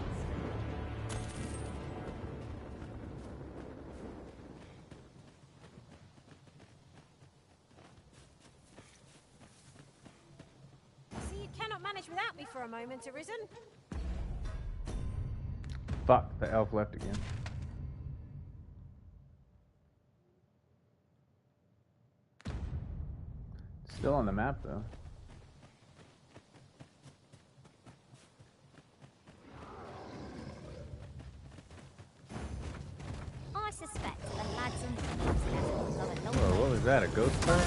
So you cannot manage without me for a moment, Arisen? Fuck, the elf left again. Still on the map, though. I suspect the lads and thieves left us on a long Whoa, what was that? A ghost bird?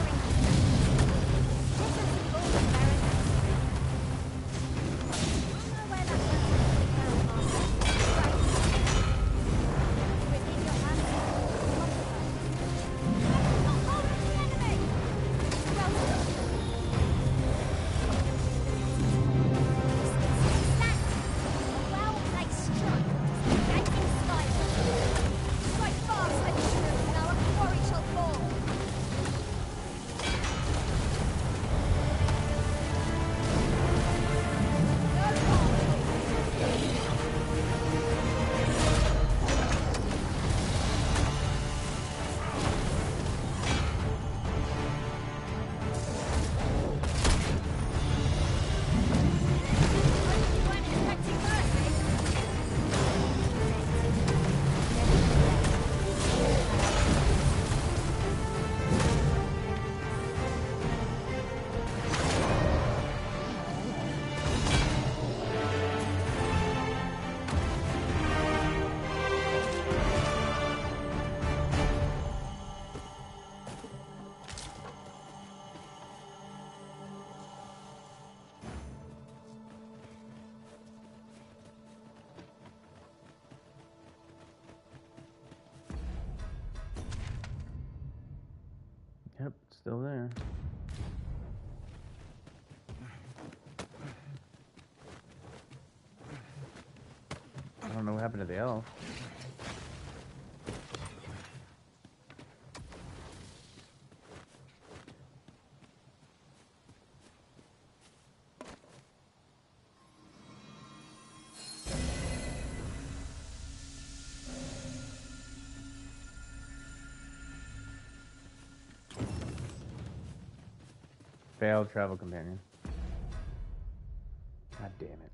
Yep, still there. I don't know what happened to the elf. Failed travel companion. God damn it.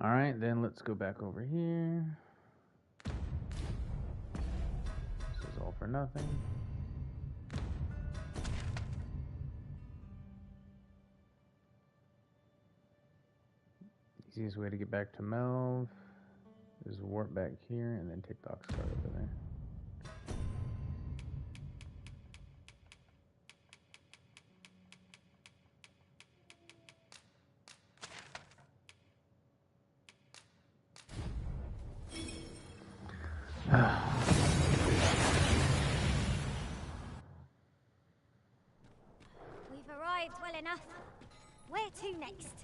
Alright, then let's go back over here. This is all for nothing. Easiest way to get back to Melv is warp back here and then take the ox cart over there. We've arrived well enough. Where to next?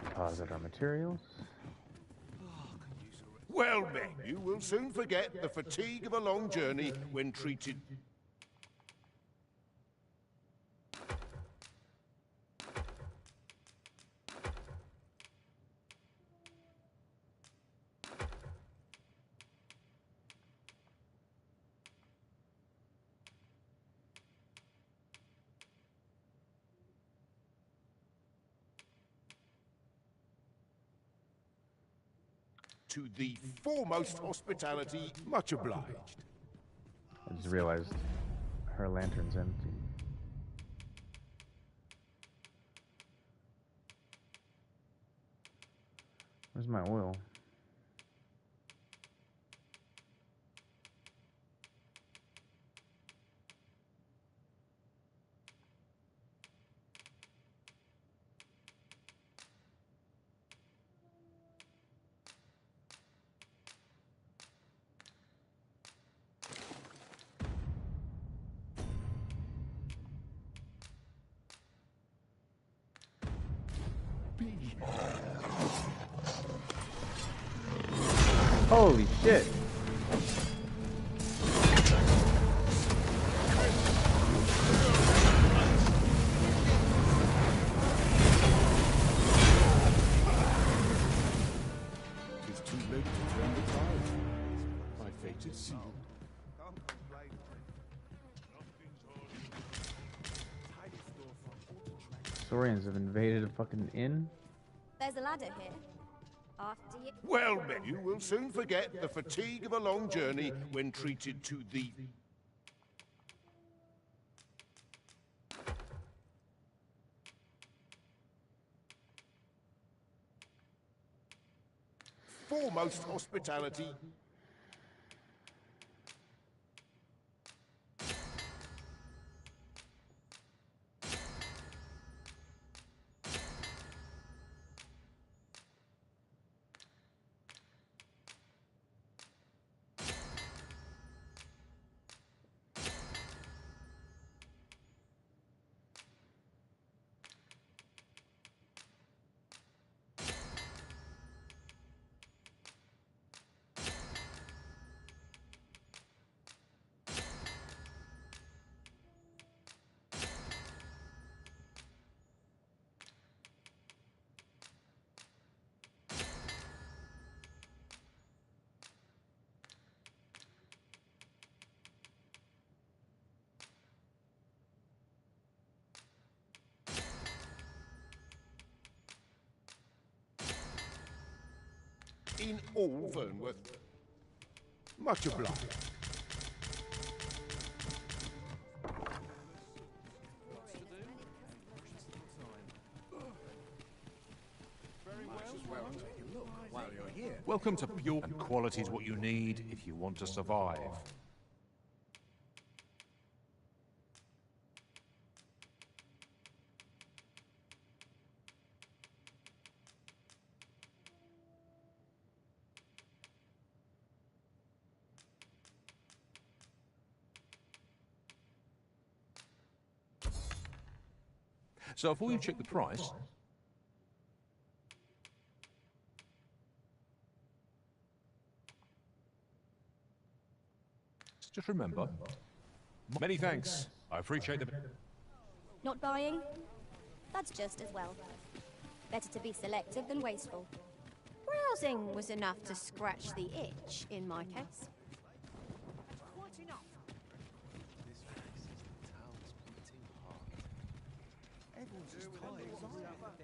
Deposit our materials. Well met, you will soon forget the fatigue of a long journey when treated... to the foremost hospitality, much obliged. I just realized her lantern's empty. Where's my oil? Holy shit. It's too late to turn the tide. My fate is sealed. Saurians have invaded a fucking inn? There's a ladder here. After you... Well, men, you will soon forget the fatigue of a long journey when treated to the... foremost hospitality. In all Vernworth. Much obliged. Welcome to Bjorn, and quality is what you need if you want to survive. So before you check the price, just remember, many thanks. I appreciate the... Not buying? That's just as well. Better to be selective than wasteful. Browsing was enough to scratch the itch, in my case. Quite enough.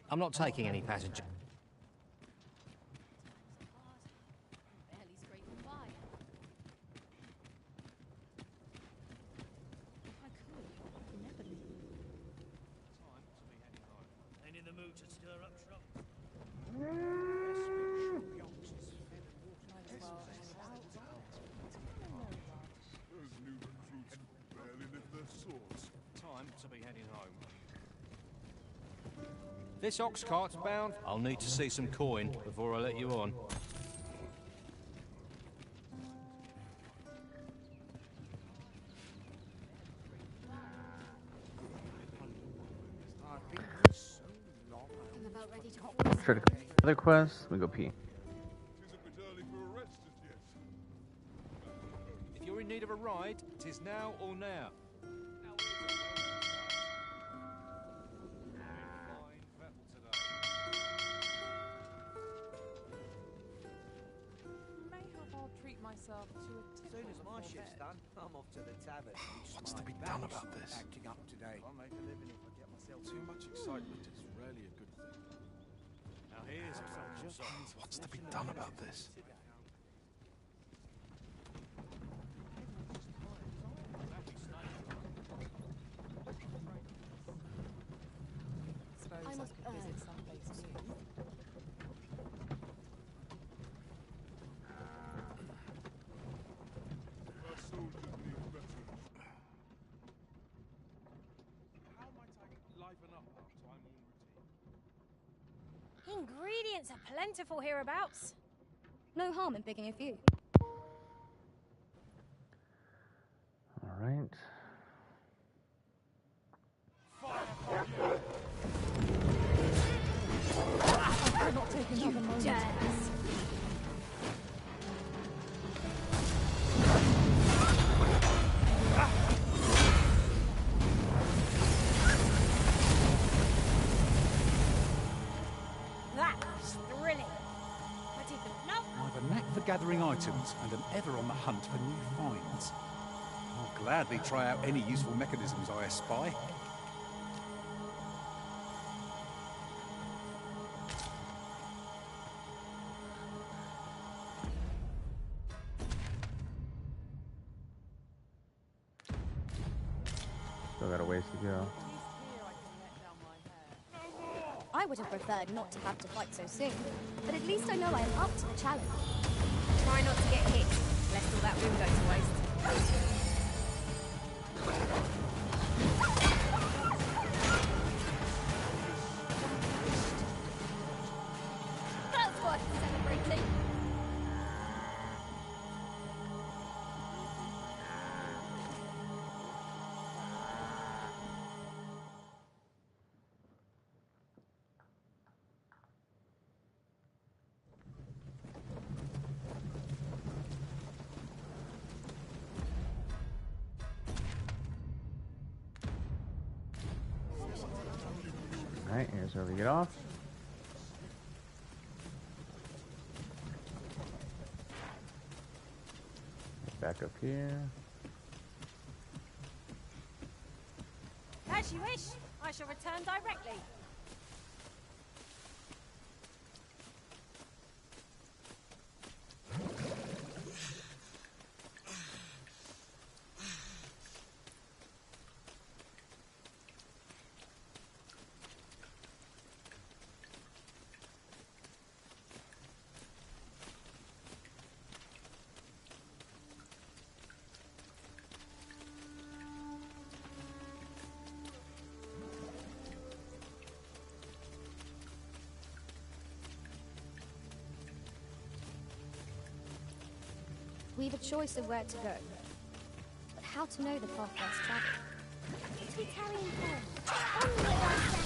I'm not taking any passenger. Barely scraping by. If I could never leave. Ain't in the mood to stir up trouble. Those new recruits barely lift their swords. Time to be heading home. This ox cart's bound. I'll need to see some coin before I let you on. I'm about ready to fall. Try to other quests. Let me go pee. If you're in need of a ride, 'tis now or now. Mayhap I'll treat myself to a As soon as my shift's done, I'm off to the tavern. What's to be done about this? Acting up today. I'll make a living if I get myself Too much excitement is rarely a good thing. Now here's a soldier. What's to be done about this? Suppose I must could visit someplace new. Our soldiers need veterans. How might I liven up our time-worn routine? Ingredients are plentiful hereabouts. No harm in picking a few. All right. I cannot take another moment. Dares. gathering items and am ever on the hunt for new finds. I'll gladly try out any useful mechanisms I espy. Still got a ways to go. I would have preferred not to have to fight so soon, but at least I know I am up to the challenge. Try not to get hit, lest all that room go to waste. That's worth celebrating. Alright, here's where we get off. Back up here. As you wish. I shall return directly. We've a choice of where to go, but how to know the path less traveled? What are we carrying for? Onward, I say!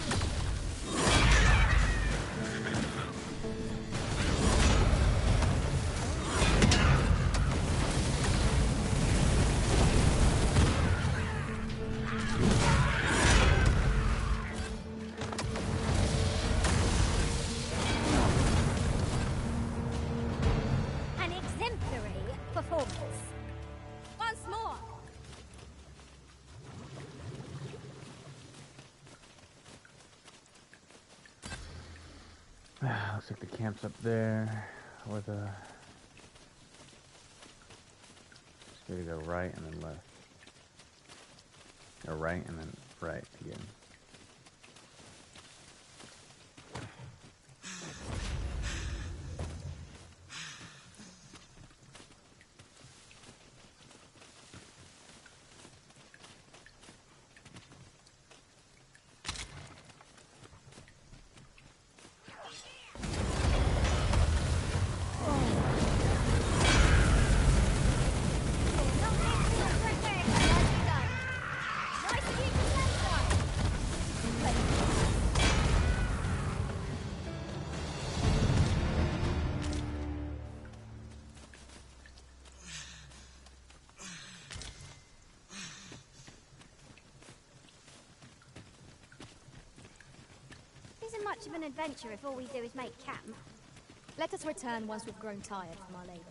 An exemplary performance. Once more. Looks like the camp's up there, or the... Just need to go right and then left. Go right and then right again. Isn't much of an adventure if all we do is make camp. Let us return once we've grown tired from our labours.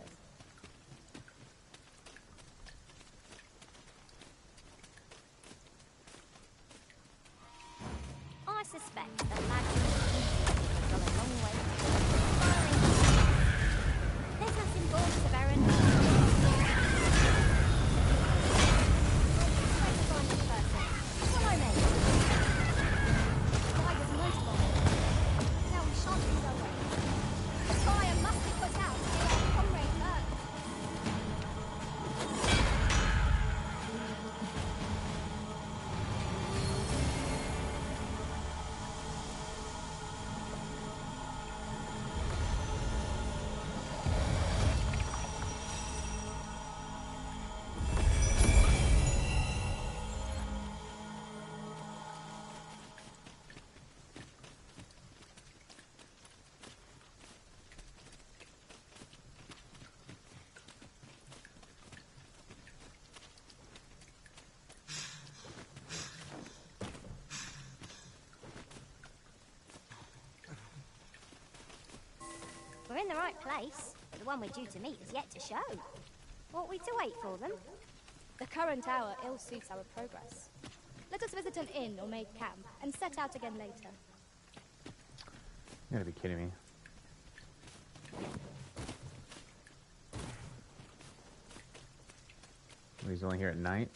I suspect that magic will go a long way. Let us inform Severin. What I mean? I was most bothered. Now we shan't lose our way. The fire must be put out to get our comrade burns. We're in the right place, but one we're due to meet is yet to show. Ought we to wait for them? The current hour ill suits our progress. Let us visit an inn or make camp, and set out again later. You gotta be kidding me. He's only here at night?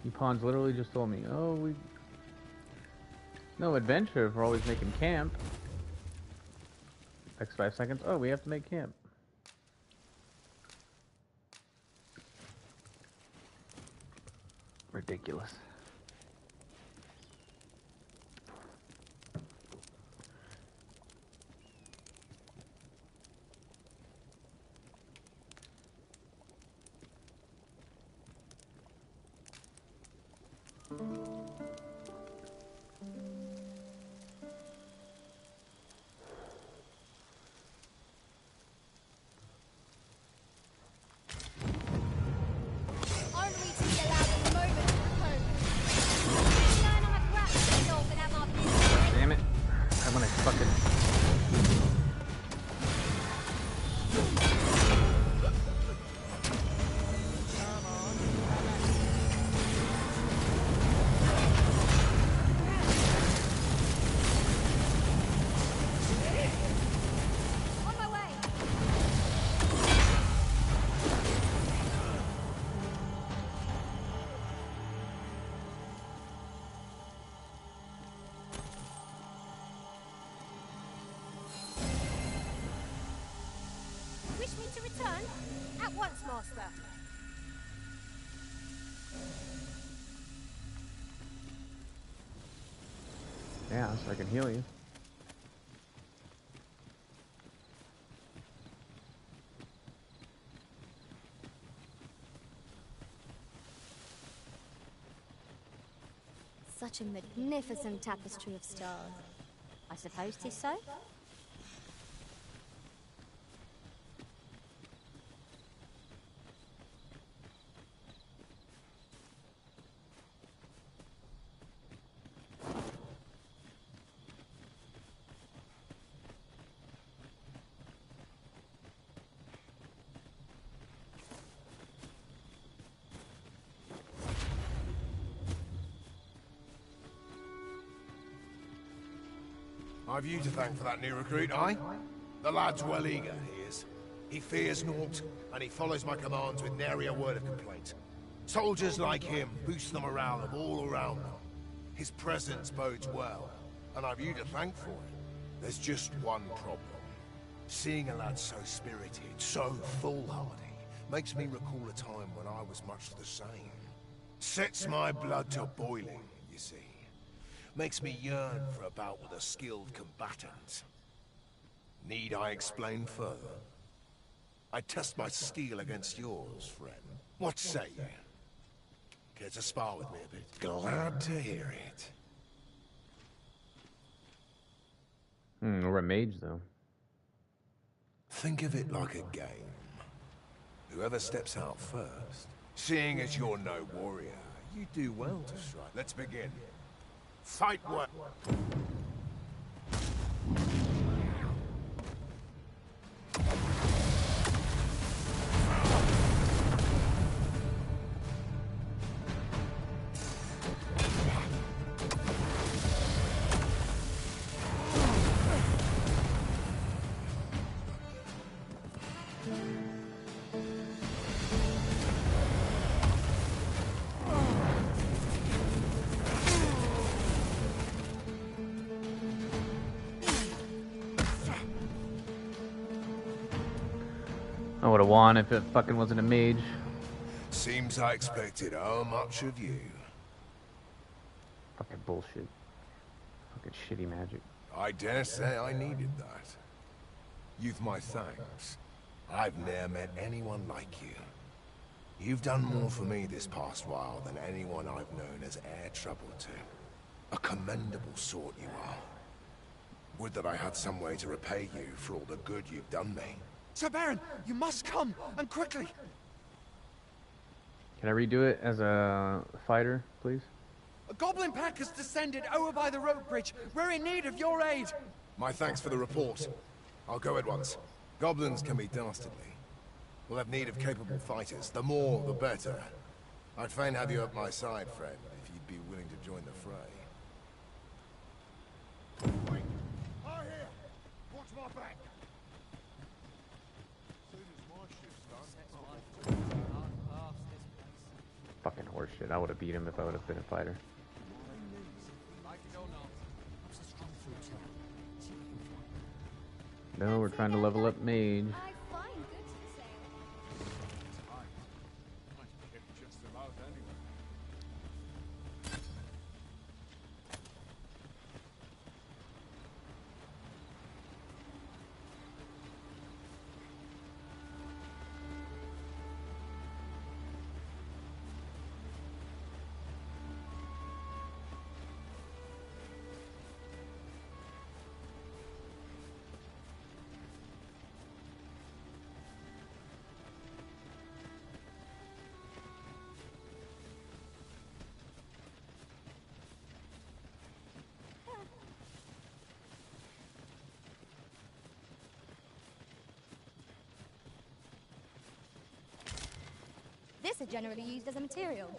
You pawns literally just told me, oh, we... No adventure if we're always making camp. Next 5 seconds, oh, we have to make camp. Ridiculous. Aren't we to be allowed a moment to repose? Learn on a crap signal without my business. Damn it. I wanna fucking... On my way! Wish me to return? At once, Master. Yeah, so I can heal you. Such a magnificent tapestry of stars. I suppose 'tis so. I've you to thank for that new recruit, aye? The lad's well eager, he is. He fears naught, and he follows my commands with nary a word of complaint. Soldiers like him boost the morale of all around them. His presence bodes well, and I've you to thank for it. There's just one problem. Seeing a lad so spirited, so foolhardy, makes me recall a time when I was much the same. Sets my blood to boiling, you see. Makes me yearn for a bout with a skilled combatant. Need I explain further? I test my steel against yours, friend. What say you? Care to spar with me a bit? Glad to hear it. We're a mage, though. Think of it like a game. Whoever steps out first. Seeing as you're no warrior, you do well to strike. Let's begin. Fight well. I would have won if it fucking wasn't a mage. Seems I expected how much of you. Fucking bullshit. Fucking shitty magic. I dare say I needed that. You've my thanks. I've ne'er met anyone like you. You've done more for me this past while than anyone I've known has e'er troubled to. A commendable sort you are. Would that I had some way to repay you for all the good you've done me. Sir Baron, you must come, and quickly. Can I redo it as a fighter, please? A goblin pack has descended over by the rope bridge. We're in need of your aid. My thanks for the report. I'll go at once. Goblins can be dastardly. We'll have need of capable fighters. The more, the better. I'd fain have you at my side, friend, if you'd be willing to join the fray. Wait! I here! Watch my back! Soon as my ship's done, Fucking horseshit. I would have beat him if I would have been a fighter. No, we're trying to level up mage. This are generally used as a material.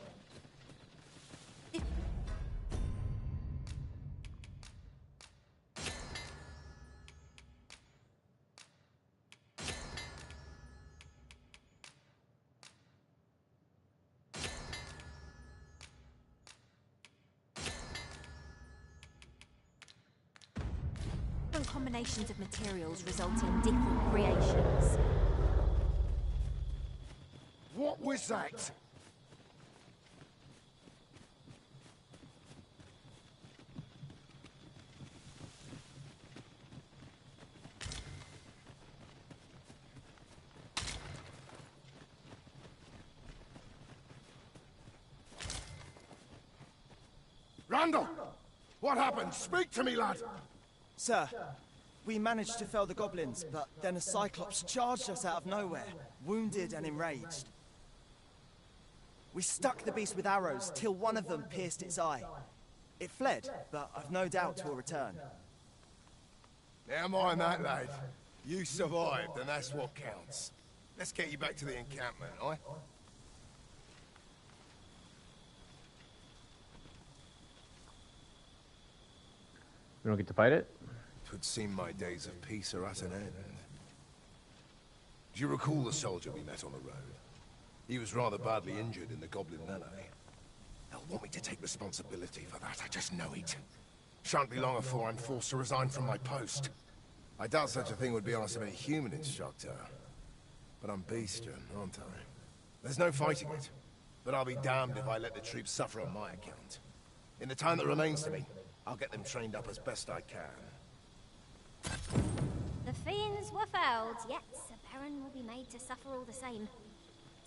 Different combinations of materials result in different creations. What was that? Randall! What happened? Speak to me, lad! Sir, we managed to fell the goblins, but then a Cyclops charged us out of nowhere, wounded and enraged. We stuck the beast with arrows till one of them pierced its eye. It fled, but I've no doubt it will return. Never mind that, lad. You survived, and that's what counts. Let's get you back to the encampment, aye? We don't get to fight it? Twould seem my days of peace are at an end. Do you recall the soldier we met on the road? He was rather badly injured in the goblin melee. They'll want me to take responsibility for that, I just know it. Shan't be long before I'm forced to resign from my post. I doubt such a thing would be asked of any human instructor. But I'm bestian, aren't I? There's no fighting it. But I'll be damned if I let the troops suffer on my account. In the time that remains to me, I'll get them trained up as best I can. The fiends were felled, yet Sir Baron will be made to suffer all the same.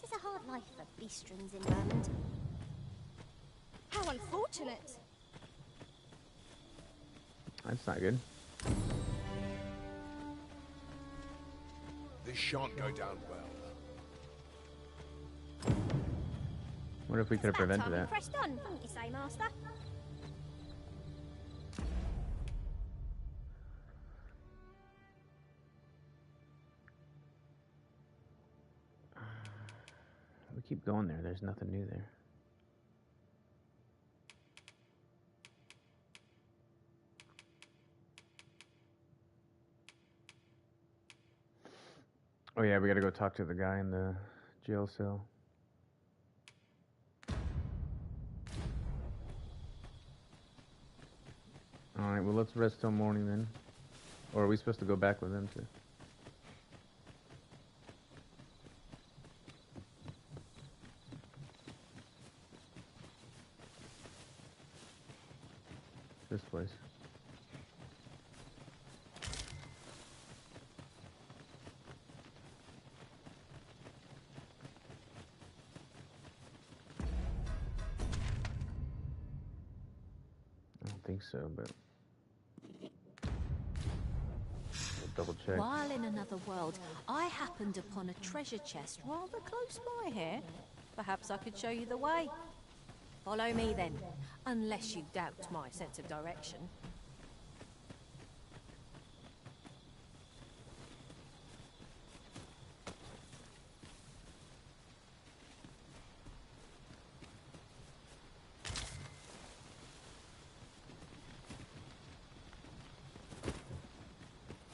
It is a hard life for beastrons in Vermont. How unfortunate! That's not good. This shan't go down well. What if we could have prevented that? Pressed on, wouldn't you say, Master? We keep going there. There's nothing new there. Oh yeah, we gotta go talk to the guy in the jail cell. Alright, well let's rest till morning then. Or are we supposed to go back with them too? This place. so, but we'll double check. While in another world, I happened upon a treasure chest rather close by here. Perhaps I could show you the way. Follow me then, unless you doubt my sense of direction.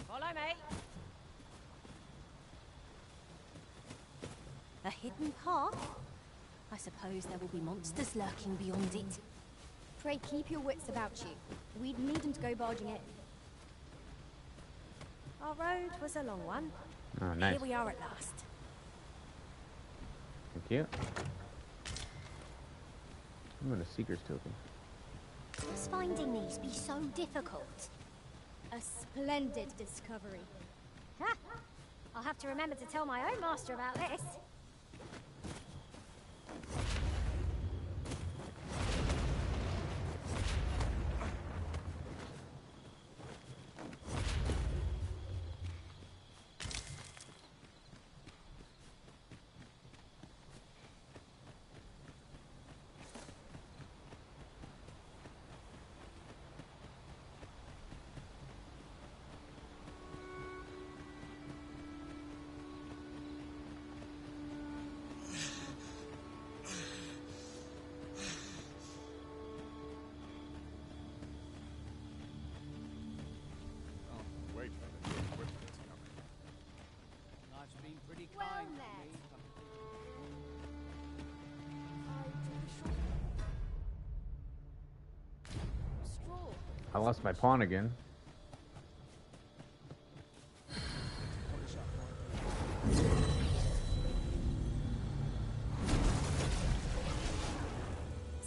Follow me. A hidden path? I suppose there will be monsters lurking beyond it. Pray keep your wits about you. We'd need them to go barging in. Our road was a long one. Oh, nice. Here we are at last. Thank you. I'm going to Seeker's Token. Must finding these be so difficult? A splendid discovery. Ha! I'll have to remember to tell my own master about this. Wait for the equipment's coming. Life's been pretty Well kind to met. me. Straw. I lost my pawn again.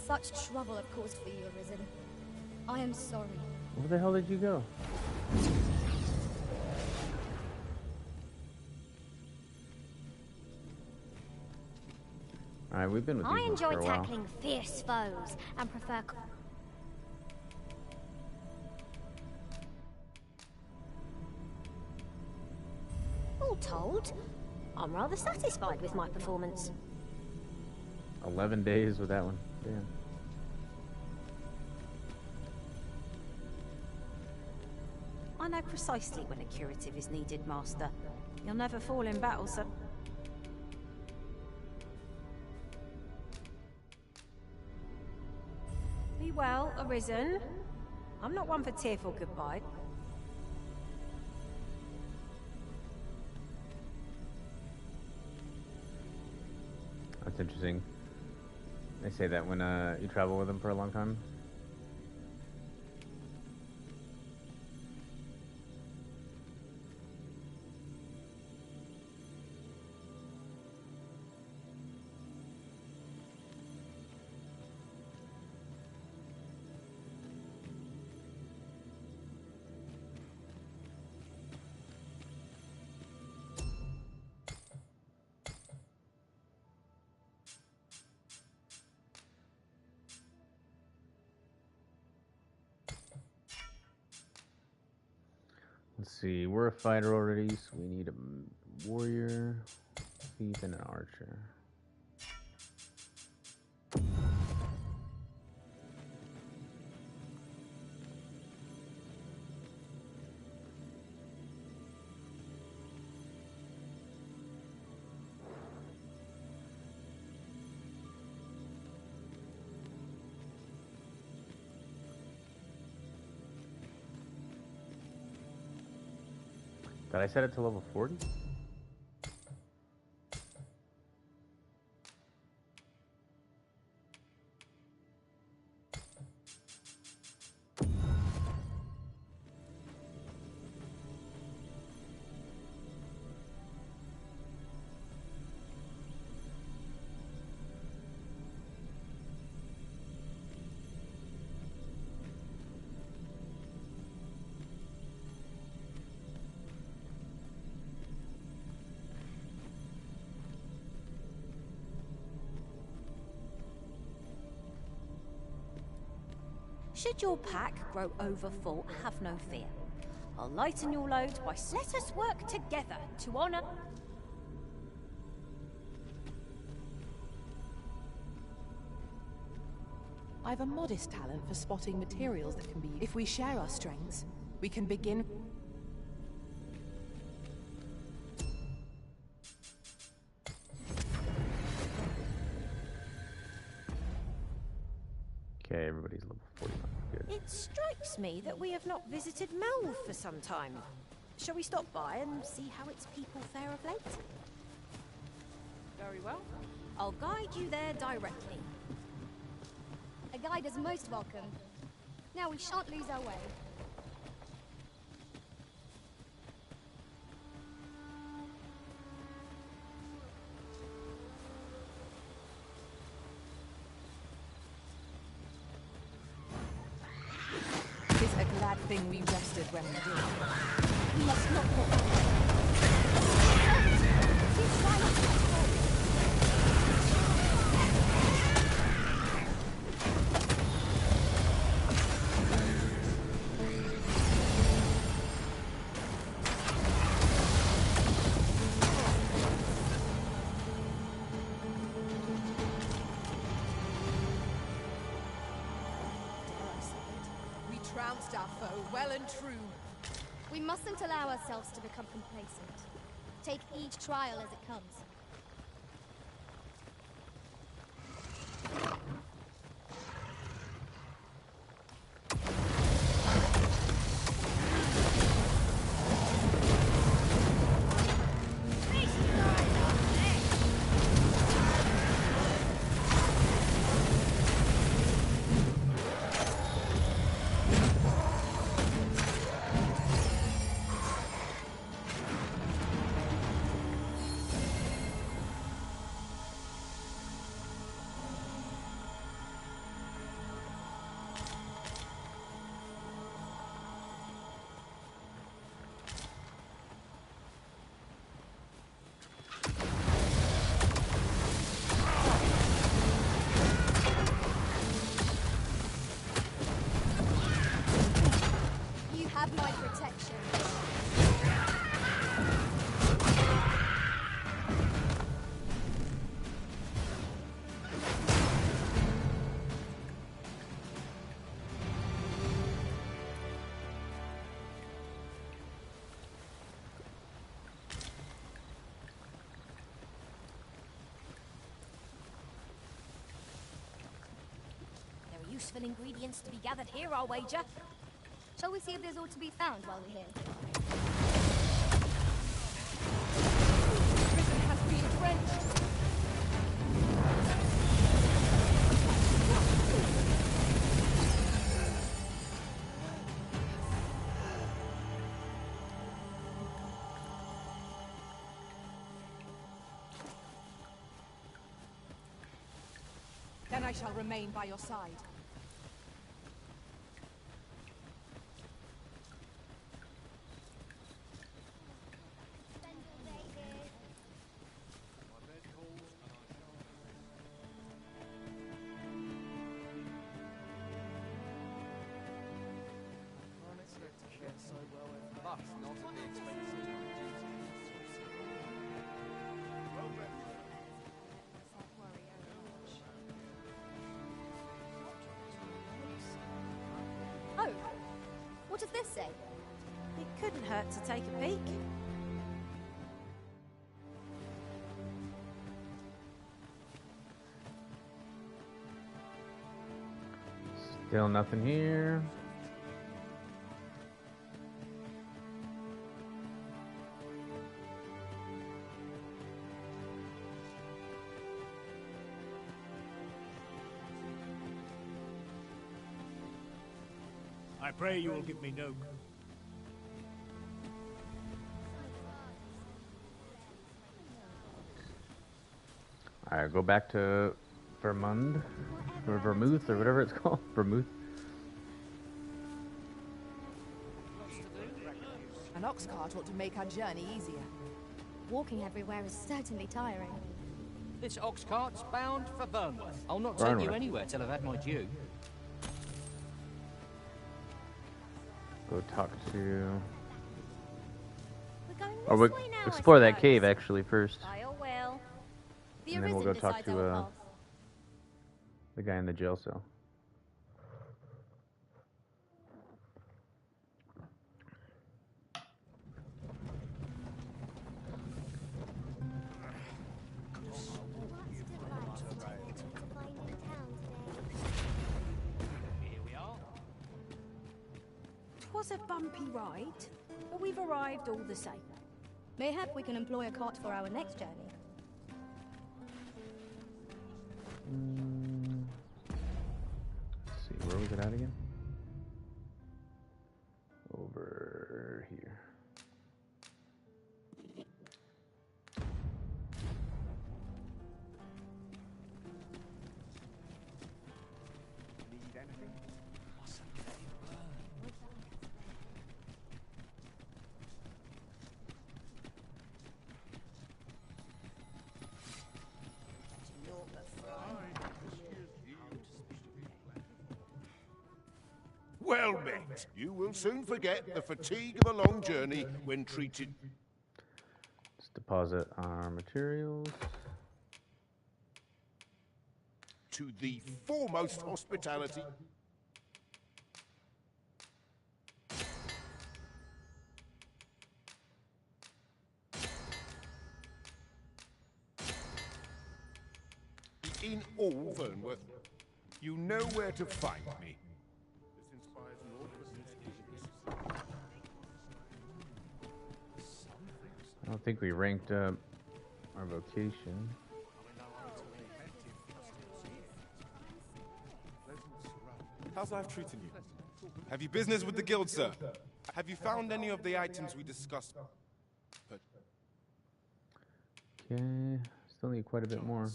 Such trouble I've caused for you, Arisen. I am sorry. Where the hell did you go? Alright, we've been with I these ones enjoy for a while. tackling fierce foes and prefer... All told, I'm rather satisfied with my performance. 11 days with that one. Damn. I know precisely when a curative is needed, Master. You'll never fall in battle, so... Be well, Arisen. I'm not one for tearful goodbye. That's interesting. They say that when you travel with them for a long time. Let's see, we're a fighter already, so we need a warrior, thief, and an archer. Did I set it to level 40? Should your pack grow overfull, have no fear. I'll lighten your load by let us work together to honor. I've a modest talent for spotting materials that can be used. If we share our strengths, we can begin. Okay, everybody's level 41. Good. It strikes me that we have not visited Mel for some time. Shall we stop by and see how its people fare of late? Very well. I'll guide you there directly. A guide is most welcome. Now we shan't lose our way. It's a glad thing we rested when we did. We must not go back. Keep silent. Trounced our foe well and true. We mustn't allow ourselves to become complacent. Take each trial as it comes. You have my protection. There are useful ingredients to be gathered here, I'll wager. Shall we see if there's aught to be found while we're here? Prison has been drenched. Then I shall remain by your side. Oh, what does this say? It couldn't hurt to take a peek. Still nothing here. I pray you will give me no... Alright, go back to Vermund, or Vermouth, or whatever it's called. Vermouth. An ox cart ought to make our journey easier. Walking everywhere is certainly tiring. This ox cart's bound for Burnworth. I'll not take you anywhere till I've had my due. Go talk to. We're going Or this we way now, I explore that suppose. cave actually first, I will. The and then we'll Arisen go talk decides to our path. the guy in the jail cell. Twas a bumpy ride, but we've arrived all the same. Mayhap we can employ a cart for our next journey. Let's see, where was it at again? Over here. Need anything? Well met. You will soon forget the fatigue of a long journey when treated. Let's deposit our materials. To the foremost hospitality. In all Vernworth, you know where to find me. This inspires no I don't think we ranked up our vocation. How's life treating you? Have you business with the guild, sir? Have you found any of the items we discussed? Okay, still need quite a bit more.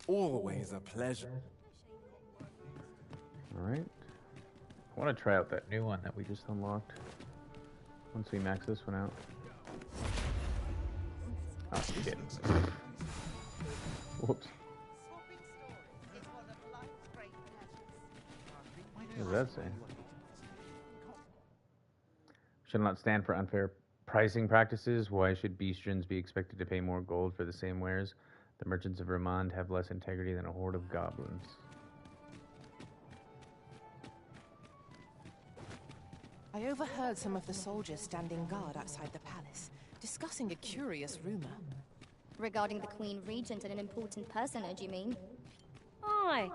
Always a pleasure. Alright. I want to try out that new one that we just unlocked. Once we max this one out. Oh, shit. Whoops. What does that say? Should not stand for unfair pricing practices. Why should Beastrians be expected to pay more gold for the same wares? The merchants of Vermont have less integrity than a horde of goblins. I overheard some of the soldiers standing guard outside the palace, discussing a curious rumor. Regarding the Queen Regent and an important personage, you mean? Aye.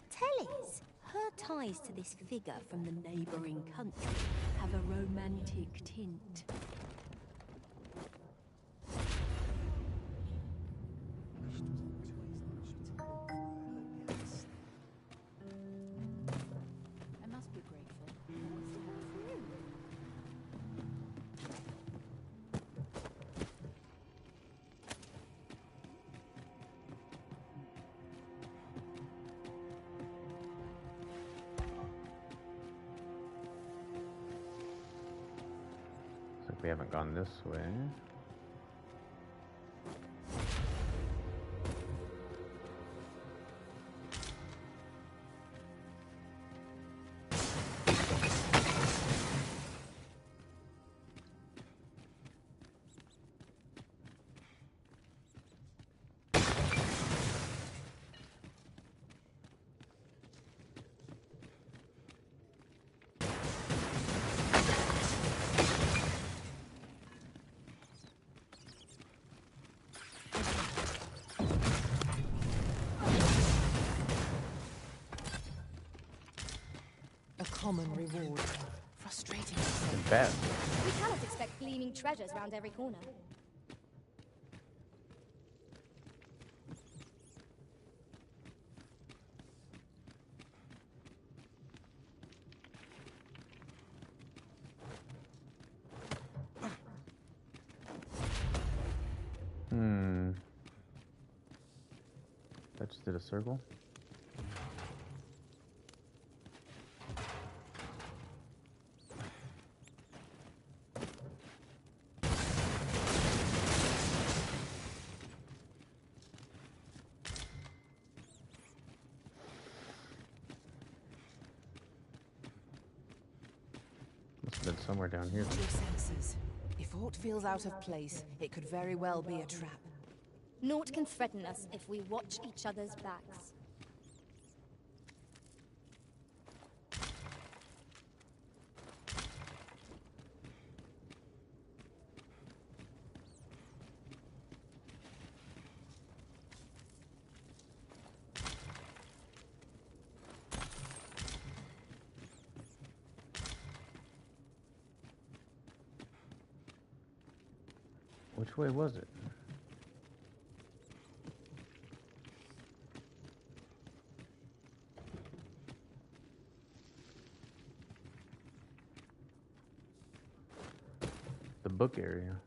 Telly's. Her ties to this figure from the neighbouring country have a romantic tint. I must be grateful. Looks like we haven't gone this way. A common reward. Frustrating. Bad. We cannot expect gleaming treasures round every corner. That just did a circle. been somewhere down here. Use your senses. If aught feels out of place, it could very well be a trap. Naught can threaten us if we watch each other's backs. Which way was it? The book area.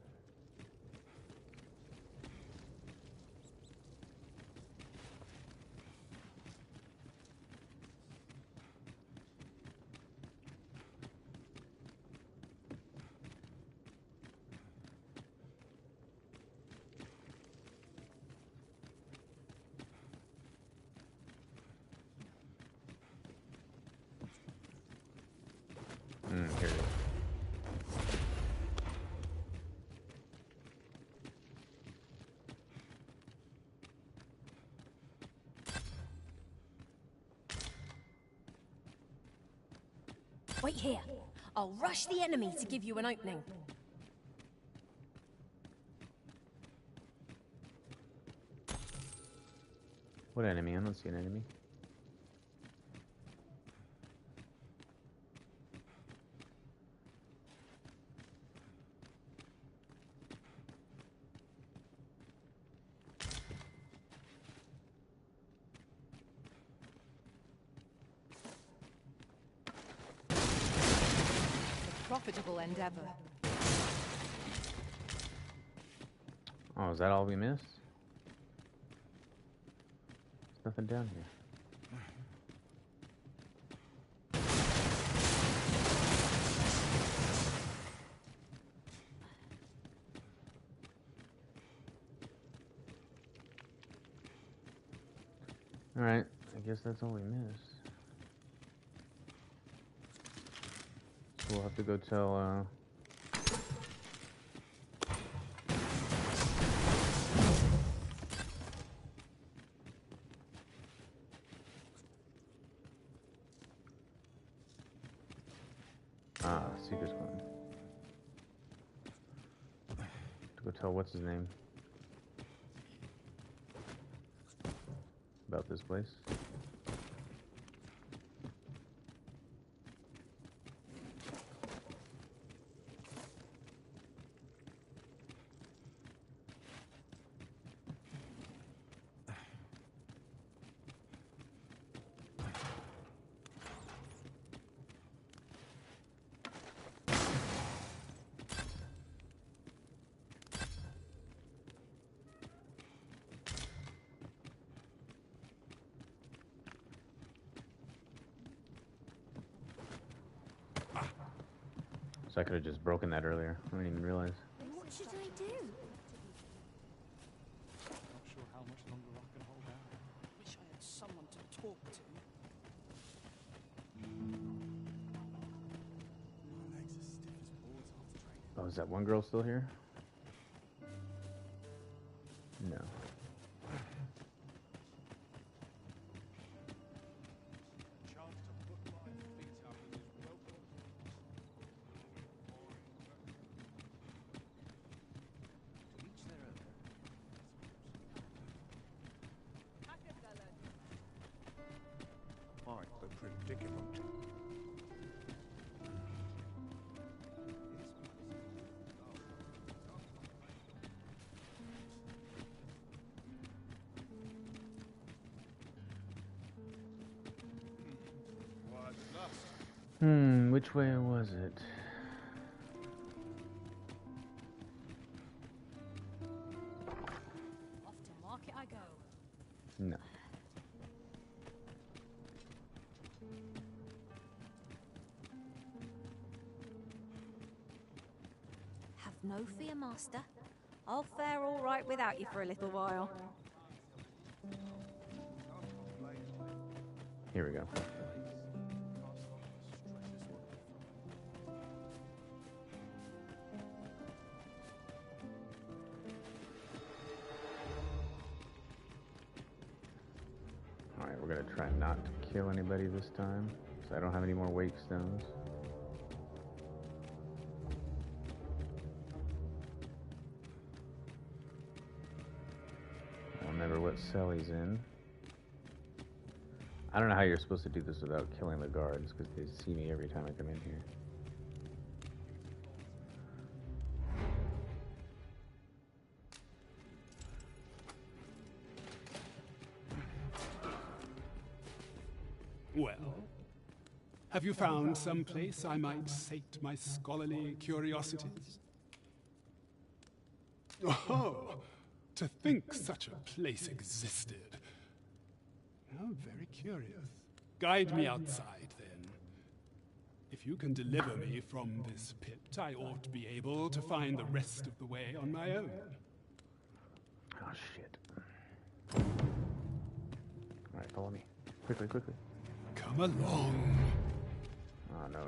Here it is. Wait here. I'll rush the enemy to give you an opening. What enemy? I don't see an enemy. Profitable endeavor. Oh, is that all we missed? There's nothing down here. Alright, I guess that's all we missed. So we'll have to go tell, Seeker's Glen. To go tell what's his name about this place. So I could have just broken that earlier. I didn't even realize. What should I do? Not sure how much longer I can hold out. Wish I had someone to talk to. Oh, is that one girl still here? No. Quite the predicament. Which way was it? Off to market I go. No. Have no fear, Master. I'll fare all right without you for a little while. Here we go. Alright, we're gonna try not to kill anybody this time, so I don't have any more wake stones. I don't remember what cell he's in. I don't know how you're supposed to do this without killing the guards, because they see me every time I come in here. Well, have you found some place I might sate my scholarly curiosities? Oh, to think such a place existed. How very curious. Guide me outside, then. If you can deliver me from this pit, I ought to be able to find the rest of the way on my own. Oh, shit. Alright, follow me. Quickly, quickly. Come along. Oh, no.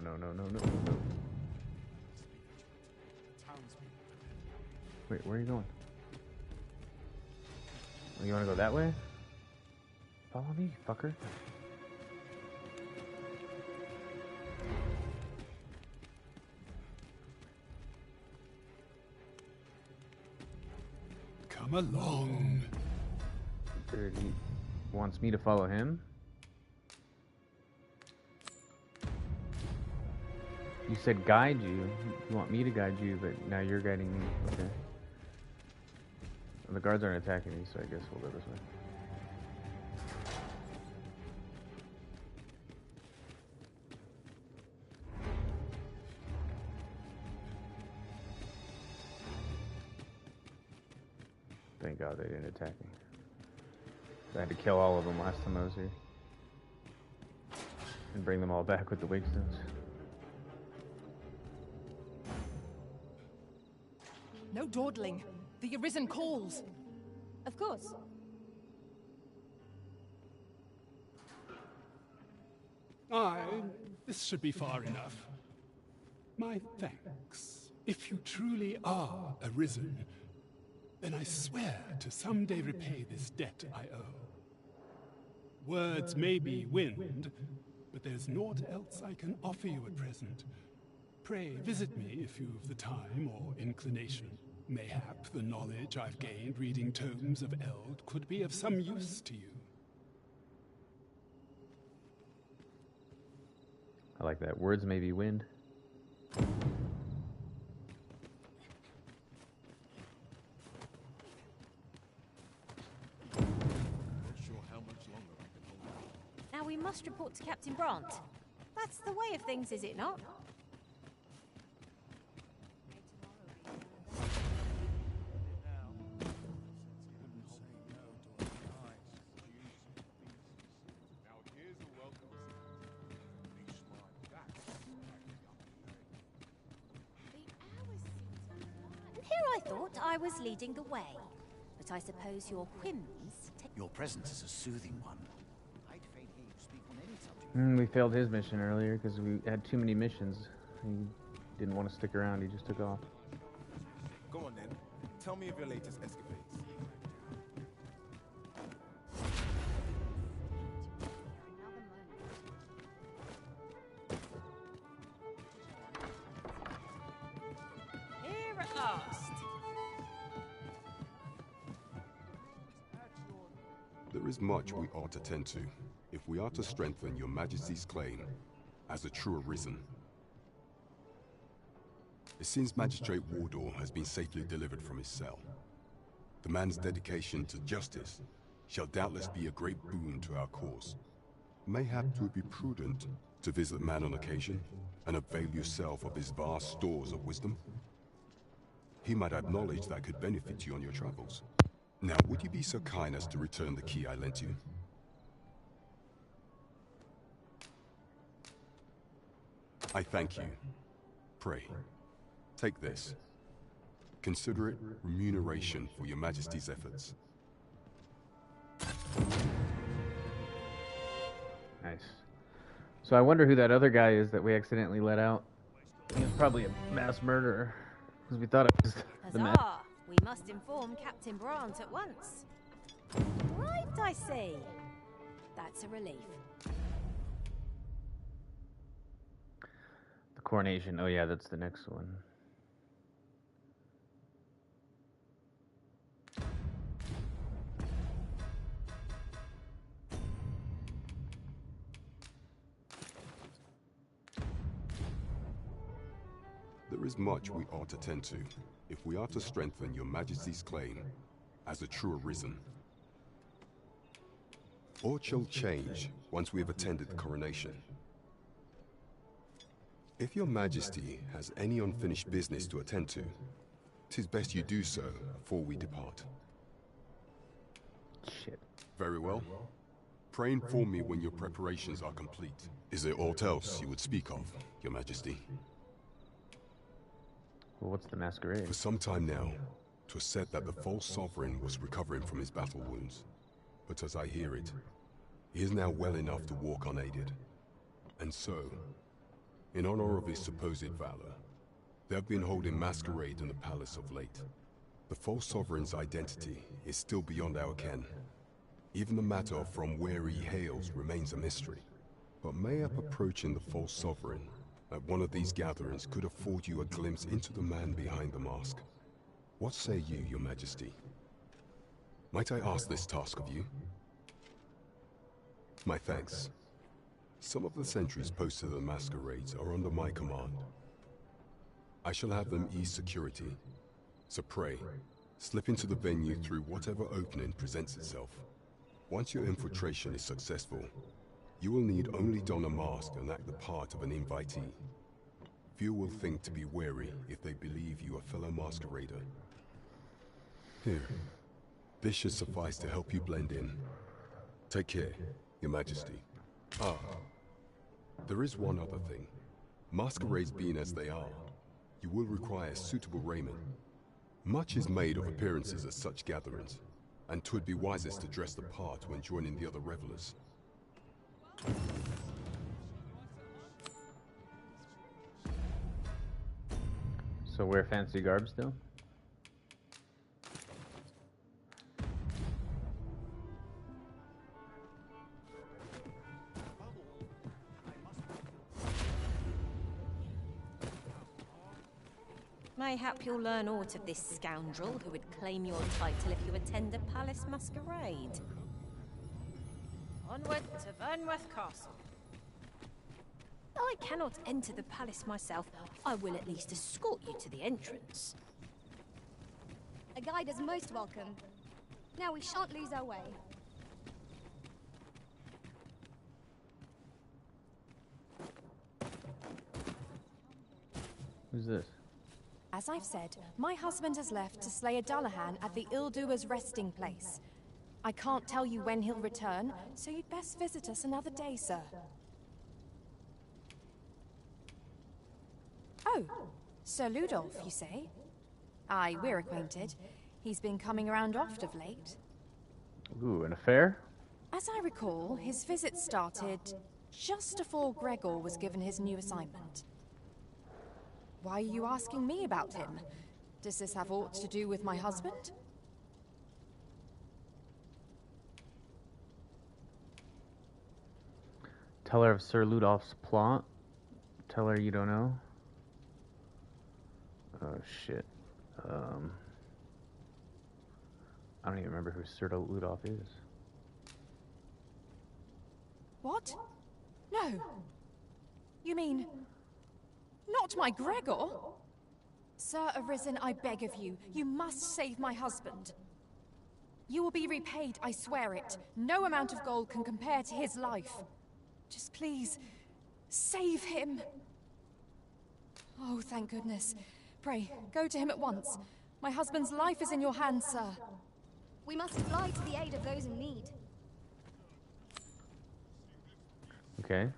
Wait, where are you going? Oh, you want to go that way? Follow me, fucker. Come along. He wants me to follow him? You said guide you. You want me to guide you, but now you're guiding me. Okay. Well, the guards aren't attacking me, so I guess we'll go this way. Thank God they didn't attack me. I had to kill all of them last time I was here. And bring them all back with the wake stones. No dawdling. The Arisen calls. Of course. This should be far enough. My thanks. If you truly are Arisen, then I swear to someday repay this debt I owe. Words may be wind, but there's naught else I can offer you at present. Pray visit me if you've the time or inclination. Mayhap the knowledge I've gained reading tomes of Eld could be of some use to you. I like that. Words may be wind. Now we must report to Captain Brandt. That's the way of things, is it not? I thought I was leading the way, but I suppose your whims take... Your presence is a soothing one. I'd fain hear you speak on any subject. We failed his mission earlier because we had too many missions. He didn't want to stick around, he just took off. Go on then. Tell me of your latest escapades. Here at last. There is much we ought to tend to, if we are to strengthen your Majesty's claim as a true Arisen. It seems Magistrate Wardor has been safely delivered from his cell. The man's dedication to justice shall doubtless be a great boon to our cause. Mayhap it would be prudent to visit the man on occasion and avail yourself of his vast stores of wisdom. He might have knowledge that could benefit you on your travels. Now, would you be so kind as to return the key I lent you? I thank you. Pray, take this. Consider it remuneration for your Majesty's efforts. Nice. So I wonder who that other guy is that we accidentally let out. He's probably a mass murderer. Because we thought it was the mass. Huzzah! We must inform Captain Brandt at once. Arrived, I see. That's a relief. The coronation. Oh yeah, that's the next one. There is much we ought to tend to, if we are to strengthen your Majesty's claim as a true Arisen. All shall change once we have attended the coronation. If your Majesty has any unfinished business to attend to, 'tis best you do so before we depart. Shit. Very well. Pray inform me when your preparations are complete. Is there aught else you would speak of, your Majesty? Well, what's the masquerade? For some time now, 'twas said that the false sovereign was recovering from his battle wounds. But as I hear it, he is now well enough to walk unaided. And so, in honor of his supposed valor, they have been holding masquerade in the palace of late. The false sovereign's identity is still beyond our ken. Even the matter of from where he hails remains a mystery. But mayhap approaching the false sovereign at one of these gatherings could afford you a glimpse into the man behind the mask. What say you, your Majesty? Might I ask this task of you? My thanks. Some of the sentries posted at the masquerades are under my command. I shall have them ease security. So pray, slip into the venue through whatever opening presents itself. Once your infiltration is successful, you will need only don a mask and act the part of an invitee. Few will think to be wary if they believe you a fellow masquerader. Here, this should suffice to help you blend in. Take care, your Majesty. Ah, there is one other thing. Masquerades being as they are, you will require suitable raiment. Much is made of appearances at such gatherings, and 'twould be wisest to dress the part when joining the other revelers. So wear fancy garb still? Mayhap you'll learn aught of this scoundrel who would claim your title if you attend a palace masquerade. Onward to Vernworth Castle. Though I cannot enter the palace myself, I will at least escort you to the entrance. A guide is most welcome. Now we shan't lose our way. Who's this? As I've said, my husband has left to slay a Dullahan at the Ill-Doer's resting place. I can't tell you when he'll return, so you'd best visit us another day, sir. Oh, Sir Ludolf, you say? Aye, we're acquainted. He's been coming around oft of late. Ooh, an affair? As I recall, his visit started just before Gregor was given his new assignment. Why are you asking me about him? Does this have aught to do with my husband? Tell her of Sir Ludolf's plot. Tell her you don't know. Oh shit. I don't even remember who Sir Ludolf is. What? No. You mean... not my Gregor? Sir Arisen, I beg of you. You must save my husband. You will be repaid, I swear it. No amount of gold can compare to his life. Just please, save him. Oh, thank goodness. Pray, go to him at once. My husband's life is in your hands, sir. We must fly to the aid of those in need. Okay.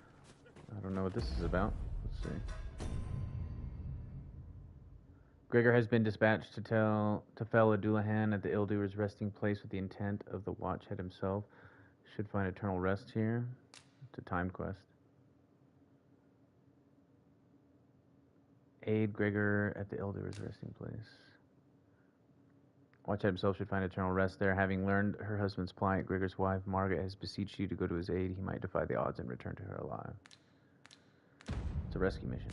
I don't know what this is about. Let's see. Gregor has been dispatched to fell a Dullahan at the Ill-Doer's resting place with the intent of the Watchhead himself. Should find eternal rest here. It's a time quest. Aid Gregor at the Ill-Doer's resting place. Watch himself should find eternal rest there. Having learned her husband's plight, Gregor's wife, Margaret, has beseeched you to go to his aid. He might defy the odds and return to her alive. It's a rescue mission.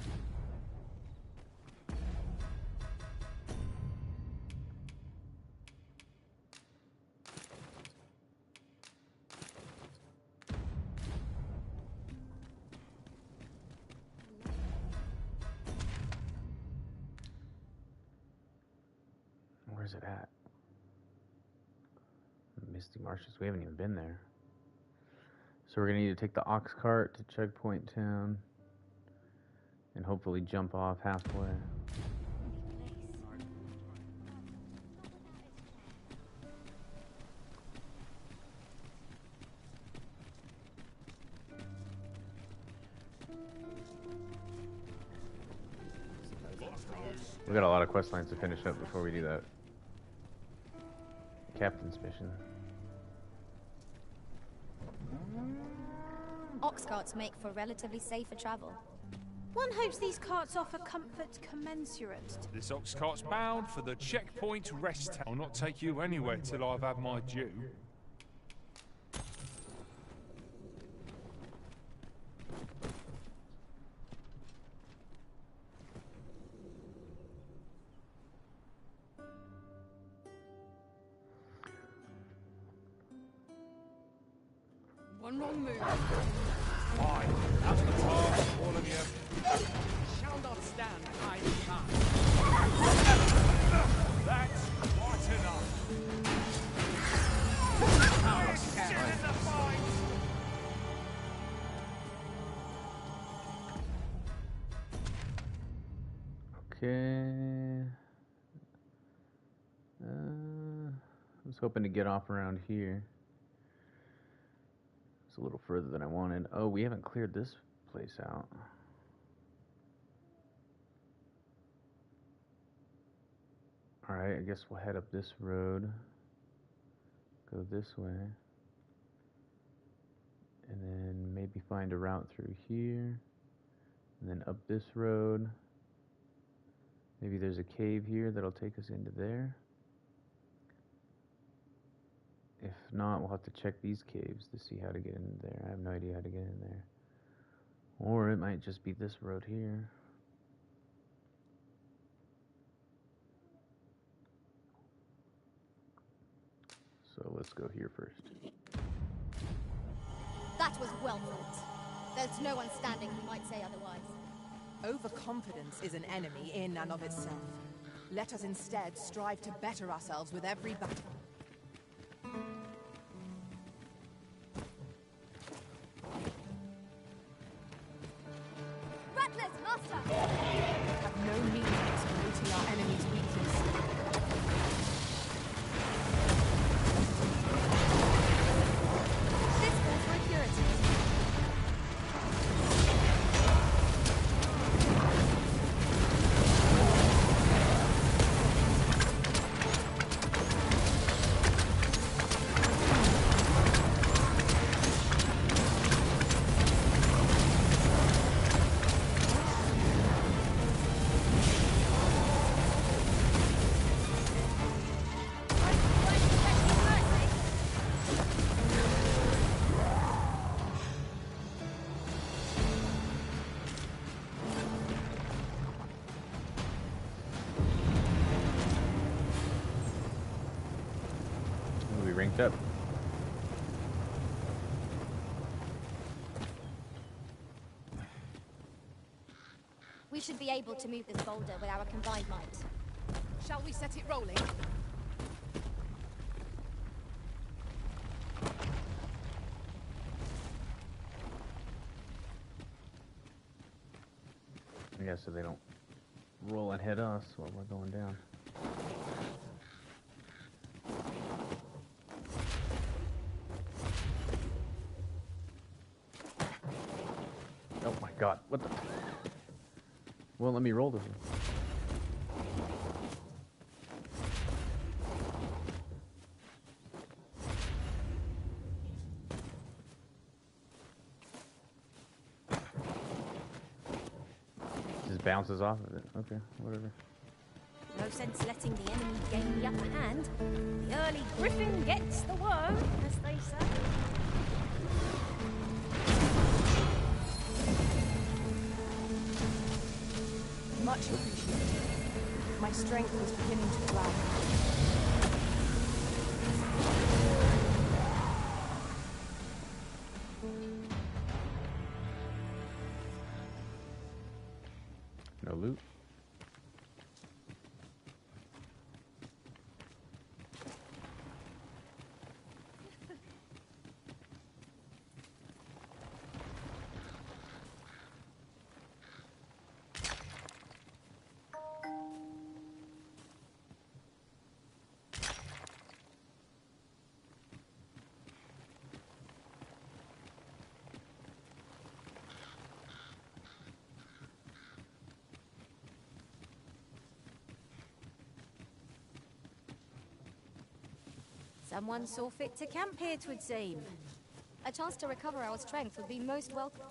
Where's it at? Misty Marshes. We haven't even been there. So we're going to need to take the ox cart to Checkpoint Town and hopefully jump off halfway. We got a lot of quest lines to finish up before we do that captain's mission. Ox carts make for relatively safer travel. One hopes these carts offer comfort commensurate. This ox cart's bound for the checkpoint rest town. I'll not take you anywhere till I've had my due. One wrong move. Fine. That's the task, all of you. Shall not stand idle by. That's quite enough. Shit in the fight! Okay. I was hoping to get off around here. It's a little further than I wanted. Oh, we haven't cleared this place out. Alright, I guess we'll head up this road. Go this way. And then maybe find a route through here. And then up this road. Maybe there's a cave here that'll take us into there. If not, we'll have to check these caves to see how to get in there. I have no idea how to get in there. Or it might just be this road here. So let's go here first. That was well fought. There's no one standing who might say otherwise. Overconfidence is an enemy in and of itself. Let us instead strive to better ourselves with every battle. Rattlers, master! Have no means of exploiting our enemy's weakness. This calls for a curative. We ranked up. We should be able to move this boulder with our combined might. Shall we set it rolling? Yeah, so they don't roll and hit us while we're going down. Oh my god, what the? Well, let me roll this one. Just bounces off of it. Okay, whatever. No sense letting the enemy gain the upper hand. The early griffin gets the worm, as they say. Much appreciated. My strength was beginning to flag. No loot. Someone saw fit to camp here, 'twould seem. A chance to recover our strength would be most welcome.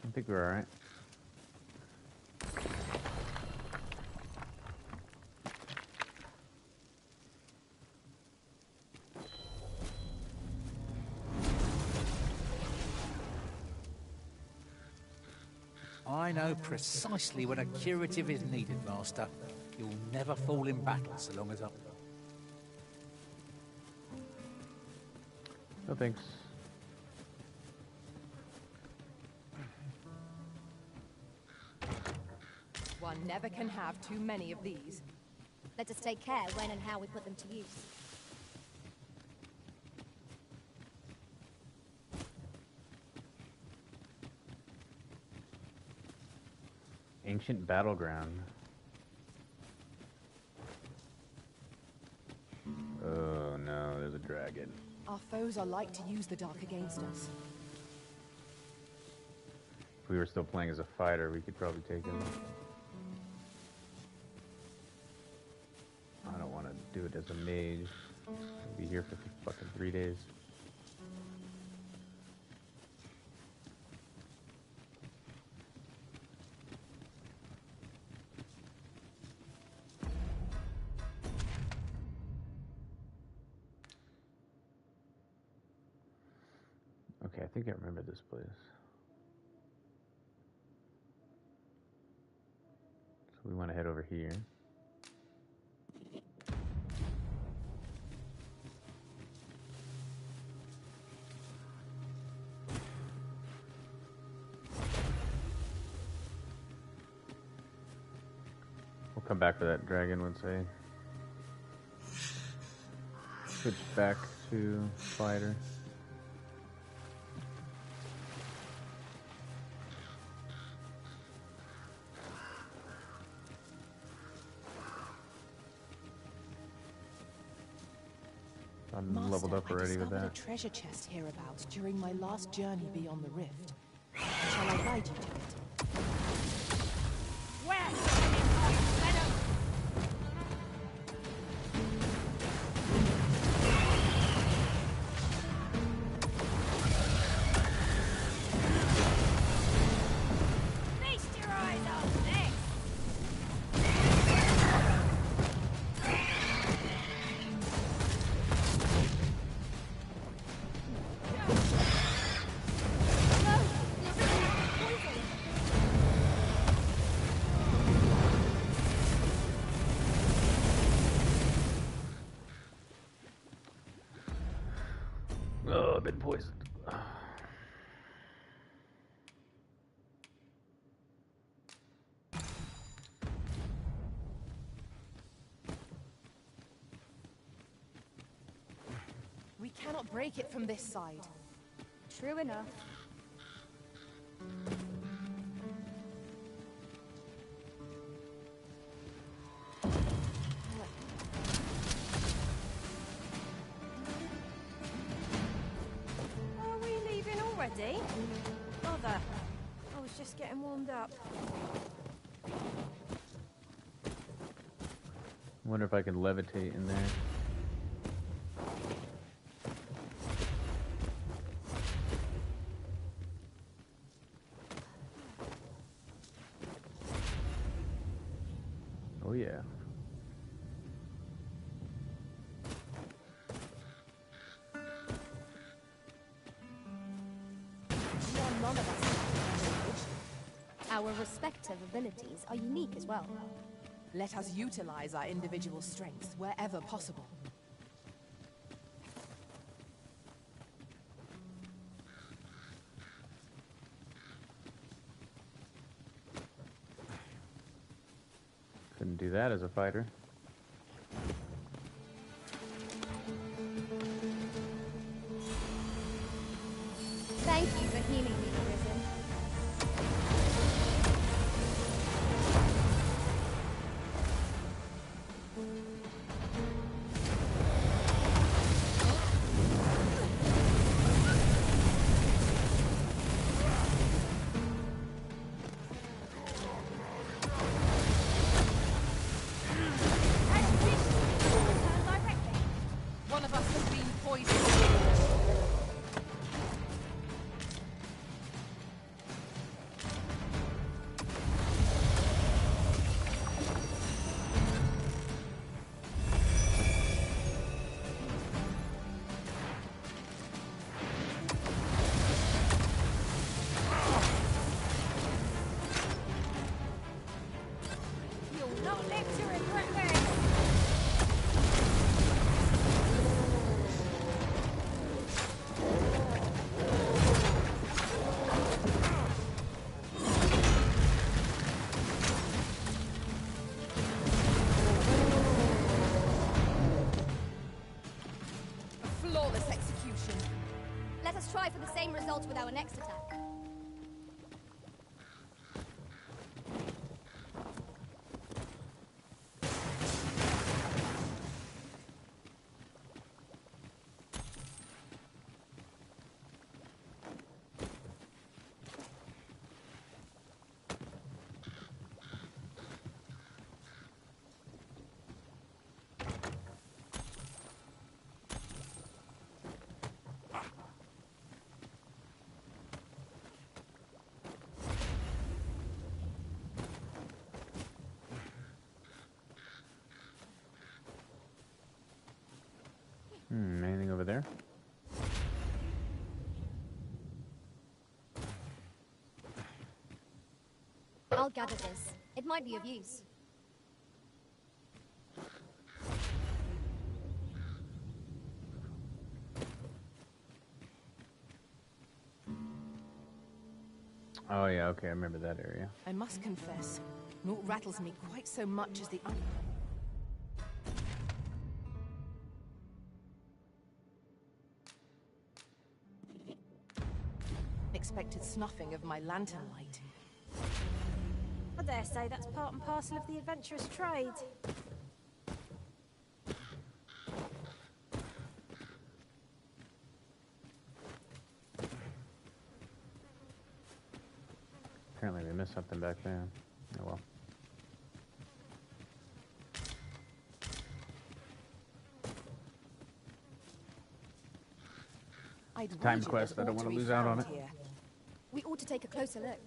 I think we're alright. I know precisely when a curative is needed, Master. You'll never fall in battle so long as I'm... No thanks. One never can have too many of these. Let us take care when and how we put them to use. Ancient battleground. Oh no, there's a dragon. Our foes are like to use the dark against us. If we were still playing as a fighter, we could probably take him. I don't want to do it as a mage. I'll be here for fucking 3 days. Okay, I think I remember this place. So we want to head over here. We'll come back for that dragon once I switch back to fighter. I'm leveled up already with that. I discovered a treasure chest hereabouts during my last journey beyond the rift. Shall I guide you to it? Feast your eyes on this! Oh, I've been poisoned. We cannot break it from this side. True enough. Are we leaving already? Bother. I was just getting warmed up. Wonder if I can levitate in there. Oh yeah. None of us have language. Our respective abilities are unique as well. Let us utilize our individual strengths wherever possible. Couldn't do that as a fighter. Thank you for healing me, Arisen. One of us has been poisoned. You'll not live to regret this. Flawless execution. Let us try for the same result with our next attack. Anything over there? I'll gather this. It might be of use. Oh yeah, okay, I remember that area. I must confess, naught rattles me quite so much as the unexpected snuffing of my lantern light. I dare say that's part and parcel of the adventurous trade. Apparently we missed something back there. Oh well. I'd Time wager quest, there's I don't ought want to be lose out on found it. here. We ought to take a closer look.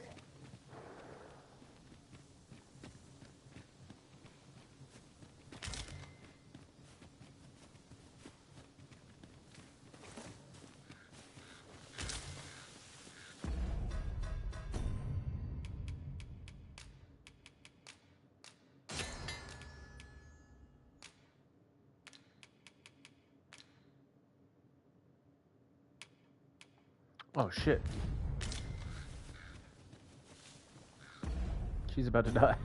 Oh shit. She's about to die.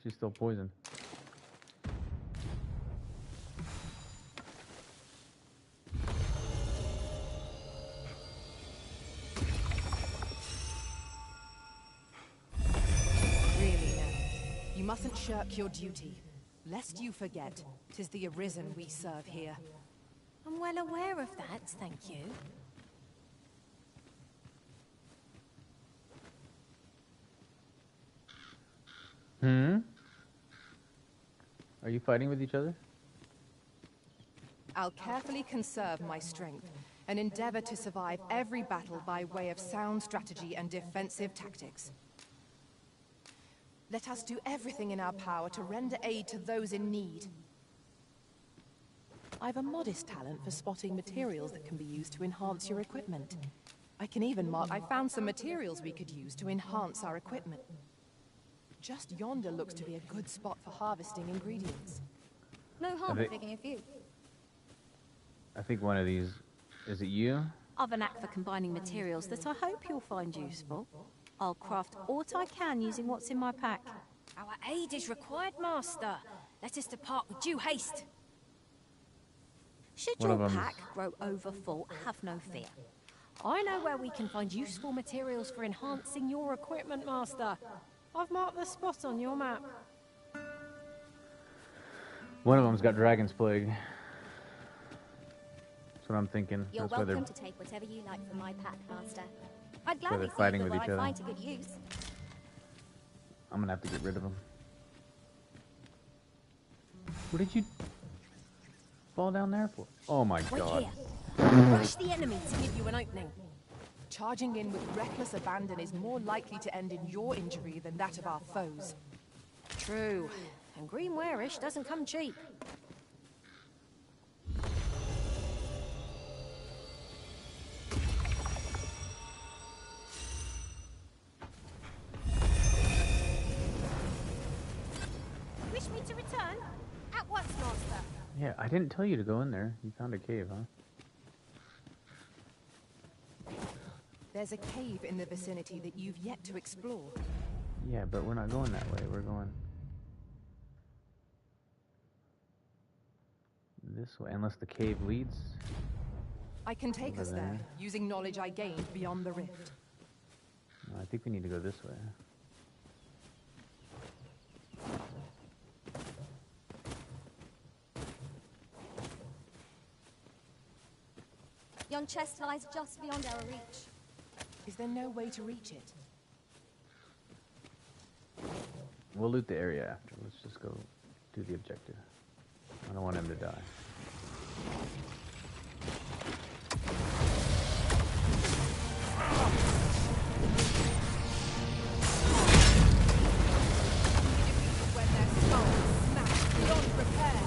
She's still poisoned. Really now, you mustn't shirk your duty. Lest you forget, 'tis the Arisen we serve here. I'm well aware of that, thank you. Are you fighting with each other? I'll carefully conserve my strength and endeavor to survive every battle by way of sound strategy and defensive tactics. Let us do everything in our power to render aid to those in need. I've a modest talent for spotting materials that can be used to enhance your equipment. I can even mark... I found some materials we could use to enhance our equipment. Just yonder looks to be a good spot for harvesting ingredients. No harm in picking a few. I think one of these... Is it you? I've a knack for combining materials that I hope you'll find useful. I'll craft aught I can using what's in my pack. Our aid is required, Master. Let us depart with due haste. Should your pack grow overfull, have no fear. I know where we can find useful materials for enhancing your equipment, Master. I've marked the spot on your map. One of them's got Dragon's Plague. That's what I'm thinking. You're That's why welcome to take whatever you like from my pack, Master. I'd they're gladly fighting save with them each what I other. find to good use. I'm gonna have to get rid of them. What did you fall down there for? Oh my god. Rush the enemy to give you an opening. Charging in with reckless abandon is more likely to end in your injury than that of our foes. True. And green wearish doesn't come cheap. Wish me to return? At once, Master. Yeah, I didn't tell you to go in there. You found a cave, huh? There's a cave in the vicinity that you've yet to explore. Yeah, but we're not going that way. We're going this way, unless the cave leads. I can take us over there, using knowledge I gained beyond the rift. No, I think we need to go this way. Yon chest lies just beyond our reach. Is there no way to reach it? We'll loot the area after. Let's just go do the objective. I don't want him to die. When their skulls smash beyond repair.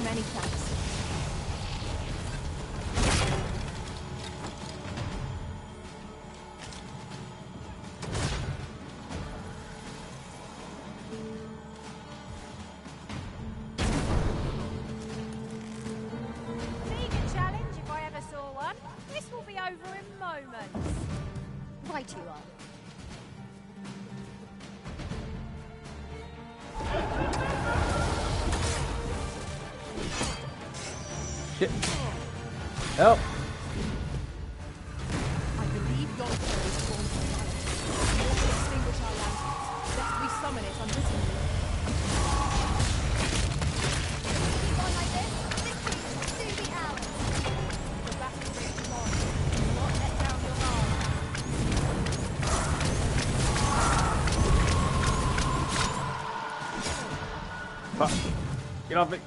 Many thanks. Vegan challenge if I ever saw one. This will be over in moments. Right you are. Shit. Help! I believe yon foe is formed from light. More to extinguish our lanterns, lest we summon it unwittingly. Keep on like this. This week will soon be ours. The battle rages on. Do not let down your guard. Fuck. Get off me.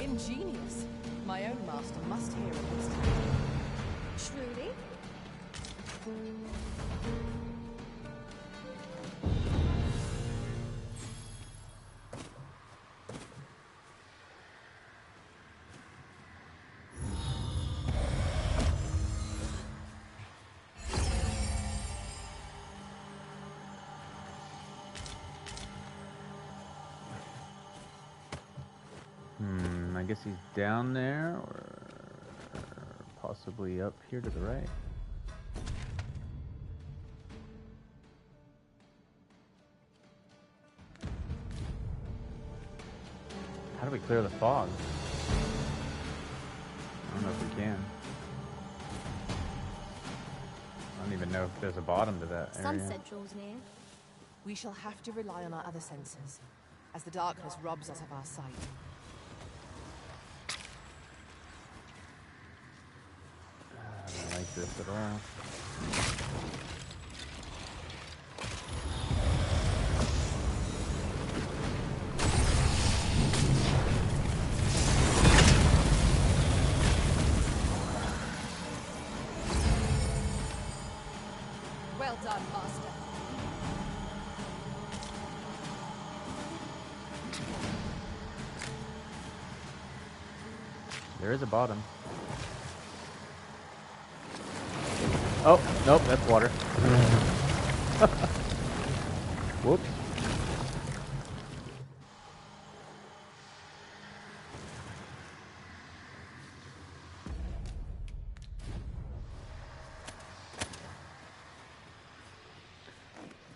Ingenious. My own master must hear of this. Truly? I guess he's down there, or possibly up here to the right. How do we clear the fog? I don't know if we can. I don't even know if there's a bottom to that area. Sunset draws near. We shall have to rely on our other senses, as the darkness robs us of our sight. I don't like this at all. Well done, Master. There is a bottom. Oh, nope, that's water. Whoops.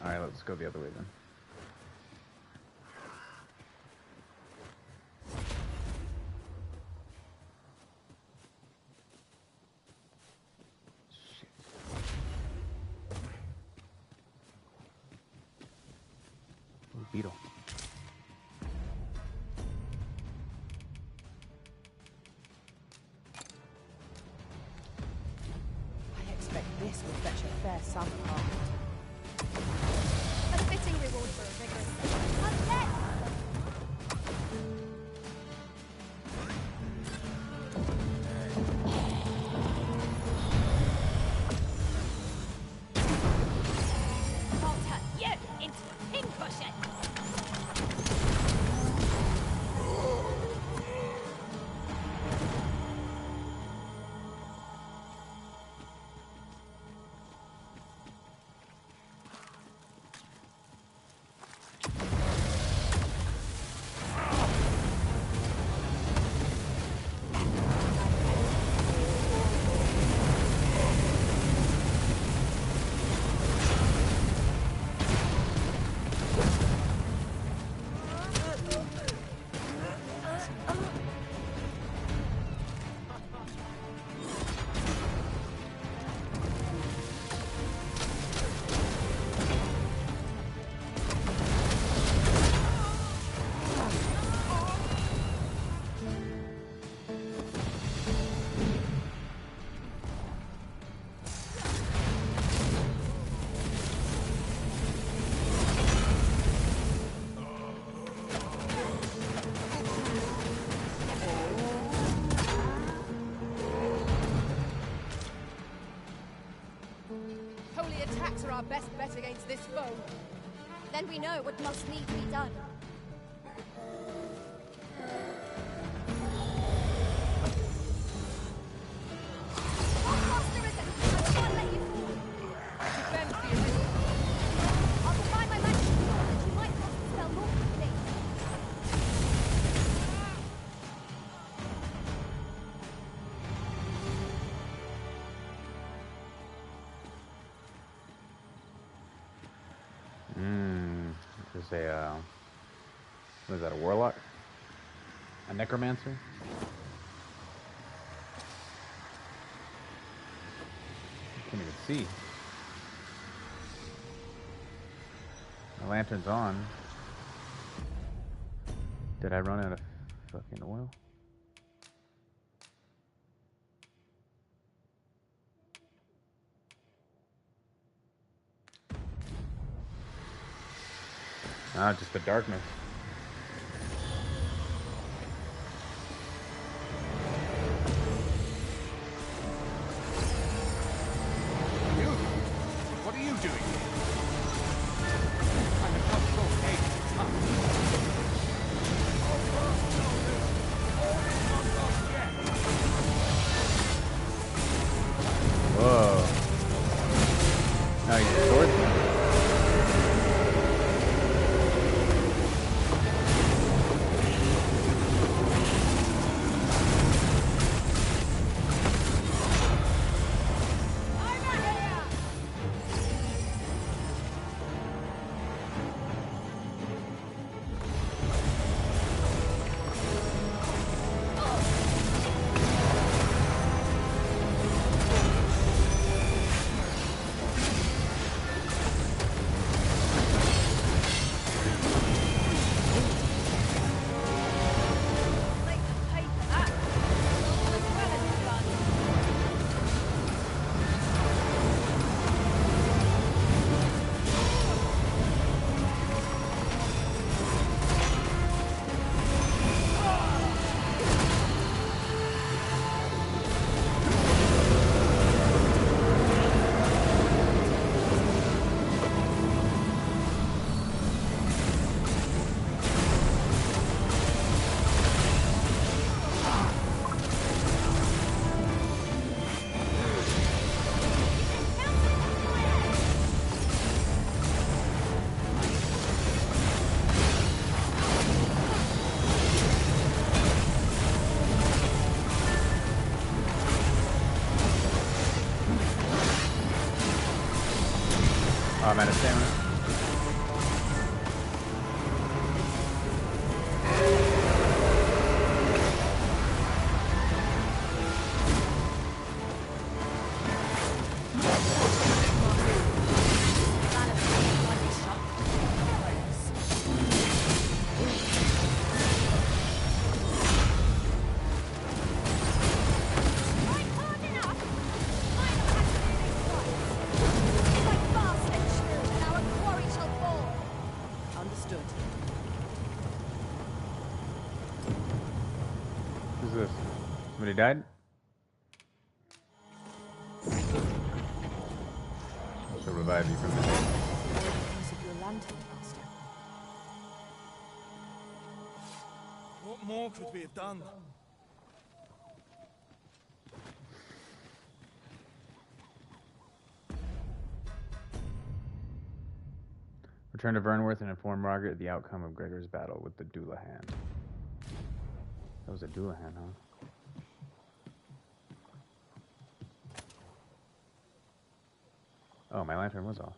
Alright, let's go the other way then. Beetle. I expect this will fetch a fair sum, Arnold. A fitting reward for a vigorous session. Undead! I'll turn you into a pincushion! Holy attacks are our best bet against this foe. Then we know what must need be done. Master Risen, I can't let you fall. Defend the Arisen. I'll combine my magic sword that you might cast the spell more quickly. There's a, what is that, a warlock? A necromancer? I can't even see. The lantern's on. Did I run out of fucking oil? Ah, just the darkness. You? What are you doing here? I'm a cultural Whoa. Now he's towards me. Oh, I'm out of stamina. Who's this? Somebody died? I shall revive you from the dead. Use of your lantern, Master. What more could we have done? Return to Vernworth and inform Margaret of the outcome of Gregor's battle with the Doulahan. That was a Doulahan, huh? Oh, my lantern was off.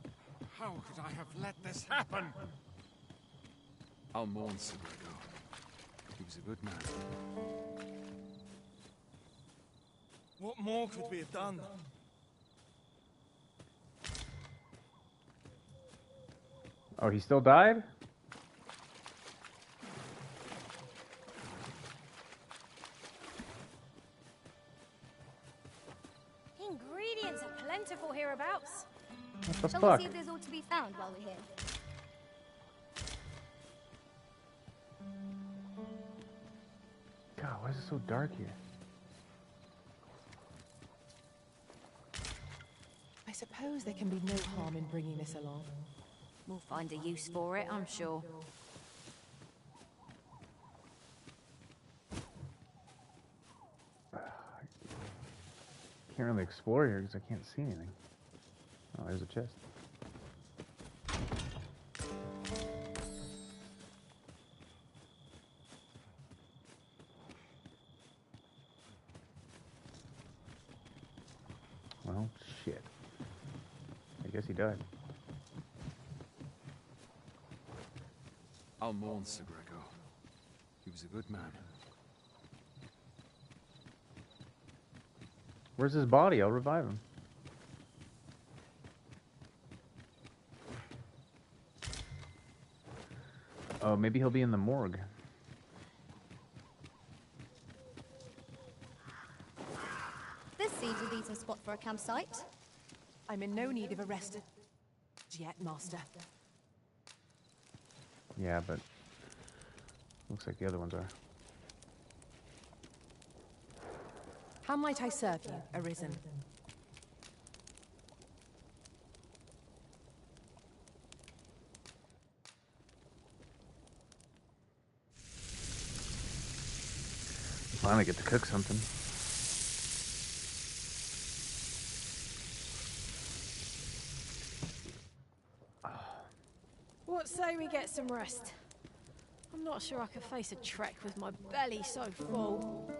How could I have let this happen? I'll mourn Sir Gregor. He was a good man. What more could we have done? Oh, he still died? Ingredients are plentiful hereabouts. What the Shall fuck? we see if there's all to be found while we're here? God, why is it so dark here? I suppose there can be no harm in bringing this along. We'll find a use for it, I'm sure. Can't really explore here because I can't see anything. Oh, there's a chest. Well, shit. I guess he died. I'll mourn Sir Gregor. He was a good man. Where's his body? I'll revive him. Oh, maybe he'll be in the morgue. This seems a decent spot for a campsite. I'm in no need of a rest yet, Master. Yeah, but looks like the other ones are. How might I serve you, Arisen? Finally get to cook something. What say we get some rest? I'm not sure I can face a trek with my belly so full.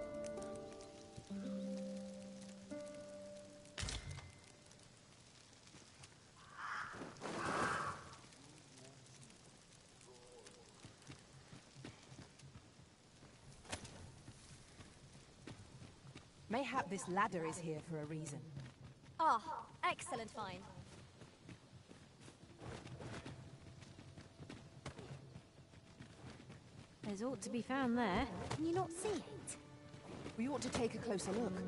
Mayhap this ladder is here for a reason. Ah, excellent find. There's ought to be found there. Can you not see it? We ought to take a closer look.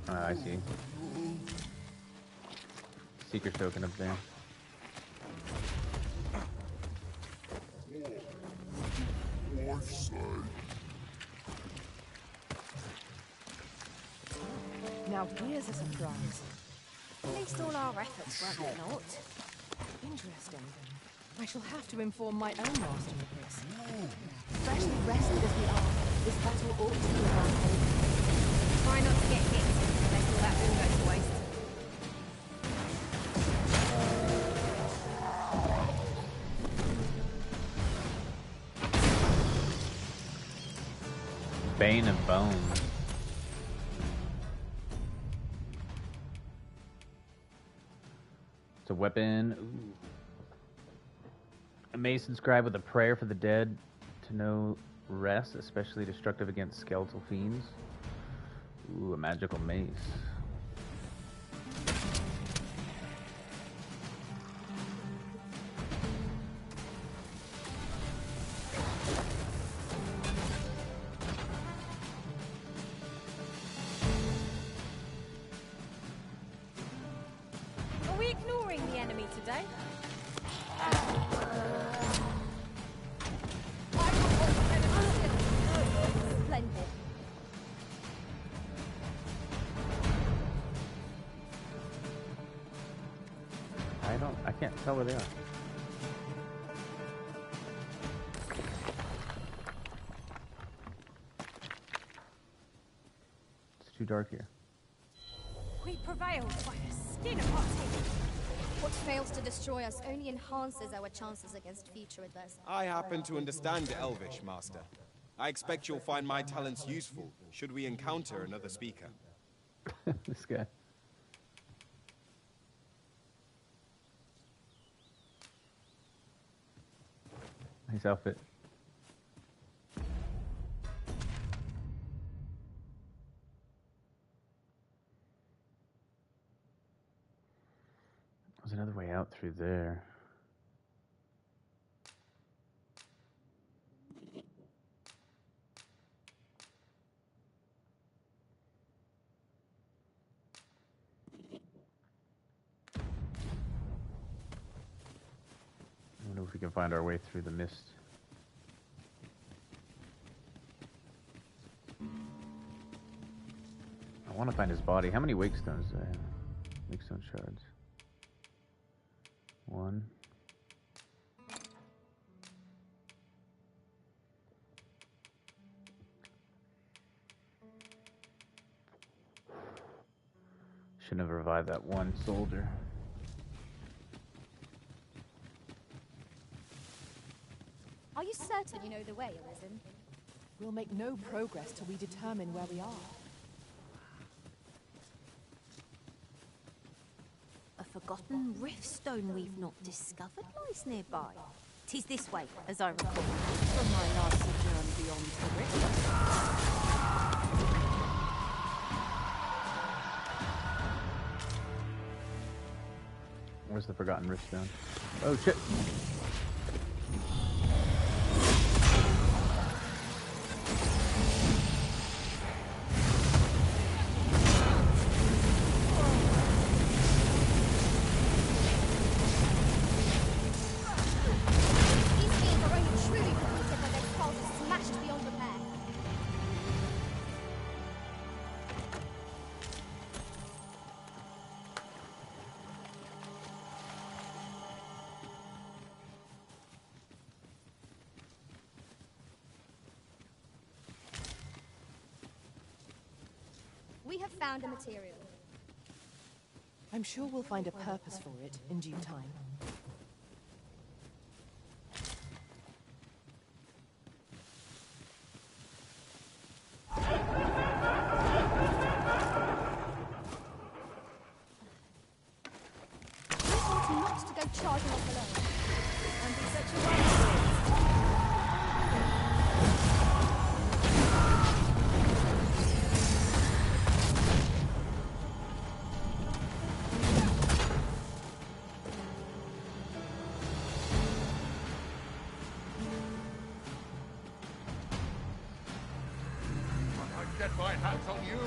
I see. Secret token up there. Now here's a surprise. At least all our efforts weren't for naught. Interesting. I shall have to inform my own master of this. Freshly rested as we are, this battle ought to be around over. Try not to get hit, unless all that room goes to waste. Bane of Bone. weapon. Ooh. A mason scribe with a prayer for the dead to know rest, especially destructive against skeletal fiends. Ooh, a magical mace. Are we ignoring the enemy today? Splendid. I can't tell where they are. It's too dark here. We prevailed by the skin of our teeth. What fails to destroy us only enhances our chances against future adversity. I happen to understand Elvish, Master. I expect you'll find my talents useful should we encounter another speaker. This guy. Nice outfit. There's another way out through there. I wonder if we can find our way through the mist. I want to find his body. How many wake stones do I have? Wake stone shards. 1. Shouldn't have revived that one soldier. Are you certain you know the way, Arisen? We'll make no progress till we determine where we are. A forgotten riftstone we've not discovered lies nearby. 'Tis this way, as I recall, from my last sojourn beyond the rift. Where's the forgotten riftstone? Oh shit! These fiends are only truly defeated when their skulls are smashed beyond repair. We have found a material. I'm sure we'll find a purpose for it in due time. We ought not to go charging off alone. And be such a wonderful. I get my hands on you.